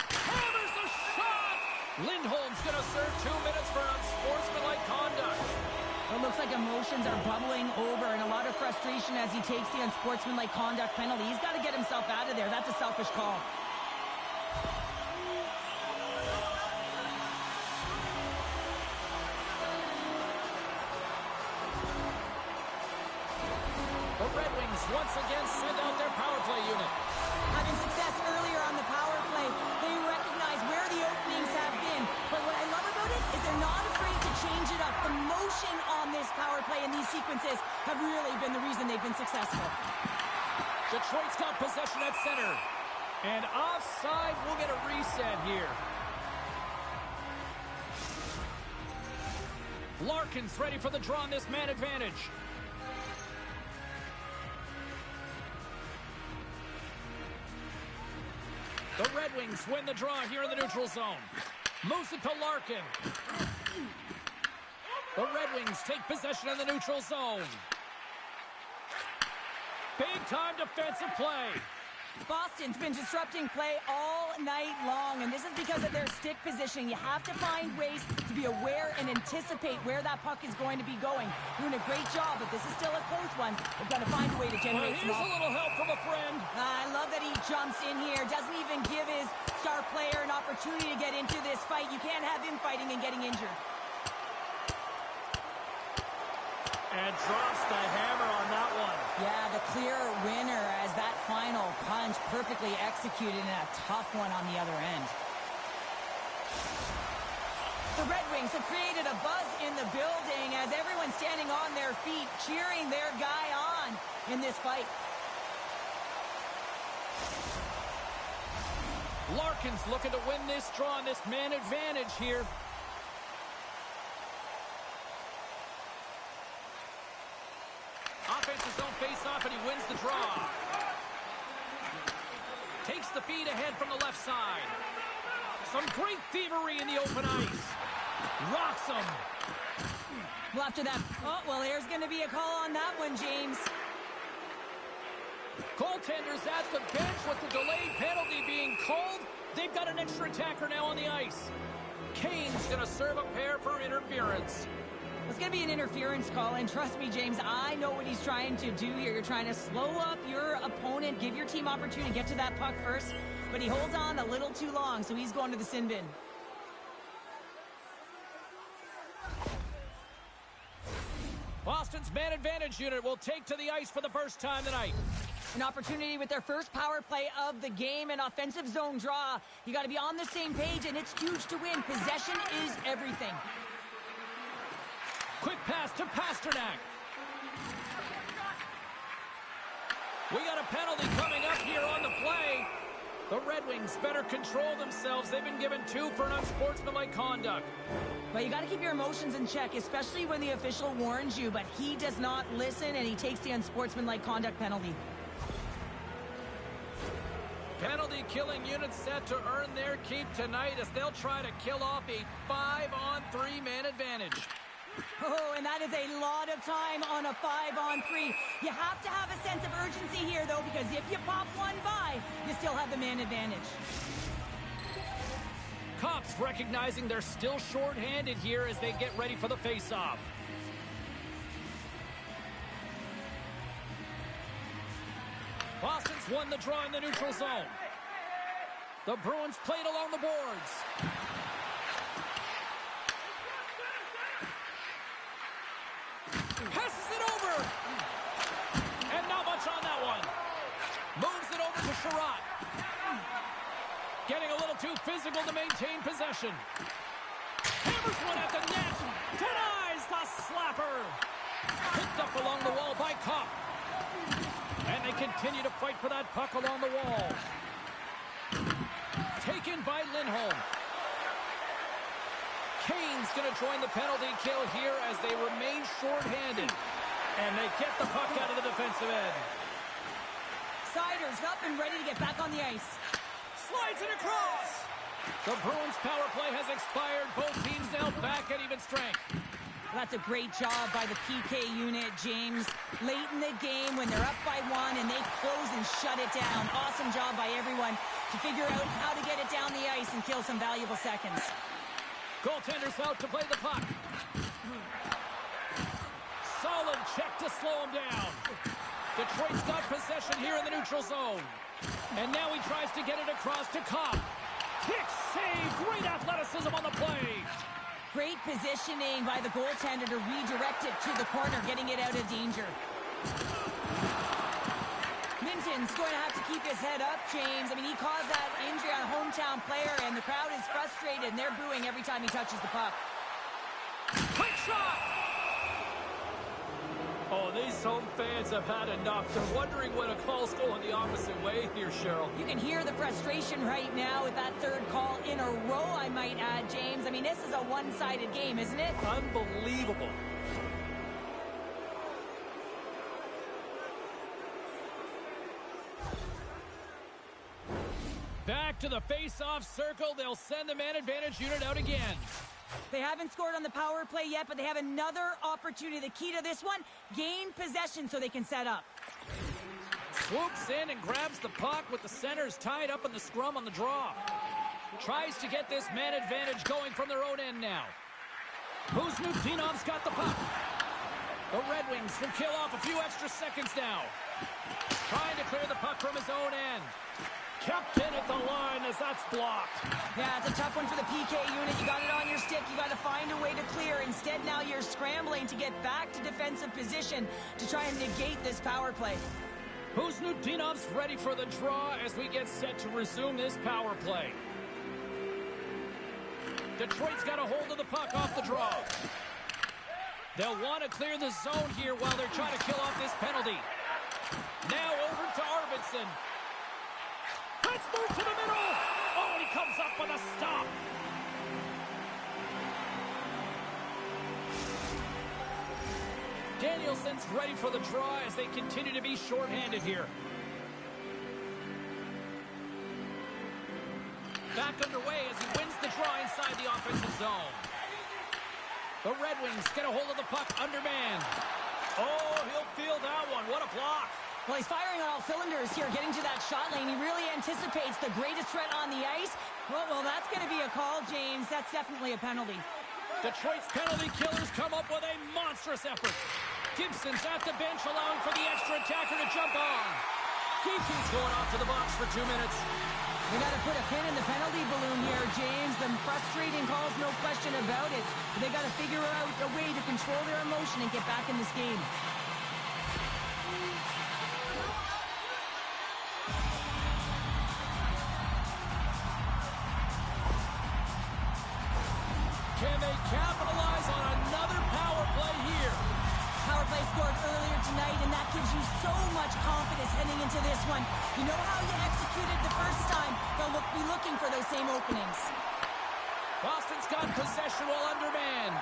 Hammers the shot. Lindholm's going to serve 2 minutes for unsportsmanlike conduct. It looks like emotions are bubbling over and a lot of frustration as he takes the unsportsmanlike conduct penalty. He's got to get himself out of there. That's a selfish call. The Red Wings once again send out their power play unit. Having success earlier on the power play, they recognize where the openings have been. But what I love about it is they're not afraid to change it up. The motion on this power play and these sequences have really been the reason they've been successful. Detroit's got possession at center. And offside, we'll get a reset here. Larkin's ready for the draw on this man advantage. The Red Wings win the draw here in the neutral zone. Moves it to Larkin. The Red Wings take possession in the neutral zone. Big-time defensive play. Boston's been disrupting play all night long, and this is because of their stick positioning. You have to find ways to be aware and anticipate where that puck is going to be going. Doing a great job, but this is still a close one. They've got to find a way to generate Here's a little help from a friend. I love that he jumps in here. Doesn't even give his star player an opportunity to get into this fight. You can't have him fighting and getting injured. And drops the hammer on that one. Yeah, the clear winner as that final punch perfectly executed and a tough one on the other end. The Red Wings have created a buzz in the building as everyone's standing on their feet, cheering their guy on in this fight. Larkin's looking to win this draw on this man advantage here. Offensive zone face-off, and he wins the draw. Takes Takes the feed ahead from the left side. Some great thievery in the open ice. Rocks him. Well, after that, oh, well, there's going to be a call on that one, James. Goaltenders at the bench with the delayed penalty being called. They've got an extra attacker now on the ice. Kane's going to serve a pair for interference. It's going to be an interference call, and trust me, James, I know what he's trying to do here. You're trying to slow up your opponent, give your team opportunity to get to that puck first, but he holds on a little too long, so he's going to the sin bin. Boston's man advantage unit will take to the ice for the first time tonight. An opportunity with their first power play of the game, an offensive zone draw. You got to be on the same page, and it's huge to win. Possession is everything. Quick pass to Pasternak. We got a penalty coming up here on the play. The Red Wings better control themselves. They've been given 2 for an unsportsmanlike conduct. But you got to keep your emotions in check, especially when the official warns you, but he does not listen, and he takes the unsportsmanlike conduct penalty. Penalty killing unit set to earn their keep tonight as they'll try to kill off a 5-on-3 man advantage. Oh, and that is a lot of time on a 5-on-3. You have to have a sense of urgency here, though, because if you pop one by, you still have the man advantage. Cops recognizing they're still short-handed here as they get ready for the face-off. Boston's won the draw in the neutral zone. The Bruins played along the boards. Passes it over. And not much on that one. Moves it over to Sherratt. Getting a little too physical to maintain possession. Hammers one at the net. Denies the slapper. Picked up along the wall by Kopp. And they continue to fight for that puck along the wall. Taken by Lindholm. Kane's going to join the penalty kill here as they remain short-handed. And they get the puck out of the defensive end. Sider's up and ready to get back on the ice. Slides it across. The Bruins power play has expired. Both teams now back at even strength. That's a great job by the PK unit, James. Late in the game when they're up by 1 and they close and shut it down. Awesome job by everyone to figure out how to get it down the ice and kill some valuable seconds. Goaltender's out to play the puck. Solid check to slow him down. Detroit's got possession here in the neutral zone. And now he tries to get it across to Kopp. Kick save. Great athleticism on the play. Great positioning by the goaltender to redirect it to the corner, getting it out of danger. Minton's going to have to keep his head up, James. I mean, he caused that injury on a hometown player, and the crowd is frustrated, and they're booing every time he touches the puck. Quick shot! Oh, these home fans have had enough. They're wondering when a call's going the opposite way here, Cheryl. You can hear the frustration right now with that third call in a row, I might add, James. I mean, this is a one-sided game, isn't it? Unbelievable. Back to the face-off circle. They'll send the man advantage unit out again. They haven't scored on the power play yet, but they have another opportunity. The key to this one, gain possession so they can set up. Swoops in and grabs the puck with the centers tied up in the scrum on the draw. Tries to get this man advantage going from their own end now. Kuzmetinov's got the puck. The Red Wings will kill off a few extra seconds now. Trying to clear the puck from his own end. Kept in at the line as that's blocked. Yeah, it's a tough one for the PK unit. You got it on your stick. You got to find a way to clear. Instead, now you're scrambling to get back to defensive position to try and negate this power play. Kuzmetinov's ready for the draw as we get set to resume this power play. Detroit's got a hold of the puck off the draw. They'll want to clear the zone here while they're trying to kill off this penalty. Now over to Arvidsson. Let's move to the middle. Oh, and he comes up with a stop. Danielson's ready for the draw as they continue to be shorthanded here. back underway as he wins the draw inside the offensive zone. The Red Wings get a hold of the puck undermanned. Oh, he'll feel that one. What a block. Well, he's firing on all cylinders here, getting to that shot lane. He really anticipates the greatest threat on the ice. Well, that's going to be a call, James. That's definitely a penalty. Detroit's penalty killers come up with a monstrous effort. Gibson's at the bench, allowing for the extra attacker to jump on. Keefe's going off to the box for 2 minutes. They got to put a pin in the penalty balloon here, James. The frustrating calls, no question about it. They got to figure out a way to control their emotion and get back in this game. Can they capitalize on another power play here? Power play scored earlier tonight, and that gives you so much confidence heading into this one. You know how you executed the first time. They'll be looking for those same openings. Boston's got possession while undermanned.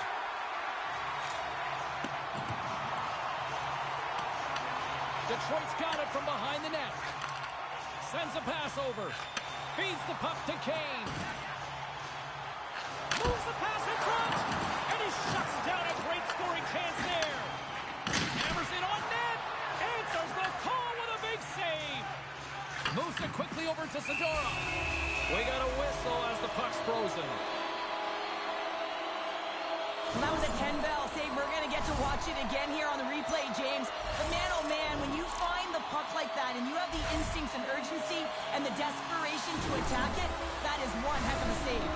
Detroit's got it from behind the net. Sends a pass over. Feeds the puck to Kane. Moves the pass in front. And he shuts down a great scoring chance there. Hammers it on net. Answers the call with a big save. Moves it quickly over to Zadora. We got a whistle as the puck's frozen. Well, that was a 10-bell save. We're going to get to watch it again here on the replay, James. But man, oh man, when you find the puck like that and you have the instincts and urgency and the desperation to attack it, that is one heck of a save.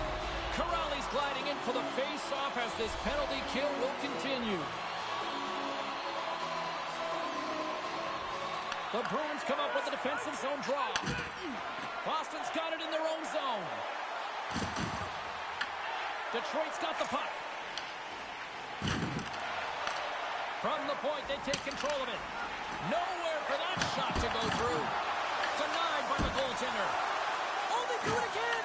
Corrali's gliding in for the face-off as this penalty kill will continue. The Bruins come up with a defensive zone draw. Boston's got it in their own zone. Detroit's got the puck. From the point, they take control of it. Nowhere for that shot to go through. Denied by the goaltender. Oh, they do it again!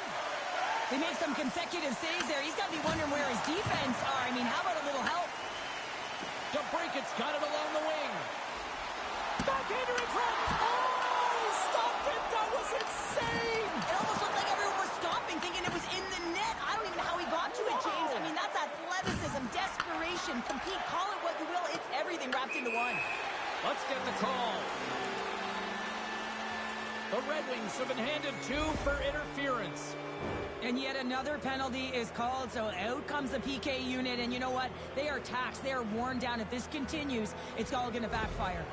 They made some consecutive saves there. He's got to be wondering where his defense are. I mean, how about a little help? DeBrincat's got it along the wing. Backhander in front. Oh, he stopped it. That was insane. It almost looked like everyone was stopping, thinking it was in the net. I don't even know how he got to it, James. I mean, that's athleticism, desperation, compete, call it what you will. It's everything wrapped into one. Let's get the call. The Red Wings have been handed 2 for interference. And yet another penalty is called, so out comes the PK unit. And you know what? They are taxed. They are worn down. If this continues, it's all going to backfire.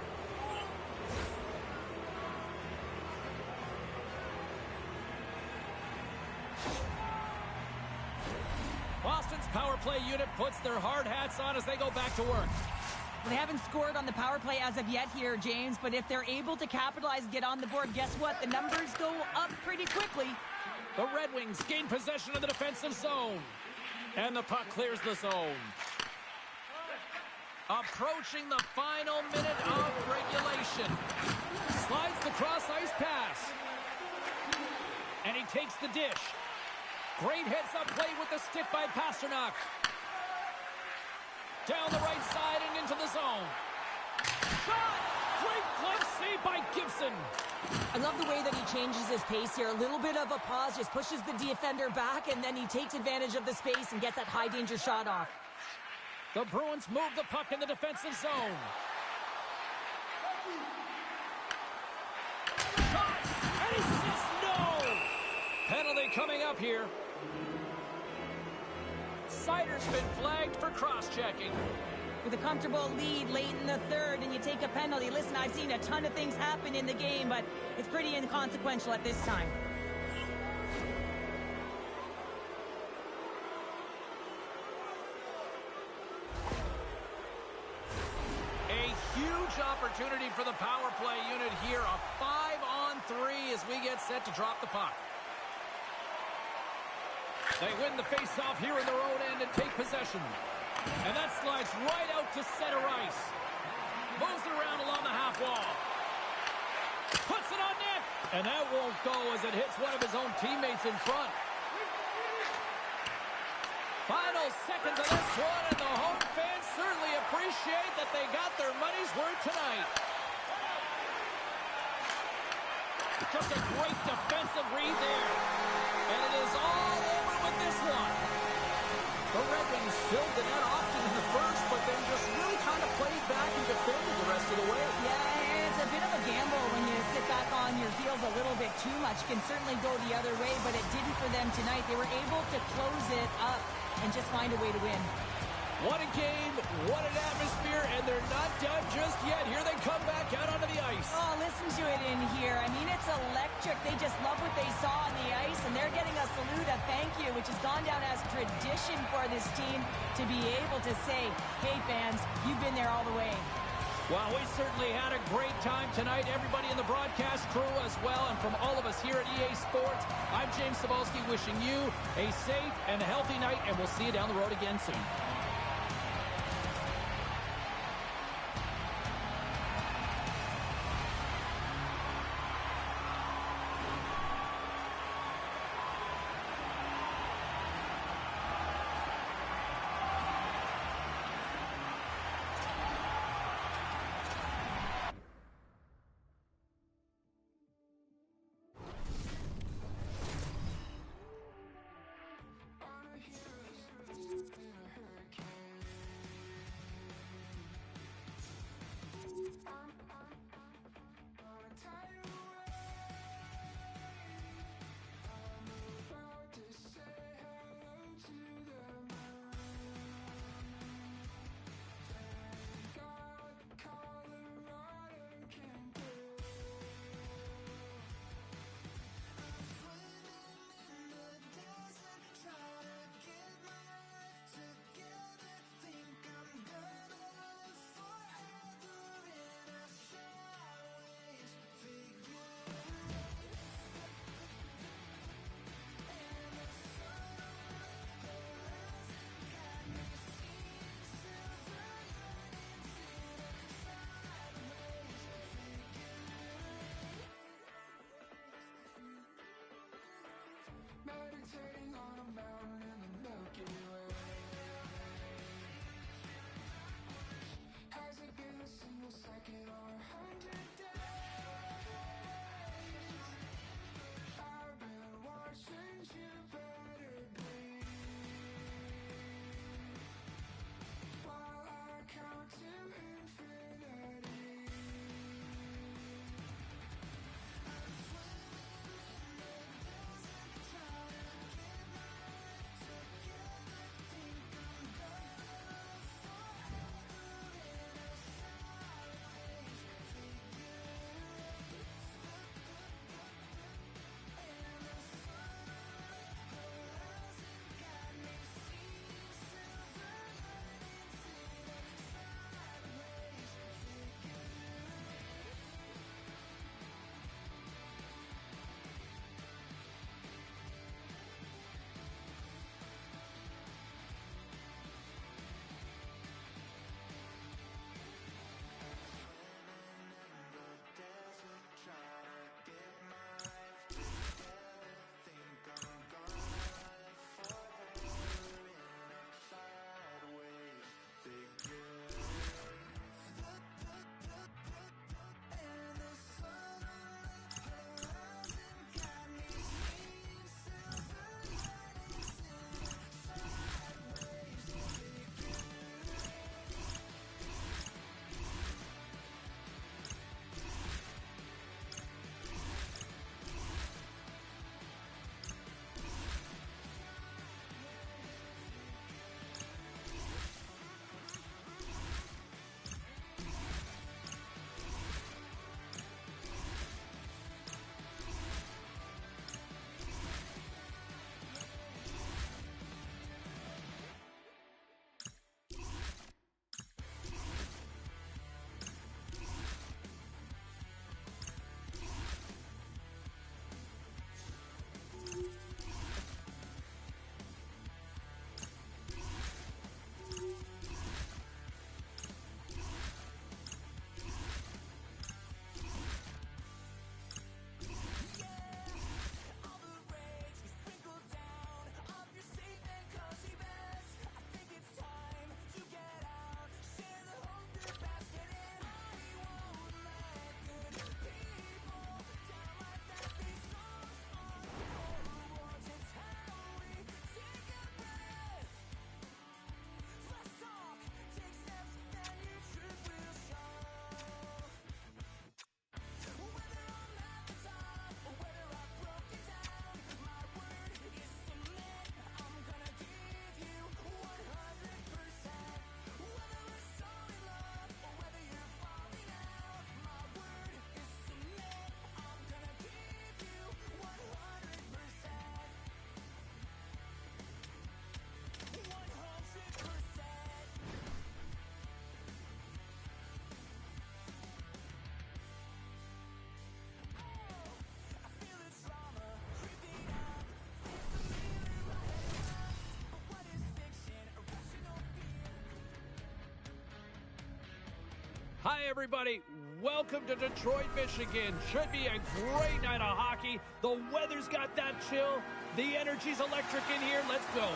Boston's power play unit puts their hard hats on as they go back to work. They haven't scored on the power play as of yet here, James, but if they're able to capitalize and get on the board, guess what? The numbers go up pretty quickly. The Red Wings gain possession of the defensive zone. And the puck clears the zone. Approaching the final minute of regulation. Slides the cross-ice pass. And he takes the dish. Great heads-up play with the stick by Pasternak. Down the right side and into the zone. Shot! Great glove save by Gibson. I love the way that he changes his pace here. A little bit of a pause, just pushes the defender back, and then he takes advantage of the space and gets that high-danger shot off. The Bruins move the puck in the defensive zone. Shot! And he says no! Penalty coming up here. Sider's been flagged for cross-checking. With a comfortable lead late in the third, and you take a penalty. Listen, I've seen a ton of things happen in the game, but it's pretty inconsequential at this time. A huge opportunity for the power play unit here. A 5-on-3 as we get set to drop the puck. They win the face-off here in their own end and take possession. And that slides right out to center ice. Moves it around along the half wall. Puts it on net. And that won't go as it hits one of his own teammates in front. Final seconds of this one, and the home fans certainly appreciate that they got their money's worth tonight. Just a great defensive read there. And it is all over with this one. The Red Wings filled the net often in the first, but then just really kind of played back and defended the rest of the way. Yeah, it's a bit of a gamble when you sit back on your heels a little bit too much. Can certainly go the other way, but it didn't for them tonight. They were able to close it up and just find a way to win. What a game, what an atmosphere, and they're not done just yet. Here they come back out onto the ice. Oh, listen to it in here. I mean, it's electric. They just love what they saw on the ice, and they're getting a salute, a thank you, which has gone down as tradition for this team to be able to say, hey, fans, you've been there all the way. Well, we certainly had a great time tonight. Everybody in the broadcast crew as well, and from all of us here at EA Sports, I'm James Cebulski wishing you a safe and healthy night, and we'll see you down the road again soon. Meditating on a mountain in the Milky Way. Has it been a single second or 100 days? I've been watching you better bleed, while I count to infinity. I'm swimming in the desert, trying to get my life Hi, everybody. Welcome to Detroit, Michigan. Should be a great night of hockey. The weather's got that chill. The energy's electric in here. Let's go.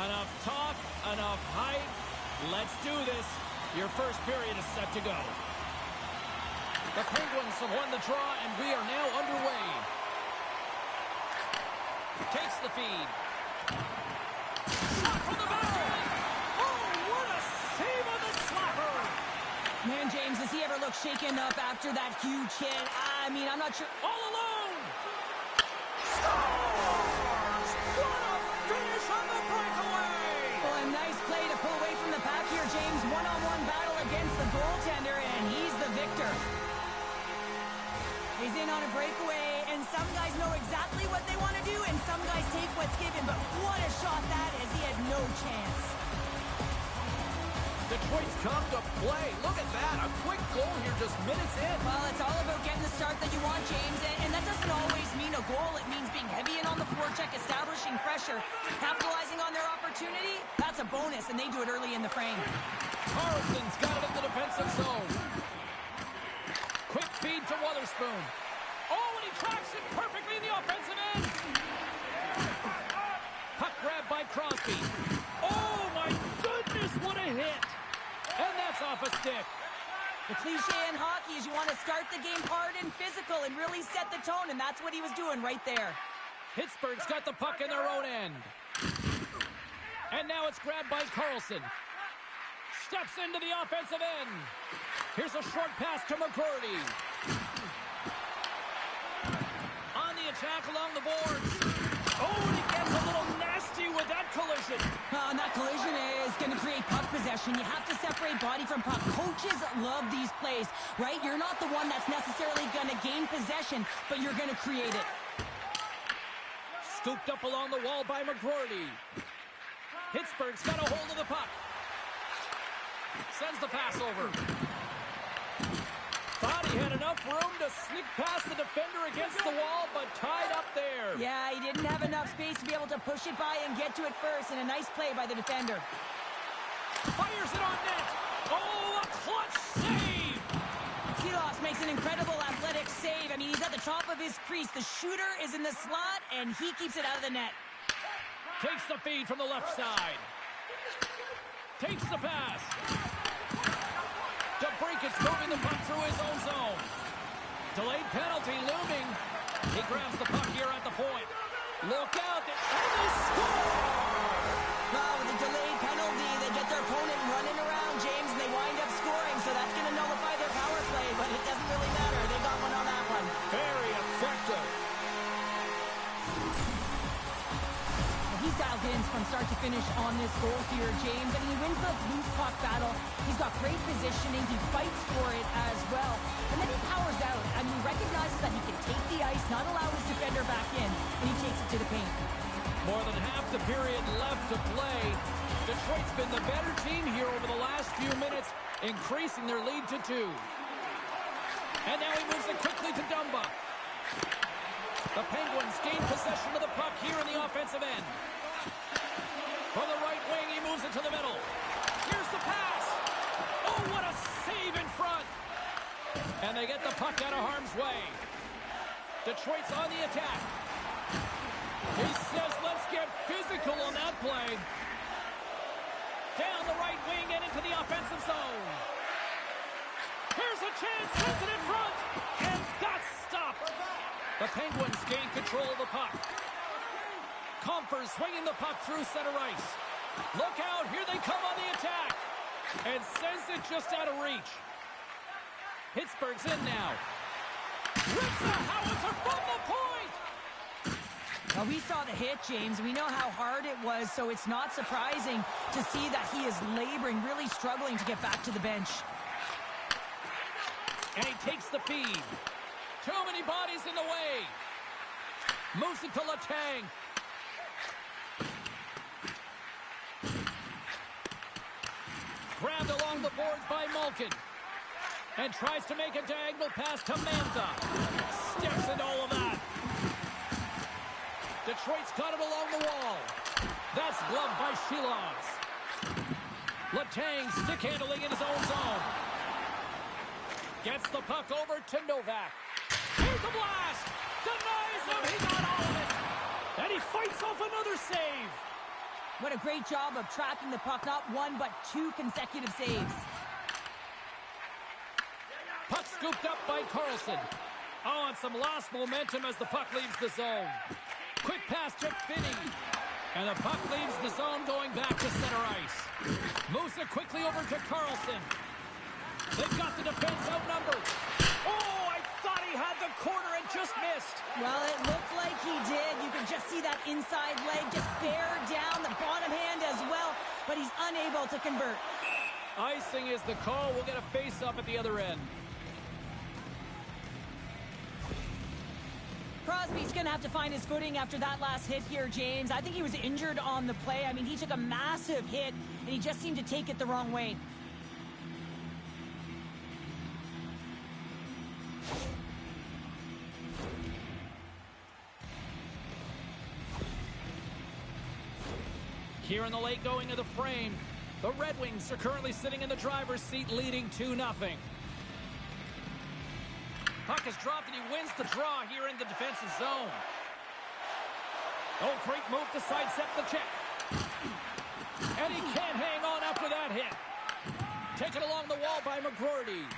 Enough talk, enough hype. Let's do this. Your first period is set to go. The Penguins have won the draw, and we are now underway. Takes the feed. Shot from the back. Oh, what a save on the slapper. Man, James, does he ever look shaken up after that huge hit? I mean, I'm not sure. All alone. Scores! What a finish on the breakaway. Well, a nice play to pull away from the pack here, James. One-on-one battle against the goaltender, and he's the victor. He's in on a breakaway, and some guys know exactly what they want to do, and some guys take what's given, but what a shot that is. He had no chance. Detroit's come to play. Look at that. A quick goal here just minutes in. Well, it's all about getting the start that you want, James, and that doesn't always mean a goal. It means being heavy in on the forecheck, establishing pressure, capitalizing on their opportunity. That's a bonus, and they do it early in the frame. Carlson's got it in the defensive zone. Quick feed to Wotherspoon. Oh, and he tracks it perfectly in the offensive end. Puck grabbed by Crosby. Oh, my goodness, what a hit. And that's off a stick. The cliche in hockey is you want to start the game hard and physical and really set the tone, and that's what he was doing right there. Pittsburgh's got the puck in their own end. And now it's grabbed by Carlson. Steps into the offensive end. Here's a short pass to McGroarty. On the attack along the boards. Oh, and he gets a little nasty with that collision. And that collision is going to create puck possession. You have to separate body from puck. Coaches love these plays, right? You're not the one that's necessarily going to gain possession, but you're going to create it. Scooped up along the wall by McGroarty. Pittsburgh's got a hold of the puck. Sends the pass over. Thought he had enough room to sneak past the defender against the wall, but tied up there. Yeah, he didn't have enough space to be able to push it by and get to it first, and a nice play by the defender. Fires it on net. Oh, a clutch save. Silas makes an incredible athletic save. I mean, he's at the top of his crease. The shooter is in the slot, and he keeps it out of the net. Takes the feed from the left side. Takes the pass. DeBrinket's moving the puck through his own zone. Delayed penalty looming. He grabs the puck here at the point. Look out, and they score! Well, with a delayed penalty, they get their opponent running around, James, and they wind up scoring, so that's going to nullify their power play, but it doesn't really matter. They got one on that one. Very effective. He's dialed in from start to finish on this goal here, James. I mean, he wins the loose puck battle. He's got great positioning. He fights for it as well. And then he powers out. I mean, he recognizes that he can take the ice, not allow his defender back in, and he takes it to the paint. More than half the period left to play. Detroit's been the better team here over the last few minutes, increasing their lead to 2. And now he moves it quickly to Dumba. The Penguins gain possession of the puck here in the offensive end. From the right wing, he moves it to the middle. Here's the pass. Oh, what a save in front. And they get the puck out of harm's way. Detroit's on the attack. He says, let's get physical on that play. Down the right wing and into the offensive zone. Here's a chance, sends it in front. And that's stopped. The Penguins gain control of the puck. Comfort swinging the puck through center ice. Look out, here they come on the attack. And sends it just out of reach. Pittsburgh's in now. Rips a howitzer from the point. Well, we saw the hit, James. We know how hard it was, so it's not surprising to see that he is laboring, really struggling to get back to the bench. And he takes the feed. Too many bodies in the way. Moves it to Letang. Grabbed along the boards by Malkin. And tries to make a diagonal pass to Mantha. Steps into all of that. Detroit's got it along the wall. That's gloved by Shields. Letang stick handling in his own zone. Gets the puck over to Novak. Here's a blast. Denies him. He got all of it. And he fights off another save. What a great job of tracking the puck. Not one, but two consecutive saves. Puck scooped up by Carlson. Oh, and some lost momentum as the puck leaves the zone. Quick pass to Finney. And the puck leaves the zone going back to center ice. Moves it quickly over to Carlson. They've got the defense outnumbered. Oh, I thought he had the corner and just missed. Well, it looked like he did. You can just see that inside leg just bear down the bottom hand as well, but he's unable to convert. Icing is the call. We'll get a face-up at the other end. Crosby's going to have to find his footing after that last hit here, James. I think he was injured on the play. I mean, he took a massive hit, and he just seemed to take it the wrong way. Here in the late going of the frame, the Red Wings are currently sitting in the driver's seat, leading 2-0. Puck is dropped and he wins the draw here in the defensive zone. Oh, great move to sidestep the check. And he can't hang on after that hit. Taken along the wall by McGroarty.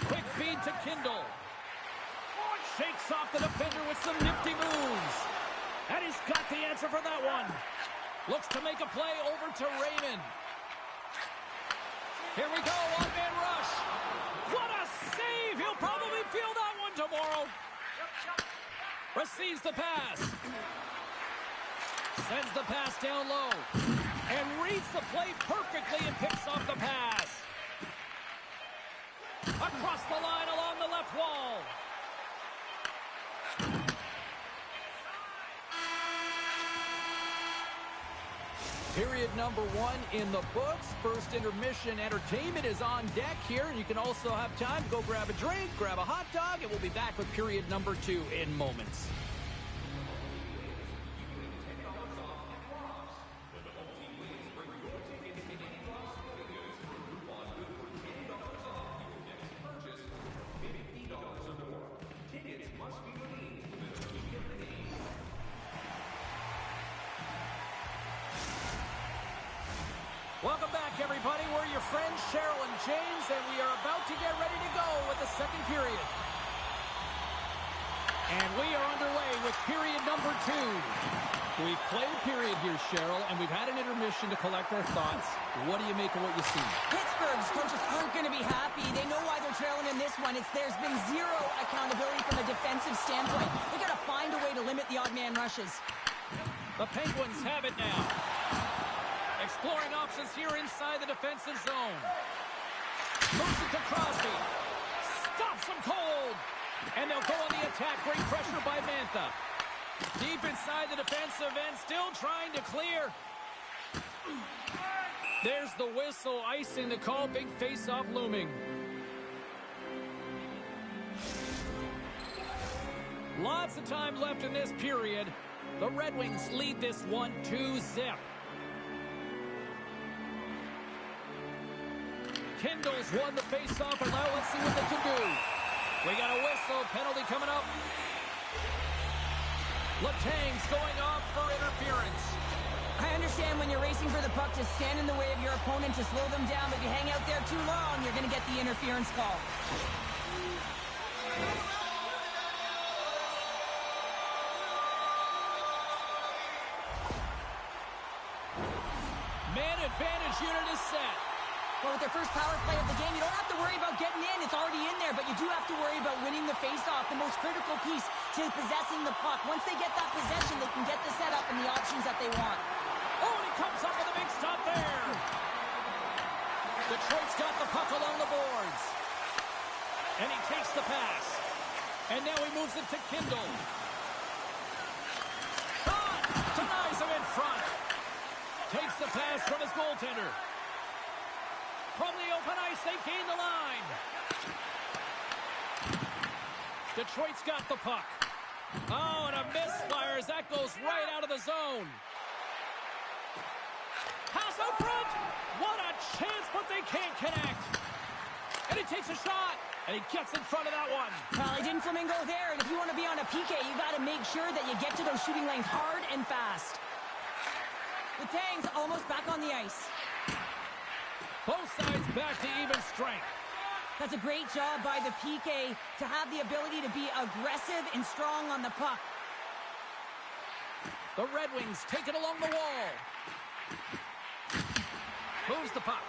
Quick feed to Kindle. Shakes off the defender with some nifty moves. And he's got the answer for that one. Looks to make a play over to Raymond. Here we go, one-man rush. What a save! He'll probably feel that one tomorrow. Receives the pass. Sends the pass down low. And reads the play perfectly and picks off the pass. Across the line along the left wall. Period number 1 in the books. First intermission entertainment is on deck here. And you can also have time to go grab a drink, grab a hot dog, and we'll be back with period number 2 in moments. Welcome back, everybody. We're your friends, Cheryl and James, and we are about to get ready to go with the second period. And we are underway with period number 2. We've played a period here, Cheryl, and we've had an intermission to collect our thoughts. What do you make of what you see? Pittsburgh's coaches aren't going to be happy. They know why they're trailing in this one. There's been zero accountability from a defensive standpoint. They got to find a way to limit the odd man rushes. The Penguins have it now. Exploring options here inside the defensive zone. Moves it to Crosby. Stops him cold. And they'll go on the attack. Great pressure by Mantha. Deep inside the defensive end. Still trying to clear. There's the whistle. Icing the call. Big face-off looming. Lots of time left in this period. The Red Wings lead this one 2-0. Kindle's won the face-off, and now let's see what they can do. We got a whistle, penalty coming up. Letang's going off for interference. I understand when you're racing for the puck to stand in the way of your opponent to slow them down, but if you hang out there too long, you're going to get the interference call. Man advantage unit is set. Well, with their first power play of the game, you don't have to worry about getting in. It's already in there, but you do have to worry about winning the face-off, the most critical piece to possessing the puck. Once they get that possession, they can get the setup and the options that they want. Oh, and he comes up with a big stop there. Detroit's got the puck along the boards. And he takes the pass. And now he moves it to Kindle. Shot! Denies him in front. Takes the pass from his goaltender. From the open ice, they gain the line. Detroit's got the puck. Oh, and a misfire as that goes right out of the zone. Pass out front. chance, but they can't connect. And he takes a shot, and he gets in front of that one. Well, he didn't flamingo there, and if you want to be on a PK, you got to make sure that you get to those shooting lanes hard and fast. The Tangs almost back on the ice. Both sides back to even strength. That's a great job by the PK to have the ability to be aggressive and strong on the puck. The Red Wings take it along the wall. Moves the puck.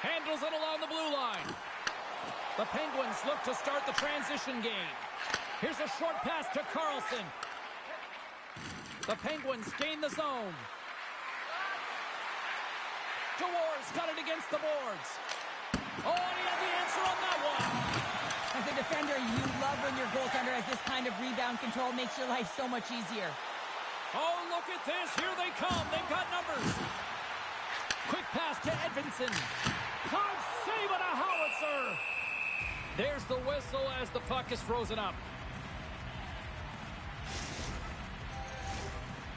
Handles it along the blue line. The Penguins look to start the transition game. Here's a short pass to Carlson. The Penguins gain the zone. Jawor's got it against the boards. Oh, and he had the answer on that one. As a defender, you love when your goaltender has this kind of rebound control. Makes your life so much easier. Oh, look at this. Here they come. They've got numbers. Quick pass to Edvinsson. Can't save it, a howitzer. There's the whistle as the puck is frozen up.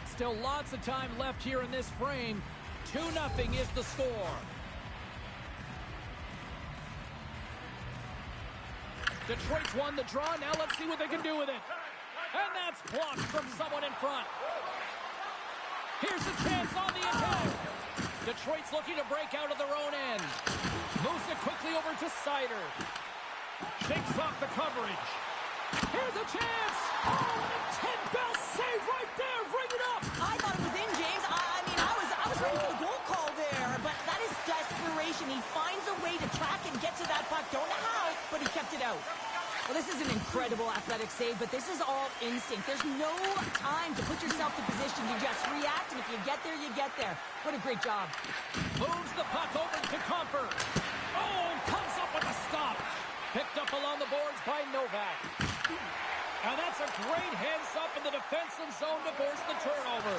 Still lots of time left here in this frame. 2-0 is the score. Detroit's won the draw. Now let's see what they can do with it. And that's blocked from someone in front. Here's a chance on the attack. Detroit's looking to break out of their own end. Moves it quickly over to Sider. Shakes off the coverage. Here's a chance. Oh, and a 10-bell save right there. Bring it up. I thought it was in, James. I was ready for the goal call there, but that is desperation. He finds a way to track and get to that puck. Don't know how, but he kept it out. Well, this is an incredible athletic save, but this is all instinct. There's no time to put yourself in position. You just react, and if you get there, you get there. What a great job. Moves the puck over to Comfer. Oh, comes up with a stop. Picked up along the boards by Novak. And that's a great heads up in the defensive zone to force the turnover.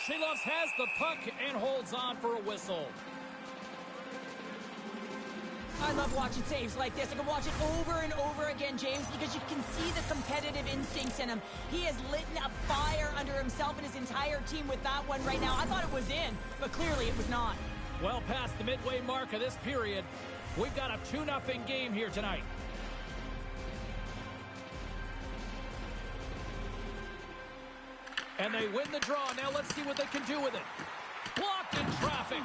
Shilovs has the puck and holds on for a whistle. I love watching saves like this. I can watch it over and over again, James, because you can see the competitive instincts in him. He has lit a fire under himself and his entire team with that one right now. I thought it was in, but clearly it was not. Well past the midway mark of this period, we've got a 2-0 game here tonight. And they win the draw. Now let's see what they can do with it. Blocked in traffic.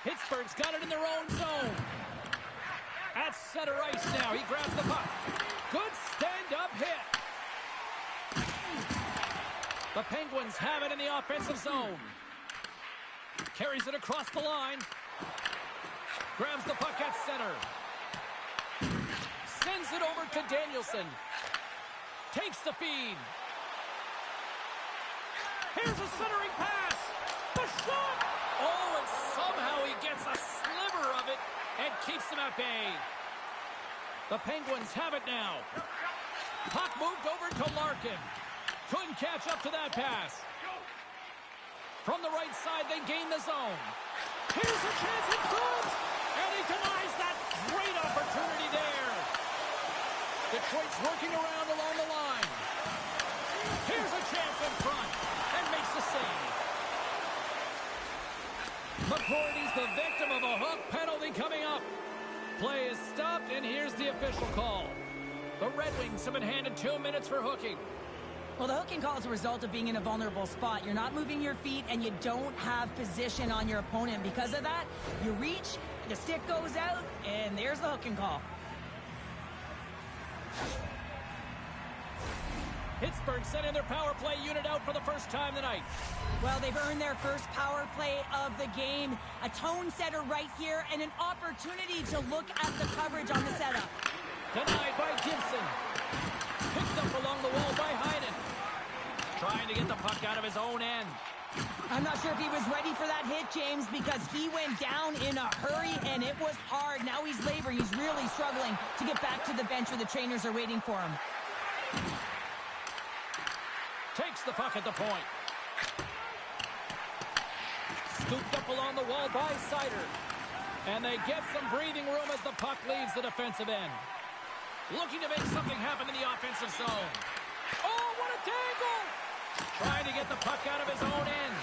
Pittsburgh's got it in their own zone. At center ice now. He grabs the puck. Good stand-up hit. The Penguins have it in the offensive zone. Carries it across the line. Grabs the puck at center. Sends it over to Danielson. Takes the feed. Here's a centering pass. The shot. Oh, and somehow he gets a sliver of it and keeps him at bay. The Penguins have it now. Puck moved over to Larkin. Couldn't catch up to that pass. From the right side, they gain the zone. Here's a chance in front. And he denies that great opportunity there. Detroit's working around along the line. Here's a chance in front. And makes the save. McCourty's the victim of a hook penalty coming up. Play is stopped, and here's the official call. The Red Wings have been handed 2 minutes for hooking. Well, the hooking call is a result of being in a vulnerable spot. You're not moving your feet, and you don't have position on your opponent. Because of that, you reach, the stick goes out, and there's the hooking call. Pittsburgh sending their power play unit out for the first time tonight. Well, they've earned their first power play of the game. A tone setter right here, and an opportunity to look at the coverage on the setup. Denied by Gibson. Picked up along the wall by Heinen. Trying to get the puck out of his own end. I'm not sure if he was ready for that hit, James, because he went down in a hurry, and it was hard. Now he's laboring. He's really struggling to get back to the bench where the trainers are waiting for him. Takes the puck at the point. Scooped up along the wall by Sider. And they get some breathing room as the puck leaves the defensive end. Looking to make something happen in the offensive zone. Oh, what a dangle! Trying to get the puck out of his own end.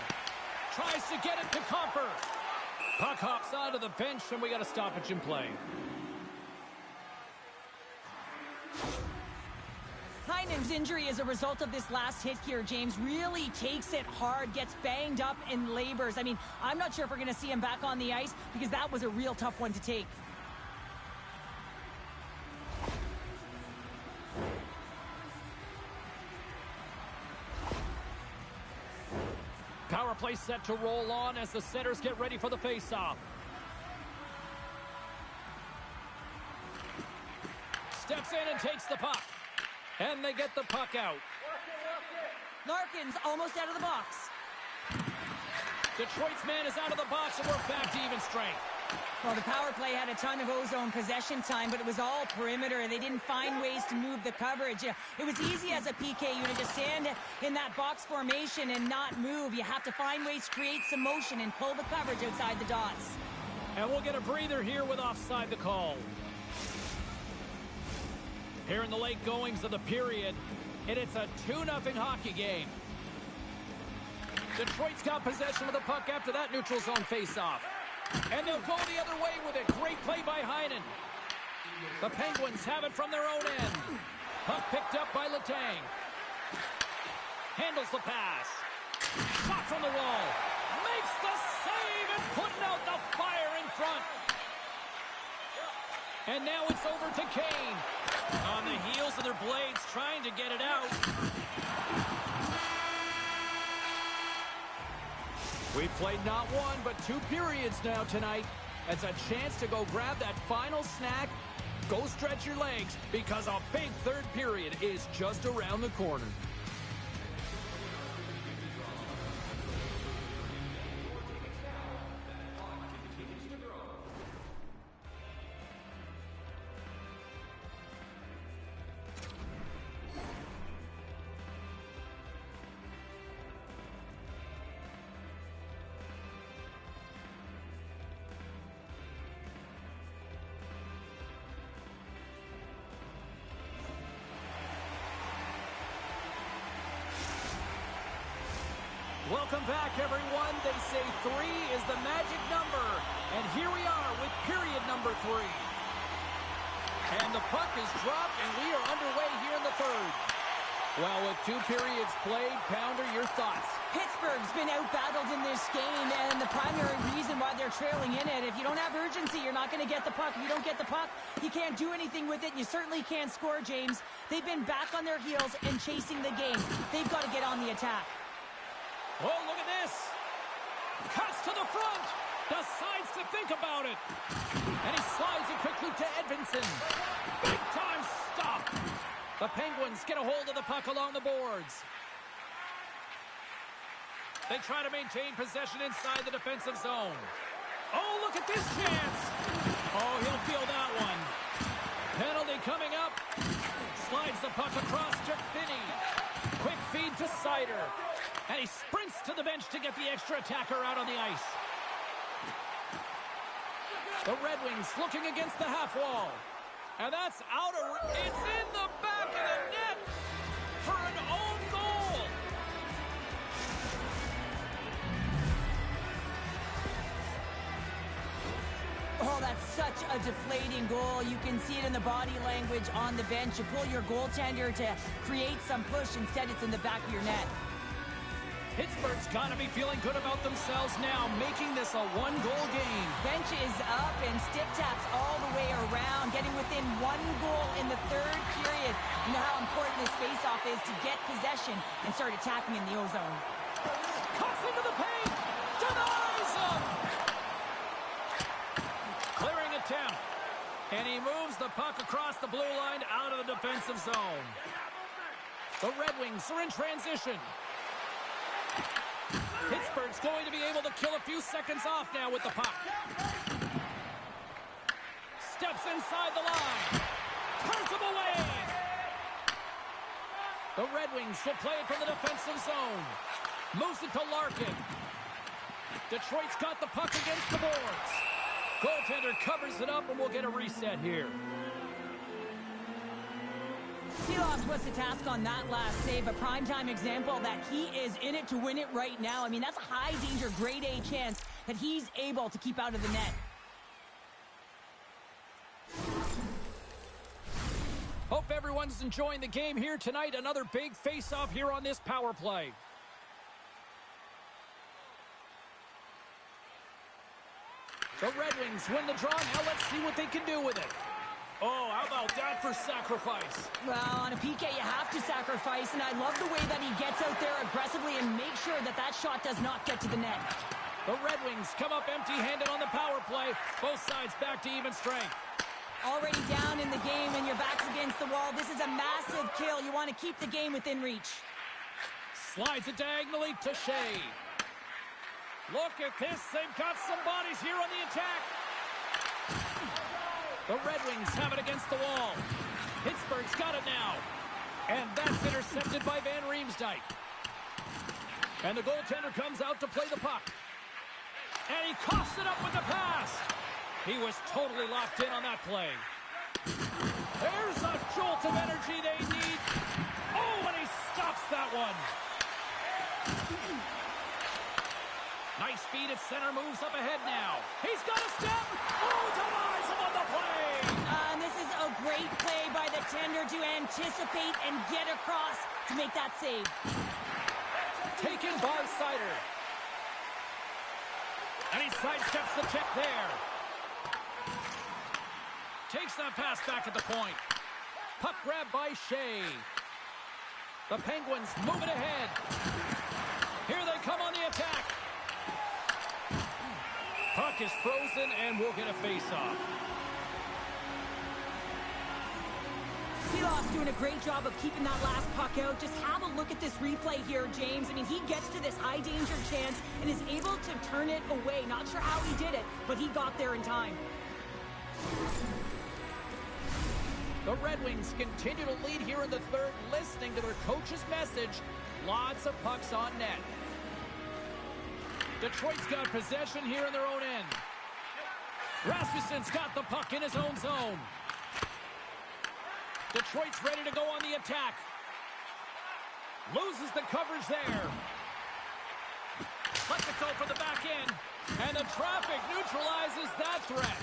Tries to get it to Comfort. Puck hops onto the bench, and we got a stoppage in play. Heinen's injury as a result of this last hit here, James, really takes it hard, gets banged up and labors. I mean, I'm not sure if we're going to see him back on the ice because that was a real tough one to take. Power play set to roll on as the setters get ready for the faceoff. Steps in and takes the puck. And they get the puck out. Larkin's almost out of the box. Detroit's man is out of the box, and we're back to even strength. Well, the power play had a ton of ozone possession time, but it was all perimeter, and they didn't find ways to move the coverage. It was easy as a PK unit to stand in that box formation and not move. You have to find ways to create some motion and pull the coverage outside the dots. And we'll get a breather here with offside the call. Here in the late goings of the period, and it's a 2-0 hockey game. Detroit's got possession of the puck after that neutral zone faceoff. And they'll go the other way with it. Great play by Heinen. The Penguins have it from their own end. Puck picked up by Letang. Handles the pass. Shot from the wall. Makes the save and putting out the fire in front. And now it's over to Kane. On the heels of their blades, trying to get it out. We've played not one, but 2 periods now tonight. It's a chance to go grab that final snack. Go stretch your legs, because a big third period is just around the corner. Welcome back, everyone. They say 3 is the magic number. And here we are with period number 3. And the puck is dropped, and we are underway here in the third. Well, with 2 periods played, Pounder, your thoughts? Pittsburgh's been out-battled in this game, and the primary reason why they're trailing in it, if you don't have urgency, you're not going to get the puck. If you don't get the puck, you can't do anything with it. You certainly can't score, James. They've been back on their heels and chasing the game. They've got to get on the attack. Oh, look at this. Cuts to the front. Decides to think about it. And he slides it quickly to Edvinsson. Big time stop. The Penguins get a hold of the puck along the boards. They try to maintain possession inside the defensive zone. Oh, look at this chance. Oh, he'll feel that one. Penalty coming up. Slides the puck across to Finney. Quick feed to Sider. And he sprints to the bench to get the extra attacker out on the ice. The Red Wings looking against the half wall. And that's out of... It's in the back of the net for an own goal. Oh, that's such a deflating goal. You can see it in the body language on the bench. You pull your goaltender to create some push. Instead, it's in the back of your net. Pittsburgh's got to be feeling good about themselves now, making this a 1-goal game. Bench is up and stick taps all the way around, getting within 1 goal in the third period. You know how important this faceoff is to get possession and start attacking in the ozone. Cuts into the paint, denies him. Clearing attempt, and he moves the puck across the blue line out of the defensive zone. The Red Wings are in transition. Pittsburgh's going to be able to kill a few seconds off now with the puck. Steps inside the line. Turns him away. The Red Wings will play it from the defensive zone. Moves it to Larkin. Detroit's got the puck against the boards. Goaltender covers it up, and we'll get a reset here. Seeloff was the task on that last save, a primetime example that he is in it to win it right now. I mean, that's a high-danger, grade A chance that he's able to keep out of the net. Hope everyone's enjoying the game here tonight. Another big face-off here on this power play. The Red Wings win the draw. Now let's see what they can do with it. Oh, how about that for sacrifice? Well, on a PK, you have to sacrifice, and I love the way that he gets out there aggressively and makes sure that that shot does not get to the net. The Red Wings come up empty-handed on the power play. Both sides back to even strength. Already down in the game and your back's against the wall. This is a massive kill. You want to keep the game within reach. Slides it diagonally to Shea. Look at this. They've got some bodies here on the attack. The Red Wings have it against the wall. Pittsburgh's got it now. And that's intercepted by Van Riemsdyk. And the goaltender comes out to play the puck. And he coughs it up with the pass. He was totally locked in on that play. There's a jolt of energy they need. Oh, and he stops that one. Nice feed at center, moves up ahead now. He's got a step. Oh, denies him on the play. And this is a great play by the tender to anticipate and get across to make that save. Taken by Sider. And he sidesteps the check there. Takes that pass back at the point. Puck grab by Shea. The Penguins move it ahead. Here they come on the attack. Puck is frozen, and we'll get a face-off. Seeloff's doing a great job of keeping that last puck out. Just have a look at this replay here, James. I mean, he gets to this high-danger chance and is able to turn it away. Not sure how he did it, but he got there in time. The Red Wings continue to lead here in the third, listening to their coach's message. Lots of pucks on net. Detroit's got possession here in their own end. Rasmussen's got the puck in his own zone. Detroit's ready to go on the attack. Loses the coverage there. Lets it go for the back end. And the traffic neutralizes that threat.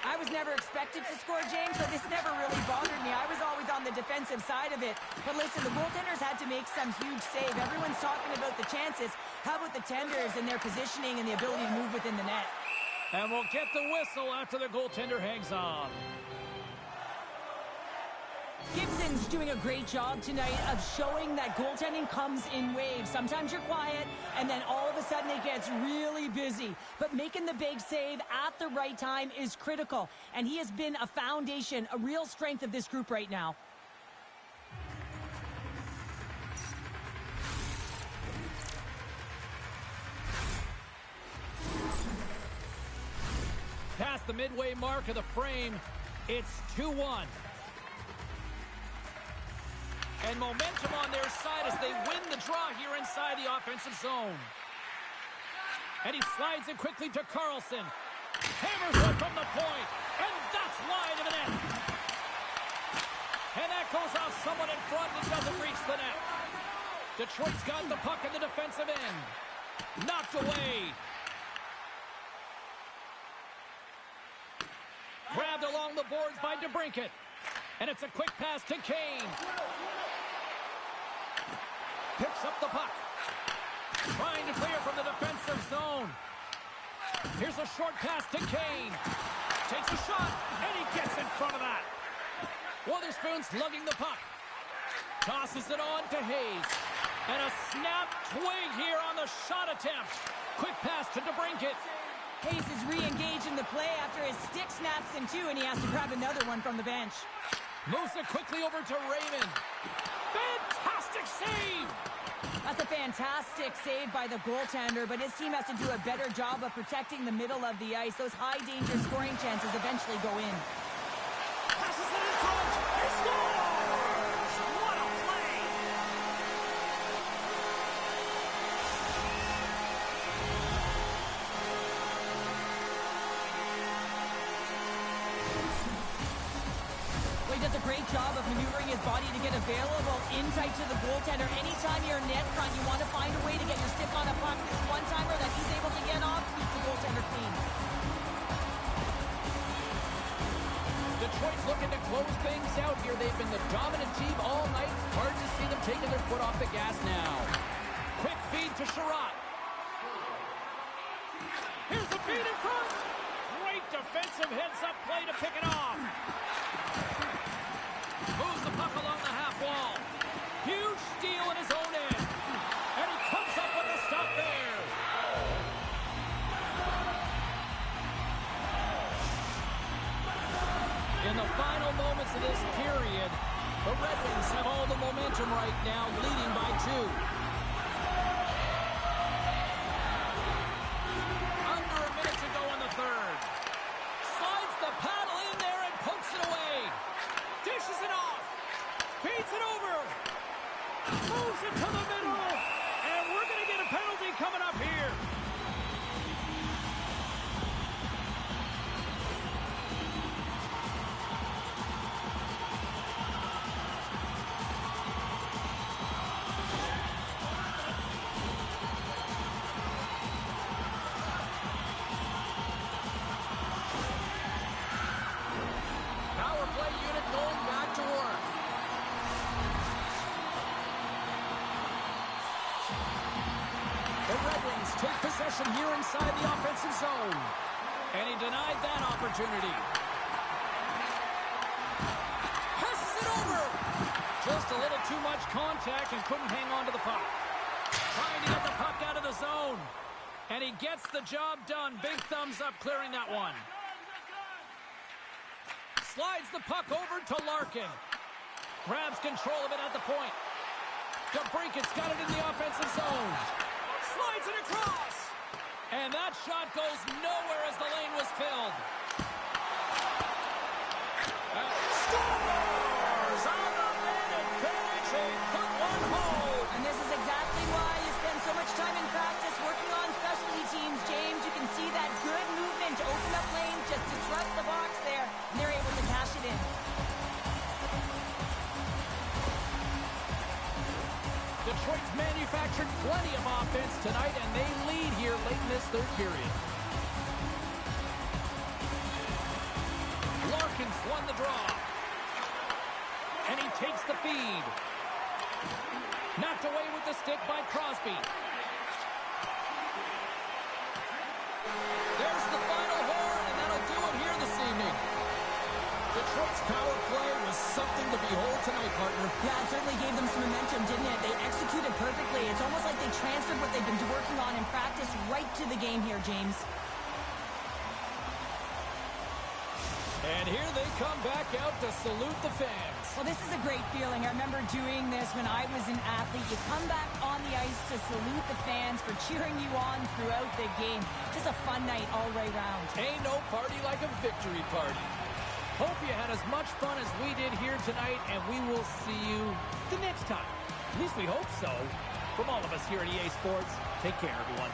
I was never expected to score, James, so this never really bothered me. I was always on the defensive side of it. But listen, the goaltenders had to make some huge save. Everyone's talking about the chances. How about the tenders and their positioning and the ability to move within the net? And we'll get the whistle after the goaltender hangs on. Gibson's doing a great job tonight of showing that goaltending comes in waves. Sometimes you're quiet, and then all of a sudden it gets really busy. But making the big save at the right time is critical. And he has been a foundation, a real strength of this group right now. Past the midway mark of the frame, it's 2-1. And momentum on their side as they win the draw here inside the offensive zone. And he slides it quickly to Carlson. Hammers one from the point. And that's wide of the net. And that goes off someone in front and doesn't reach the net. Detroit's got the puck in the defensive end. Knocked away. Grabbed along the boards by DeBrincat. And it's a quick pass to Kane. Picks up the puck. Trying to clear from the defensive zone. Here's a short pass to Kane. Takes a shot, and he gets in front of that. Witherspoon's lugging the puck. Tosses it on to Hayes. And a snap twig here on the shot attempt. Quick pass to DeBrincat. Hayes is re-engaged in the play after his stick snaps in two, and he has to grab another one from the bench. Moves it quickly over to Raymond. Fantastic save! That's a fantastic save by the goaltender, but his team has to do a better job of protecting the middle of the ice. Those high-danger scoring chances eventually go in. Passes it in front. He scores! What a play! Well, he does a great job of maneuvering his body to get available in tight to the goaltender. Anytime you're net front, you want to find a way to get your stick on a puck. This one-timer that he's able to get off keeps the goaltender clean. Detroit's looking to close things out here. They've been the dominant team all night. Hard to see them taking their foot off the gas now. Quick feed to Sherratt. Here's the feed in front. Great defensive heads-up play to pick it off. Moves the puck along the half wall. Huge steal in his own end. And he comes up with a stop there. In the final moments of this period, the Red Wings have all the momentum right now, leading by 2. Under a minute to go in the third. Slides the paddle in there and pokes it away. Dishes it off. Feeds it over. Moves it to the middle. And we're going to get a penalty coming up here. Power play unit going back to work. The Red Wings take possession here inside the offensive zone. And he denied that opportunity. Passes it over. Just a little too much contact and couldn't hang on to the puck. Trying to get the puck out of the zone. And he gets the job done. Big thumbs up clearing that one. Slides the puck over to Larkin. Grabs control of it at the point. DeBrinket's got it in the offensive zone. Slides it across. And that shot goes nowhere as the lane was filled. Scores on the minute finish. He put one home. And this is exactly why you spend so much time in practice working on specialty teams, James. You can see that good movement to open up lanes, just disrupt the box there, and they're able to cash it in. Detroit's manufactured plenty of offense tonight, and they lead here late in this third period. Larkin's won the draw. And he takes the feed. Knocked away with the stick by Crosby. There's the final horn, and that'll do it here this evening. Detroit's power play was something to behold tonight, partner. Yeah, it certainly gave them some momentum, didn't it? They executed perfectly. It's almost like they transferred what they've been working on in practice right to the game here, James. And here they come back out to salute the fans. Well, this is a great feeling. I remember doing this when I was an athlete. You come back on the ice to salute the fans for cheering you on throughout the game. Just a fun night all the way around. Ain't no party like a victory party. Hope you had as much fun as we did here tonight, and we will see you the next time. At least we hope so. From all of us here at EA Sports, take care, everyone.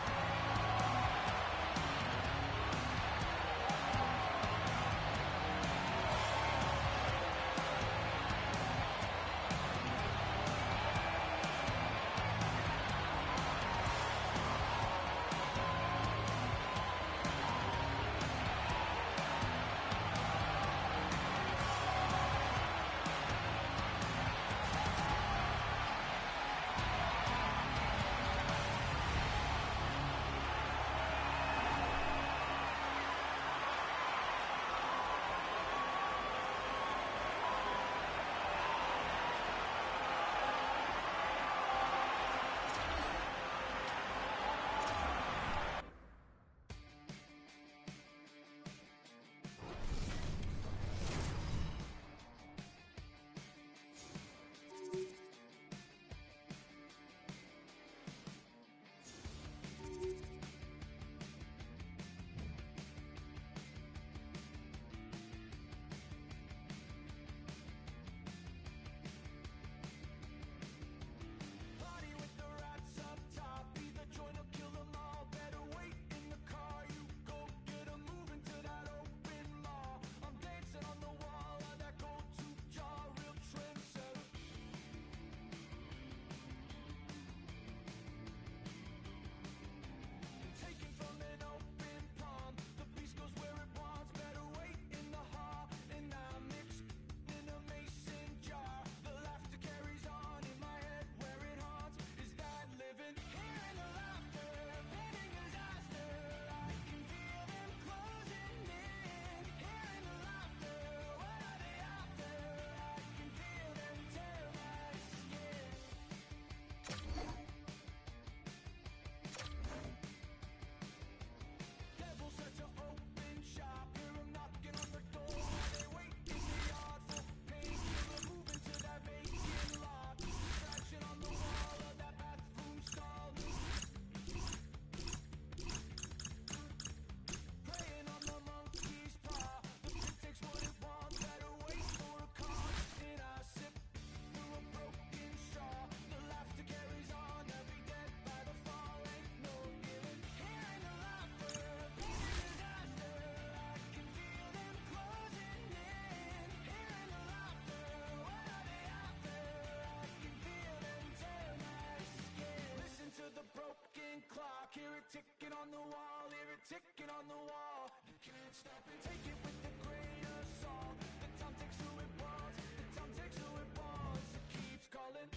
ticking on the wall. You can't stop it. Take it with a grain of salt. The time takes who it wants. The time takes who it wants. It keeps calling.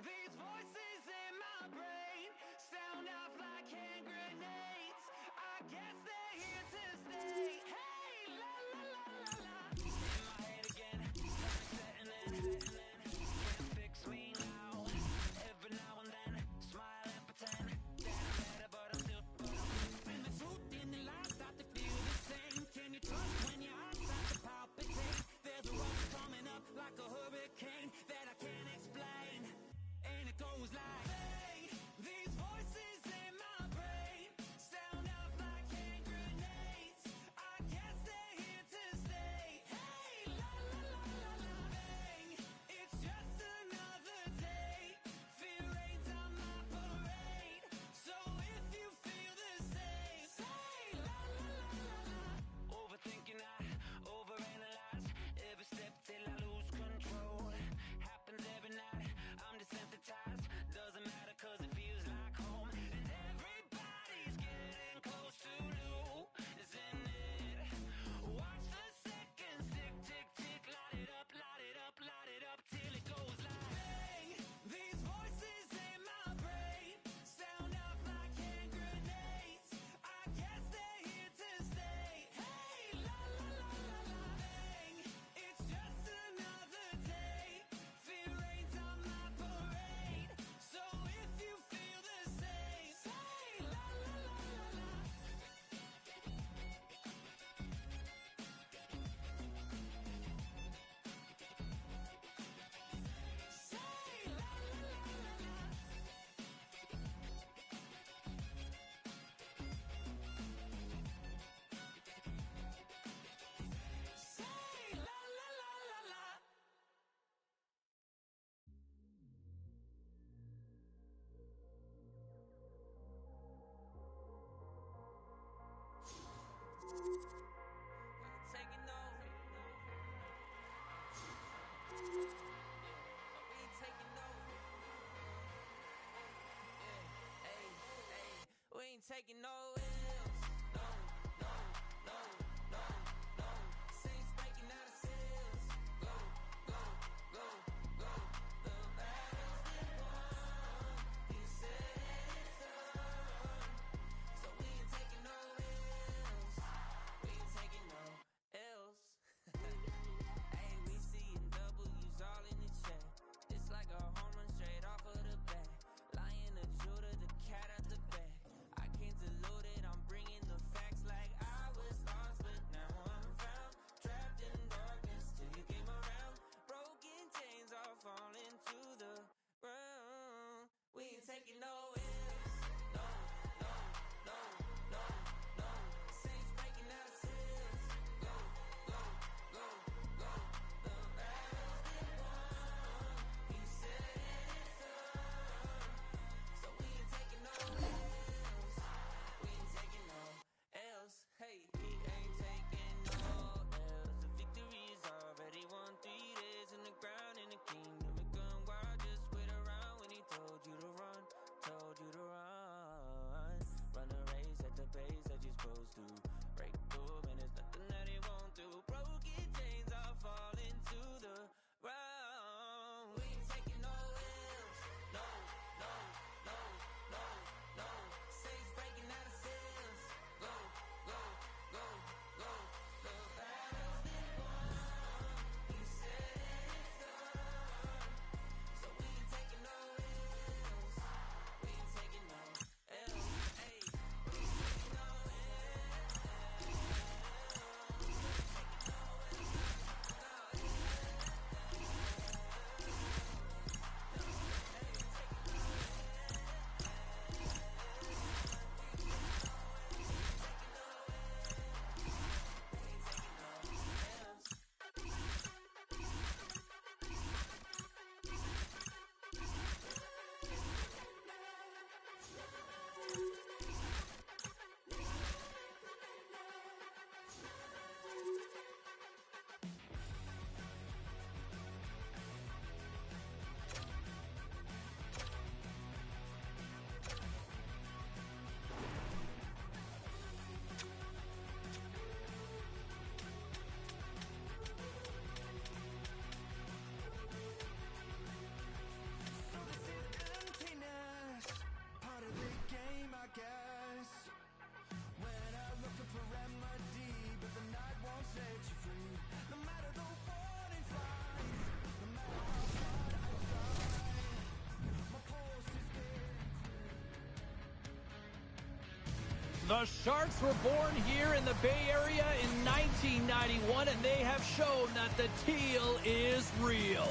These voices in my brain sound off like hand grenades. I guess they're here to stay. Hey, la la la la la. In my head again, settling. Can't fix me now. Every now and then, smile and pretend that I'm better, but I'm still. When the truth and the lies start to feel the same, can you trust when your heart starts to palpitate? There's a rush coming up like a hurricane that I can't explain. And it goes like, hey, these voices in my brain sound off like hand grenades. I guess they're here to stay. Hey, la la la la la, bang. It's just another day. Fear rains on my parade. So if you feel the same, say la la la la la. Overthinking, I overanalyze every step till I lose control. Happens every night. I'm desensitized, doesn't matter cause it feels like home. And everybody's getting close to losing it. Watch the seconds tick, tick, tick. Light it up, light it up, light it up till it goes like, bang. These voices in my brain sound off like hand grenades. I guess they're here to stay. Hey, la la la la la, bang. It's just another day. Fear rains on my parade. So if you feel the same, say la la la la la. Say la la la la la. Say la la la la la. Taking over. We ain't taking over. Yeah, hey, hey. We ain't taking no L's. No, no, no, no, no. Saints breaking out of cells. Go, go, go, go. The battle's been won. He said it's done. So we ain't taking no L's. We ain't taking no L's. Hey, we seeing W's all in the chat. It's like a home run straight off of the bat. Lion, the Judah, the cat out the bag. I can't dilute it, guess. When I'm looking for remedy, but the night won't set you free. No matter the warning signs, no matter how hard I try, my pulse is getting. The Sharks were born here in the Bay Area in 1991, and they have shown that the teal is real.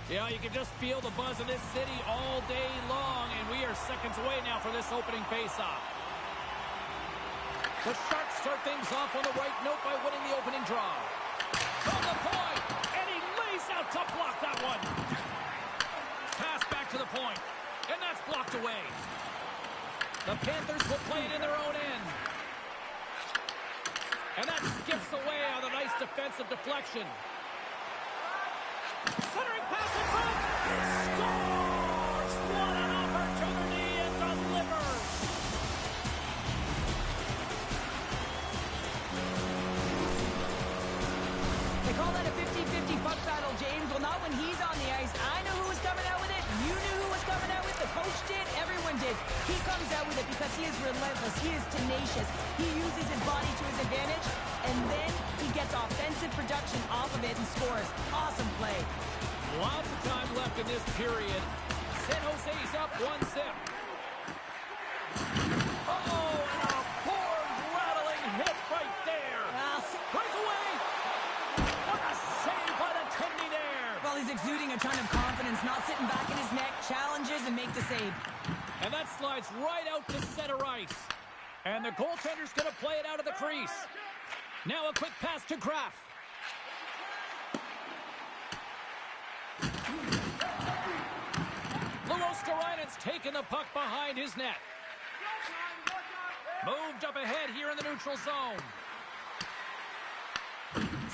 Yeah, you can just feel the buzz of this city all day long, and we are seconds away now for this opening faceoff. The Sharks start things off on the right note by winning the opening draw. From the point, and he lays out to block that one. Pass back to the point, and that's blocked away. The Panthers will play it in their own end. And that skips away on a nice defensive deflection. Centering pass in front. Scores! What an opportunity and delivers. They call that a 50-50 puck battle, James. Well, not when he's on the ice. I knew who was coming out with it. You knew who was coming out with it. The coach did. Everyone did. He comes out with it because he is relentless. He is tenacious. He uses his body to his advantage, and then he gets offensive production off of it and scores. Awesome play. Lots of time left in this period. San Jose's up 1-0. Oh, and a board-rattling hit right there. Breakaway. What a save by the Tindy there. Well, he's exuding a ton of confidence, not sitting back in his neck, challenges and make the save. And that slides right out to center ice. And the goaltender's going to play it out of the crease. Now a quick pass to Graf. Luosterainen's taking the puck behind his net. Moved up ahead here in the neutral zone.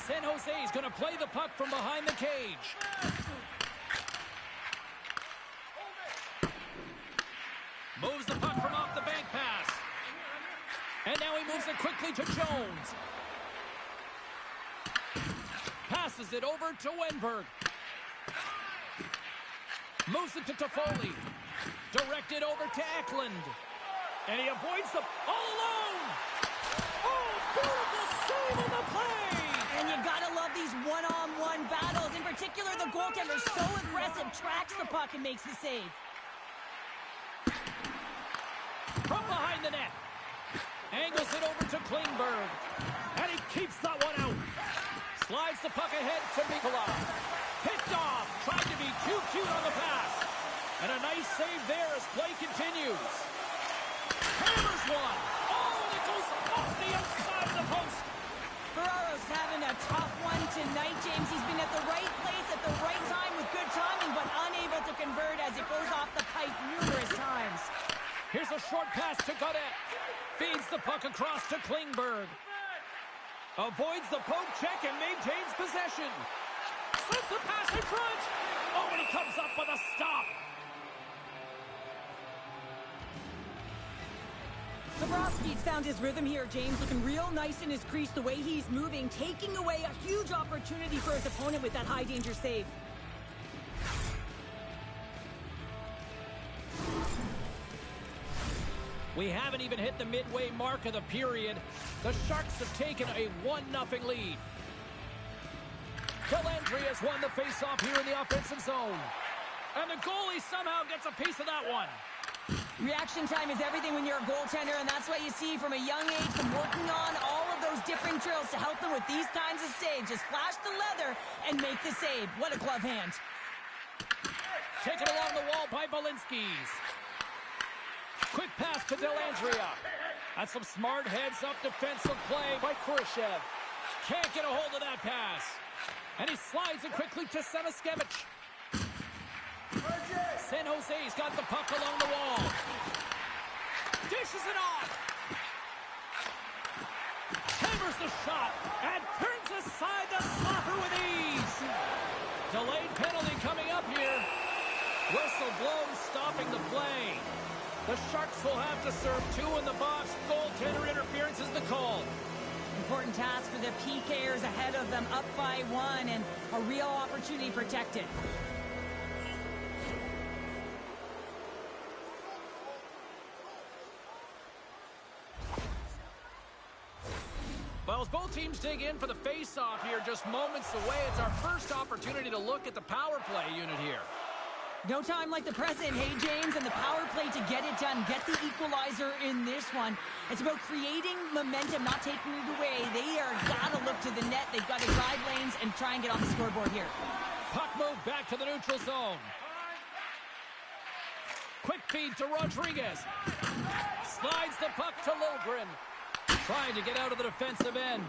San Jose's going to play the puck from behind the cage. Moves the puck from off the bank pass. And now he moves it quickly to Jones. Passes it over to Wenberg. Moves it to Toffoli. Directed over to Eklund. And he avoids the all alone. Oh, beautiful save on the play. And you gotta love these one-on-one battles. In particular, the goaltender so aggressive, tracks the puck and makes the save. From behind the net. Angles it over to Klingberg. And he keeps that one out. Slides the puck ahead to Mikula. Picked off. Tried to be too cute on the pass. And a nice save there as play continues. Hammers one. Oh, and it goes off the outside of the post. Ferraro's having a tough one tonight, James. He's been at the right place at the right time with good timing, but unable to convert as it goes off the pipe numerous times. Here's a short pass to Godet. Feeds the puck across to Klingberg. Avoids the poke check and maintains possession. Slips the pass in front. Oh, and he comes up with a stop. Zabrowski's found his rhythm here, James. Looking real nice in his crease, the way he's moving, taking away a huge opportunity for his opponent with that high-danger save. We haven't even hit the midway mark of the period. The Sharks have taken a 1-0 lead. Dellandrea has won the faceoff here in the offensive zone. And the goalie somehow gets a piece of that one. Reaction time is everything when you're a goaltender, and that's what you see from a young age, them working on all of those different drills to help them with these kinds of saves. Just flash the leather and make the save. What a glove hand. Taken along the wall by Balinskis. Quick pass to Dellandrea. That's some smart heads-up defensive play by Khrushchev. Can't get a hold of that pass. And he slides it quickly to Samaskevich. San Jose's got the puck along the wall. Dishes it off. Hammers the shot and turns aside the slapper with ease. Delayed penalty coming up here. Whistle blows, stopping the play. The Sharks will have to serve two in the box. Goaltender interference is the call. Important task for the PKers ahead of them, up by 1, and a real opportunity protected. Well, as both teams dig in for the face-off here, just moments away, it's our first opportunity to look at the power play unit here. No time like the present, hey, James, and the power play to get it done. Get the equalizer in this one. It's about creating momentum, not taking it away. They are got to look to the net. They've got to drive lanes and try and get on the scoreboard here. Puck move back to the neutral zone. Quick feed to Rodriguez. Slides the puck to Liljegren. Trying to get out of the defensive end.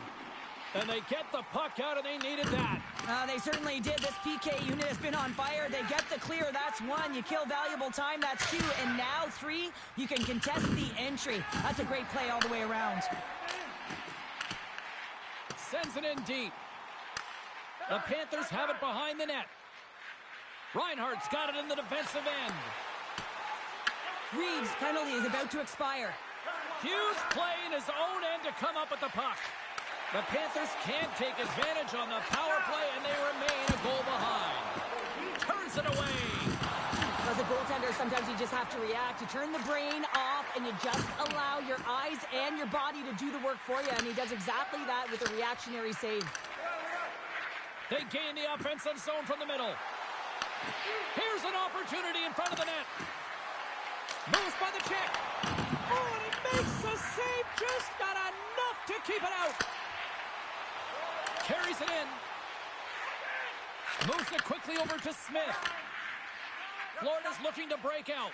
And they get the puck out, and they needed that. They certainly did. This PK unit has been on fire. They get the clear. That's one. You kill valuable time. That's two. And now three, you can contest the entry. That's a great play all the way around. Sends it in deep. The Panthers have it behind the net. Reinhardt's got it in the defensive end. Reeves' penalty is about to expire. Huge play in his own end to come up with the puck. The Panthers can't take advantage on the power play, and they remain a goal behind. Turns it away. As a goaltender, sometimes you just have to react. You turn the brain off, and you just allow your eyes and your body to do the work for you, and he does exactly that with a reactionary save. They gain the offensive zone from the middle. Here's an opportunity in front of the net. Moves by the check. Oh, and he makes a save, just not enough to keep it out. Carries it in. Moves it quickly over to Smith. Florida's looking to break out.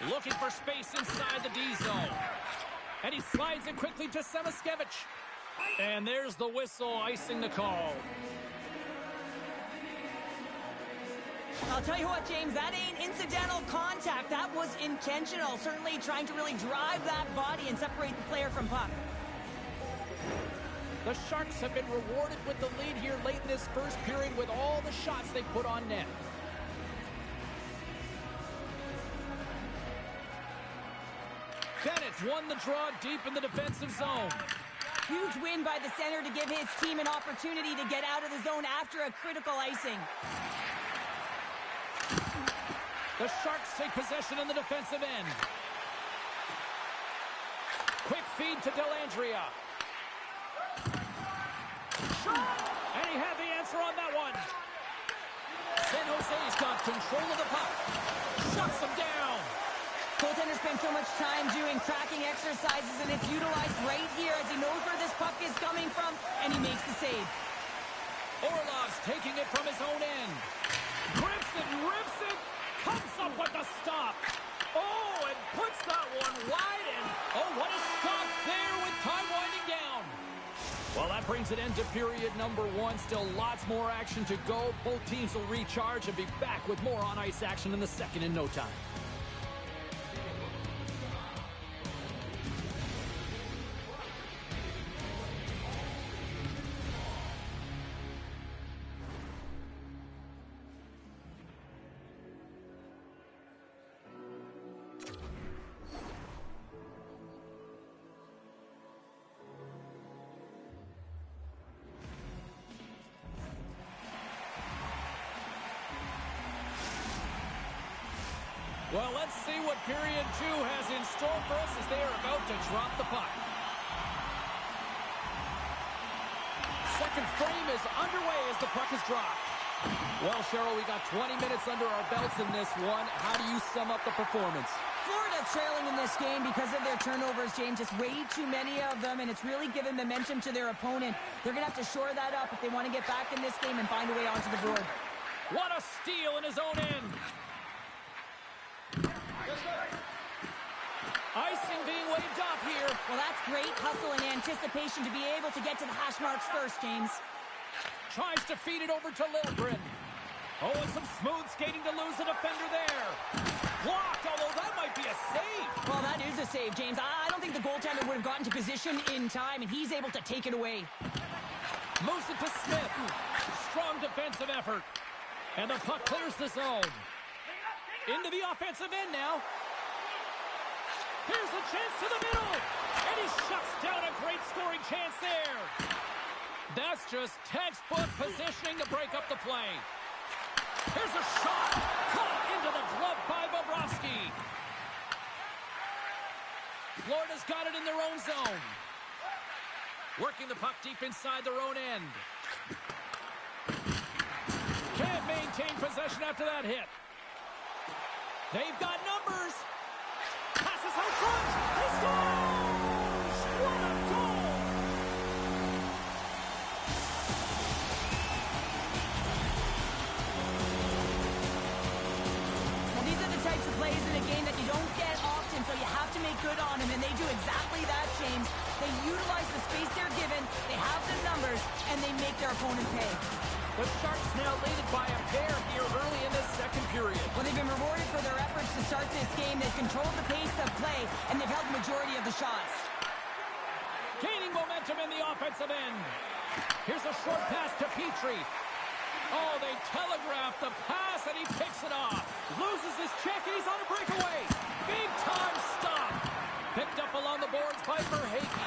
Looking for space inside the D zone. And he slides it quickly to Samaskevich. And there's the whistle icing the call. I'll tell you what, James, that ain't incidental contact. That was intentional. Certainly trying to really drive that body and separate the player from puck. The Sharks have been rewarded with the lead here late in this first period with all the shots they put on net. Bennett's won the draw deep in the defensive zone. Huge win by the center to give his team an opportunity to get out of the zone after a critical icing. The Sharks take possession in the defensive end. Quick feed to Dellandrea. Shot! And he had the answer on that one. San Jose's got control of the puck. Shuts him down. Goaltender spends so much time doing tracking exercises, and it's utilized right here as he knows where this puck is coming from, and he makes the save. Orlov's taking it from his own end. Grips it, rips it, comes up with the stop. Oh, and puts that one wide in. Oh, what a stop there with time winding down. Well, that brings an end to period number one. Still lots more action to go. Both teams will recharge and be back with more on-ice action in the second in no time. Well, let's see what period two has in store for us as they are about to drop the puck. Second frame is underway as the puck is dropped. Well, Cheryl, we got 20 minutes under our belts in this one. How do you sum up the performance? Florida's trailing in this game because of their turnovers, James. Just way too many of them, and it's really given momentum to their opponent. They're going to have to shore that up if they want to get back in this game and find a way onto the board. What a steal in his own end. Icing being waved off here. Well, that's great hustle and anticipation to be able to get to the hash marks first, James. Tries to feed it over to Liljegren. Oh, and some smooth skating to lose a defender there. Blocked, although that might be a save. Well, that is a save, James. I don't think the goaltender would have gotten to position in time, and he's able to take it away. Moves it to Smith. Strong defensive effort. And the puck clears the zone. Into the offensive end now. Here's a chance to the middle. And he shuts down a great scoring chance there. That's just textbook positioning to break up the play. Here's a shot. Caught into the glove by Bobrovsky. Florida's got it in their own zone. Working the puck deep inside their own end. Can't maintain possession after that hit. They've got numbers. Passes out front. He scores! What a goal! Well, these are the types of plays in a game that you don't get often, so you have to make good on them, and they do exactly that, James. They utilize the space they're given, they have the numbers, and they make their opponent pay. The Sharks now leaded by a pair here early in this second period. Well, they've been rewarded for their efforts to start this game. They've controlled the pace of play, and they've held the majority of the shots. Gaining momentum in the offensive end. Here's a short pass to Petrie. Oh, they telegraphed the pass, and he picks it off. Loses his check, and he's on a breakaway. Big time stop. Picked up along the boards by Verhaeghe.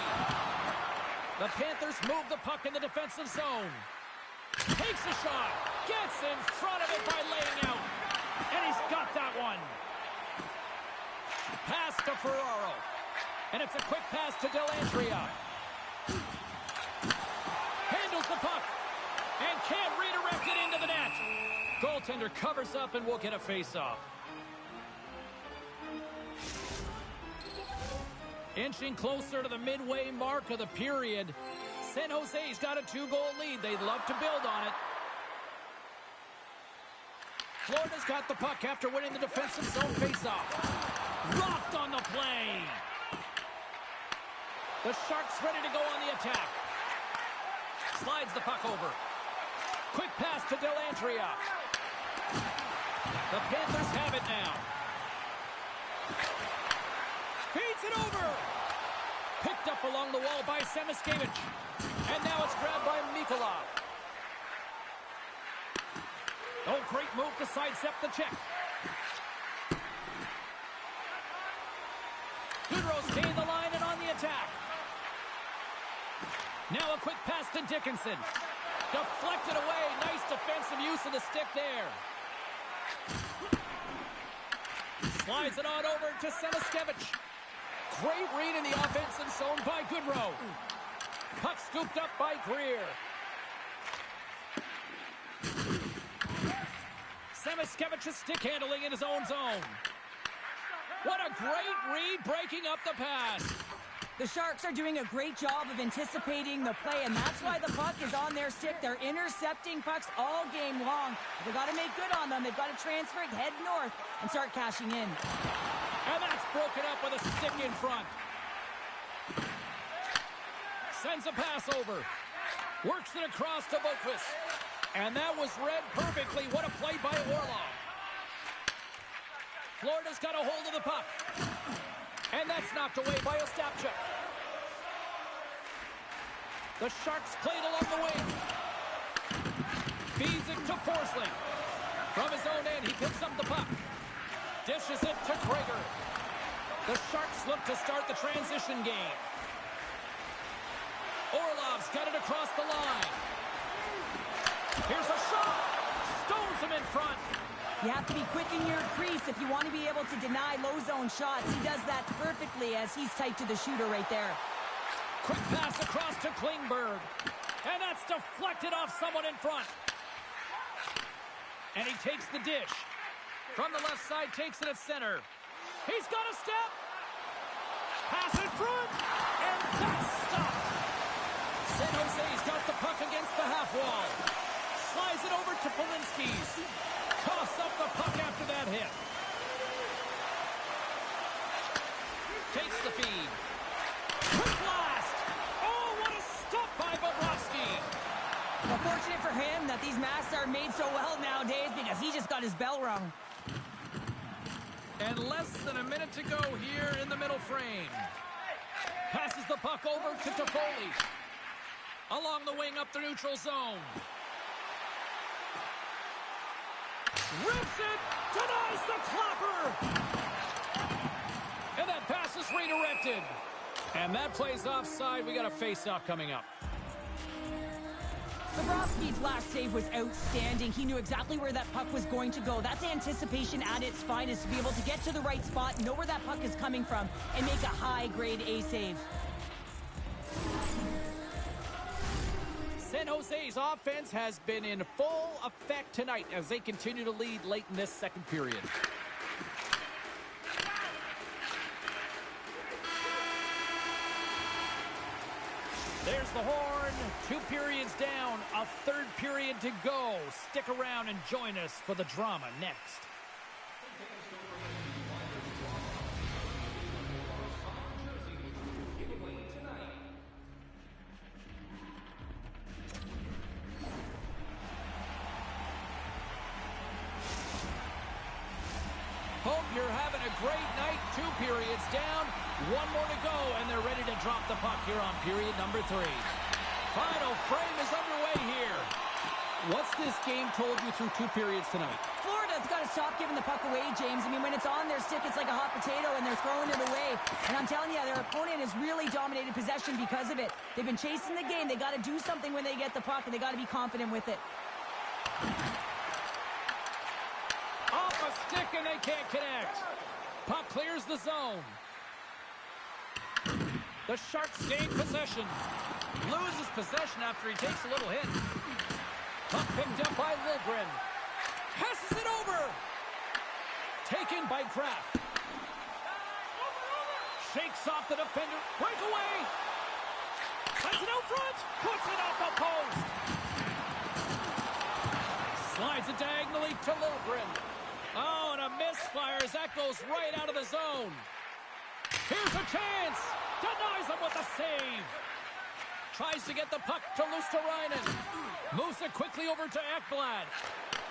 The Panthers move the puck in the defensive zone. Takes a shot. Gets in front of it by laying out. And he's got that one. Pass to Ferraro. And it's a quick pass to Delantria. Handles the puck. And can't redirect it into the net. Goaltender covers up and will get a face-off. Inching closer to the midway mark of the period. San Jose's got a 2-goal lead. They'd love to build on it. Florida's got the puck after winning the defensive zone faceoff. Rocked on the play. The Sharks ready to go on the attack. Slides the puck over. Quick pass to Delantria. The Panthers have it now. Feeds it over. Picked up along the wall by Semiskevich. And now it's grabbed by Mikolov. Oh, great move to sidestep the check. Goodrow's gained the line and on the attack. Now a quick pass to Dickinson. Deflected away. Nice defensive use of the stick there. Slides it on over to Semiskevich. Great read in the offensive zone by Goodrow. Puck scooped up by Greer. Semiskevich's stick handling in his own zone. What a great read breaking up the pass. The Sharks are doing a great job of anticipating the play, and that's why the puck is on their stick. They're intercepting pucks all game long. They've got to make good on them. They've got to transfer it, head north, and start cashing in. And that's broken up with a stick in front. Sends a pass over. Works it across to Boqvist. And that was read perfectly. What a play by Orlov. Florida's got a hold of the puck. And that's knocked away by Ostapchuk. The Sharks played along the wing. Feeds it to Forsling. From his own end, he picks up the puck. Dishes it to Krager. The Sharks look to start the transition game. Orlov's got it across the line. Here's a shot. Stones him in front. You have to be quick in your crease if you want to be able to deny low zone shots. He does that perfectly as he's tight to the shooter right there. Quick pass across to Klingberg. And that's deflected off someone in front. And he takes the dish. From the left side, takes it at center. He's got a step. Pass in front. And that's stopped. San Jose's got the puck against the half wall. Slides it over to Polinski's. Toss up the puck after that hit. Takes the feed. Quick blast. Oh, what a stop by Bobrovsky. Well, fortunate for him that these masks are made so well nowadays because he just got his bell rung. And less than a minute to go here in the middle frame. Passes the puck over to Toffoli. Along the wing up the neutral zone. Rips it! Denies the clapper! And that pass is redirected. And that plays offside. We got a face-off coming up. Bobrovsky's last save was outstanding. He knew exactly where that puck was going to go. That's anticipation at its finest, to be able to get to the right spot, know where that puck is coming from, and make a high-grade A save. San Jose's offense has been in full effect tonight as they continue to lead late in this second period. There's the horn. 2 periods down, a third period to go. Stick around and join us for the drama next. Hope you're having a great night. 2 periods down, 1 more to go, and they're ready to drop the puck here on period number 3. Final frame is underway here. What's this game told you through 2 periods tonight? Florida's got to stop giving the puck away, James. I mean, when it's on their stick, it's like a hot potato, and they're throwing it away. And I'm telling you, their opponent has really dominated possession because of it. They've been chasing the game. They got to do something when they get the puck, and they got to be confident with it. Off a stick, and they can't connect. Puck clears the zone. The Sharks gain possession. Loses possession after he takes a little hit. Puck picked up by Liljegren. Passes it over. Taken by Kraft. Shakes off the defender. Breakaway. Sends it out front. Puts it off the post. Slides it diagonally to Liljegren. Oh, and a misfire as that goes right out of the zone. Here's a chance. Denies him with a save. Tries to get the puck to Luosterainen. Moves it quickly over to Ekblad.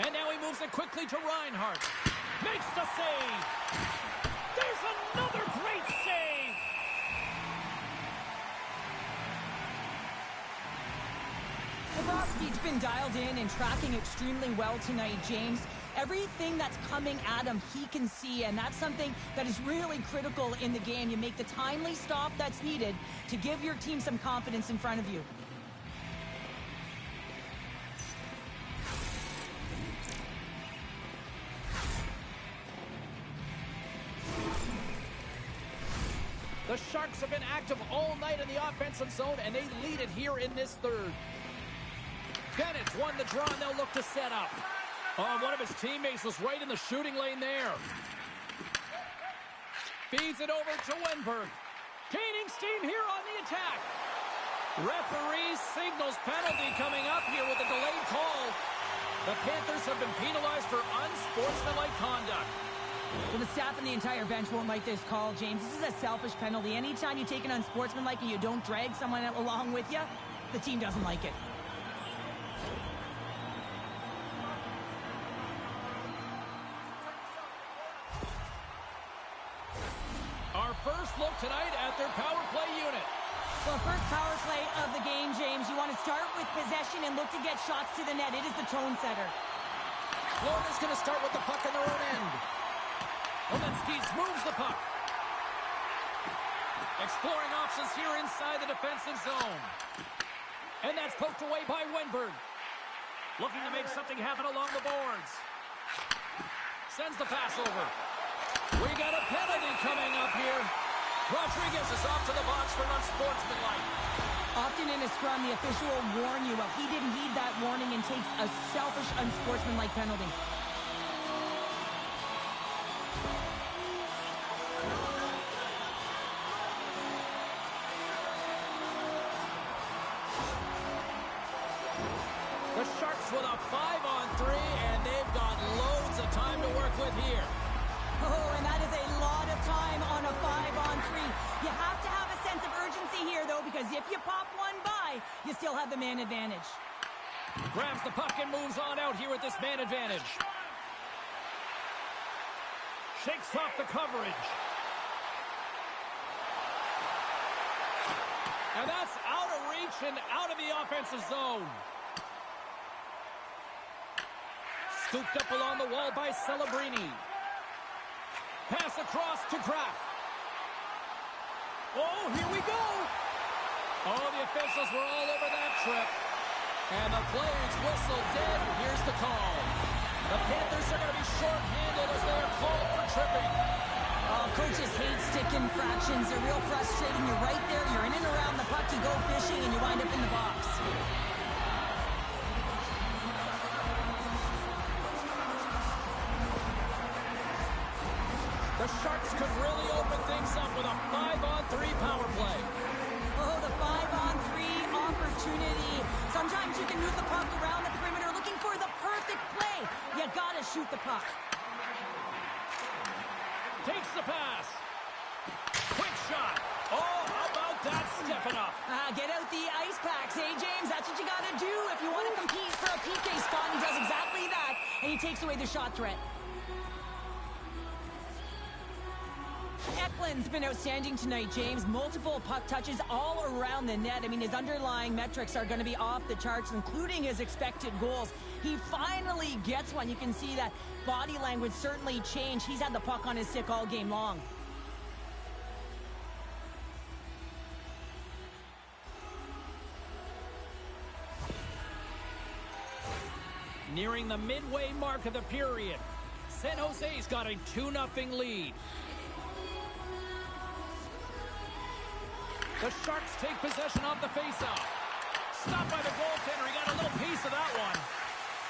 And now he moves it quickly to Reinhart. Makes the save. There's another great save. Bobrovsky's been dialed in and tracking extremely well tonight, James. Everything that's coming at him, he can see, and that's something that is really critical in the game. You make the timely stop that's needed to give your team some confidence in front of you. The Sharks have been active all night in the offensive zone, and they lead it here in this third. Bennett's won the draw, and they'll look to set up. Oh, one of his teammates was right in the shooting lane there. Feeds it over to Wenberg. Gaining steam here on the attack. Referee signals penalty coming up here with a delayed call. The Panthers have been penalized for unsportsmanlike conduct. Well, the staff and the entire bench won't like this call, James. This is a selfish penalty. Anytime you take an unsportsmanlike and you don't drag someone along with you, the team doesn't like it. Our first look tonight at their power play unit. Well, first power play of the game, James. You want to start with possession and look to get shots to the net. It is the tone setter. Florida's going to start with the puck on their own end. Oleneski moves the puck. Exploring options here inside the defensive zone. And that's poked away by Wenberg. Looking to make something happen along the boards. Sends the pass over. We got a penalty coming up here. Rodriguez is off to the box for unsportsmanlike. Often in a scrum, the official will warn you. Well, he didn't heed that warning and takes a selfish, unsportsmanlike penalty. The Sharks with a 5-on-3, and they've got loads of time to work with here. Oh, and that is a lot of time on a 5-on-3. You have to have a sense of urgency here, though, because if you pop one by, you still have the man advantage. Grabs the puck and moves on out here with this man advantage. Shakes off the coverage. And that's out of reach and out of the offensive zone. Scooped up along the wall by Celebrini. Pass across to Kraft. Oh, here we go. Oh, the officials were all over that trip. And the players whistle dead. Here's the call. The Panthers are going to be short-handed as they are called for tripping. Oh, coaches hate stick infractions. They're real frustrating. You're right there. You're in and around the puck. You go fishing, and you wind up in the box. The Sharks could really open things up with a 5-on-3 power play. Oh, the 5-on-3 opportunity. Sometimes you can move the puck around the perimeter looking for the perfect play. You gotta shoot the puck. Takes the pass. Quick shot. Oh, how about that stepping up? Get out the ice packs, hey, James? That's what you gotta do if you want to compete for a PK spot. He does exactly that, and he takes away the shot threat. Eklund's been outstanding tonight, James. Multiple puck touches all around the net. I mean, his underlying metrics are going to be off the charts, including his expected goals. He finally gets one. You can see that body language certainly changed. He's had the puck on his stick all game long. Nearing the midway mark of the period. San Jose's got a 2-0 lead. The Sharks take possession of the faceoff. Stopped by the goaltender. He got a little piece of that one.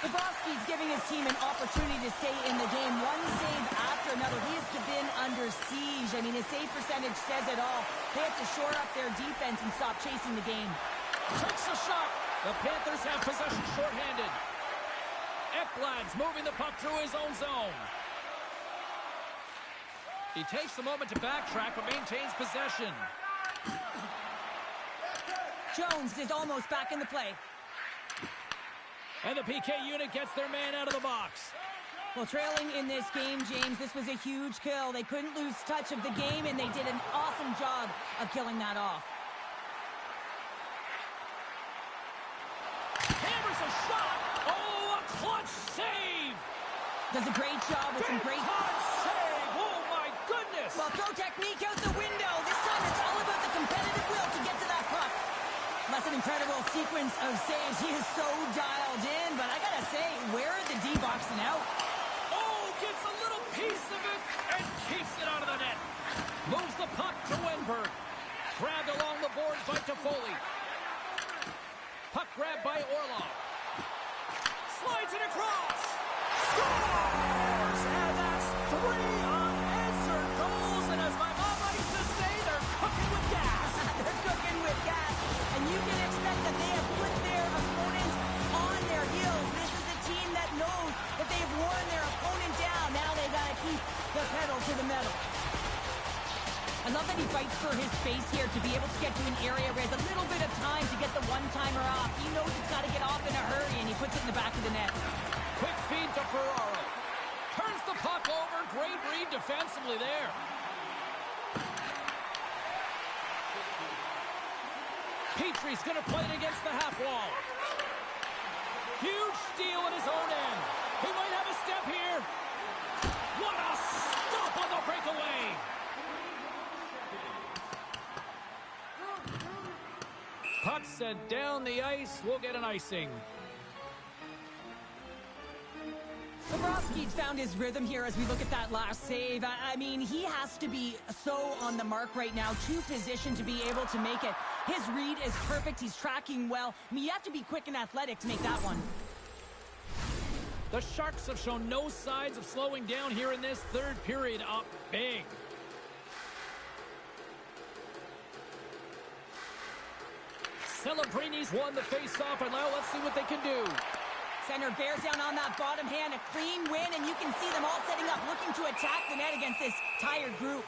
Bobrovsky's giving his team an opportunity to stay in the game. One save after another. He has been under siege. I mean, his save percentage says it all. They have to shore up their defense and stop chasing the game. Takes a shot. The Panthers have possession shorthanded. Ekblad's moving the puck through his own zone. He takes a moment to backtrack but maintains possession. Jones is almost back in the play. And the PK unit gets their man out of the box. Well, trailing in this game, James, this was a huge kill. They couldn't lose touch of the game, and they did an awesome job of killing that off. Hammers a shot. Oh, a clutch save. Does a great job with some great... Clutch save. Oh, my goodness. Well, throw technique out the window. This time it's all about the competitive will to get to that puck. That's an incredible sequence of saves. He is so dialed in, but I gotta say, where are the D-boxing out? Oh, gets a little piece of it and keeps it out of the net. Moves the puck to Wenberg. Grabbed along the boards by Toffoli. Puck grabbed by Orlov. Slides it across. Scores! And that's 3 unanswered goals. And as my mom likes to say, they're cooking with gas. They're cooking with gas. And you can expect that they have put their opponents on their heels. This is a team that knows that they've worn their opponent down. Now they got to keep the pedal to the metal. I love that he fights for his space here to be able to get to an area where he has a little bit of time to get the one-timer off. He knows it's got to get off in a hurry, and he puts it in the back of the net. Quick feed to Ferraro. Turns the puck over. Great read defensively there. Petrie's going to play it against the half wall. Huge steal at his own end. He might have a step here. What a stop on the breakaway. Puck sent down the ice. We'll get an icing. Bobrovsky's found his rhythm here as we look at that last save. I mean, he has to be so on the mark right now, to position to be able to make it. His read is perfect. He's tracking well. I mean, you have to be quick and athletic to make that one. The Sharks have shown no signs of slowing down here in this third period. Up big. Celebrini's won the face-off, and now let's see what they can do. Center bears down on that bottom hand, a clean win, and you can see them all setting up, looking to attack the net against this tired group.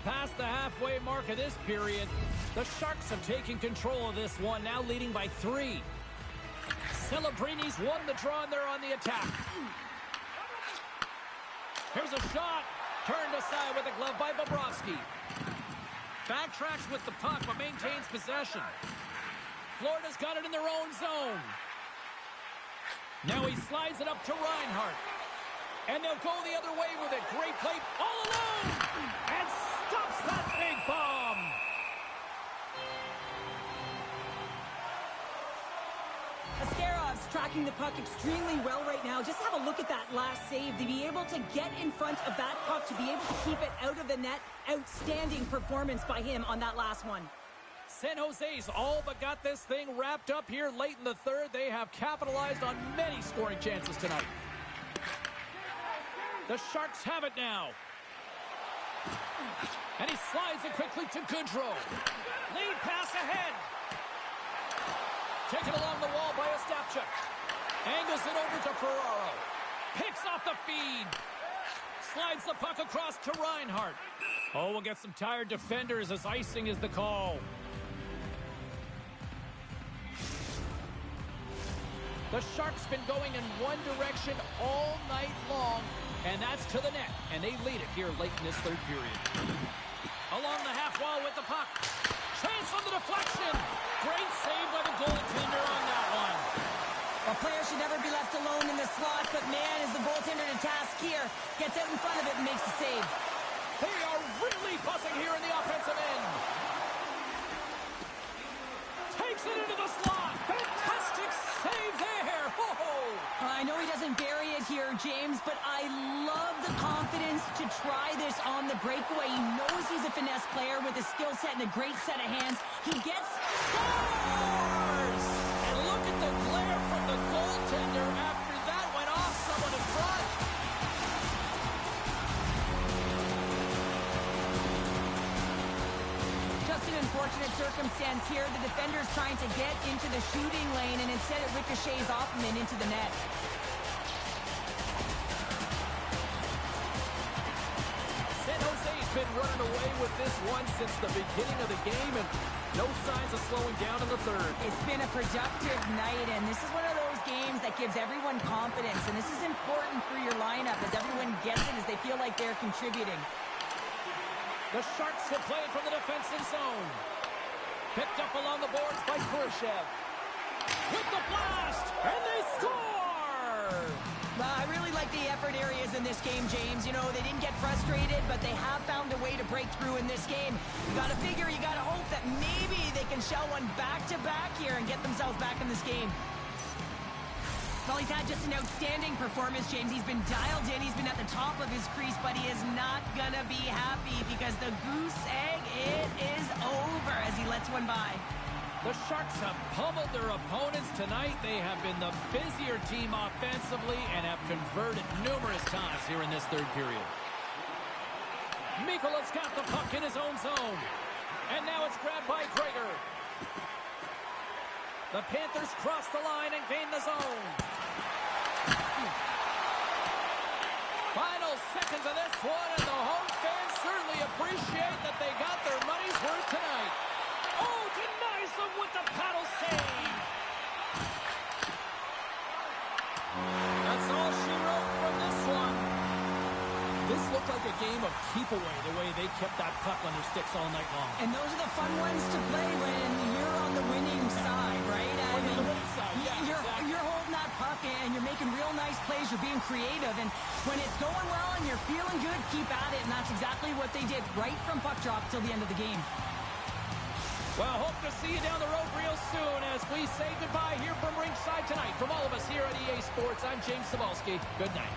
Past the halfway mark of this period, the Sharks have taken control of this one, now leading by 3. Celebrini's won the draw, and they're on the attack. Here's a shot. Turned aside with a glove by Bobrovsky. Backtracks with the puck, but maintains possession. Florida's got it in their own zone. Now he slides it up to Reinhart. And they'll go the other way with it. Great play all alone. And stops that big bomb. Askarov's tracking the puck extremely well right now. Just have a look at that last save. To be able to get in front of that puck, to be able to keep it out of the net. Outstanding performance by him on that last one. San Jose's all but got this thing wrapped up here late in the third. They have capitalized on many scoring chances tonight. The Sharks have it now. And he slides it quickly to Goodrow. Lead pass ahead. Taken along the wall by Ostapchuk. Angles it over to Ferraro. Picks off the feed. Slides the puck across to Reinhart. Oh, we'll get some tired defenders as icing is the call. The Sharks been going in one direction all night long, and that's to the net. And they lead it here late in this third period. Along the half wall with the puck. Chance on the deflection. Great save by the goaltender on that one. A player should never be left alone in the slot, but man, is the goaltender to task here. Gets out in front of it and makes the save. They are really buzzing here in the offensive end. Takes it into the slot. Fantastic save there. Oh. I know he doesn't bury it here, James, but I love the confidence to try this on the breakaway. He knows he's a finesse player with a skill set and a great set of hands. He gets scores! And look at the glare from the goaltender after that went off someone in front. Just an unfortunate circumstance here. The defender's trying to get into the shooting lane, and instead it ricochets off him and into the net. San Jose's been running away with this one since the beginning of the game, and no signs of slowing down in the third. It's been a productive night, and this is one of those games that gives everyone confidence, and this is important for your lineup as everyone gets it, as they feel like they're contributing. The Sharks have played from the defensive zone. Picked up along the boards by Khrushchev. With the blast, and they score! I really like the effort areas in this game, James. You know, they didn't get frustrated, but they have found a way to break through in this game. You gotta figure, you gotta hope that maybe they can shell one back-to-back here and get themselves back in this game. Well, he's had just an outstanding performance, James. He's been dialed in, he's been at the top of his crease, but he is not gonna be happy because the goose egg, it is over as he lets one by. The Sharks have pummeled their opponents tonight. They have been the busier team offensively and have converted numerous times here in this third period. Mikola's got the puck in his own zone. And now it's grabbed by Gregor. The Panthers cross the line and gain the zone. Final seconds of this one, and the home fans certainly appreciate that they got their money's worth tonight. Oh, denies them with the paddle save. That's all she wrote from this one. This looked like a game of keep away, the way they kept that puck on their sticks all night long. And those are the fun ones to play when you're on the winning side, right? When you're on the winning side, yeah, exactly. You're holding that puck and you're making real nice plays, you're being creative, and when it's going well and you're feeling good, keep at it, and that's exactly what they did right from puck drop till the end of the game. Well, hope to see you down the road real soon as we say goodbye here from ringside tonight. From all of us here at EA Sports, I'm James Cebulski. Good night.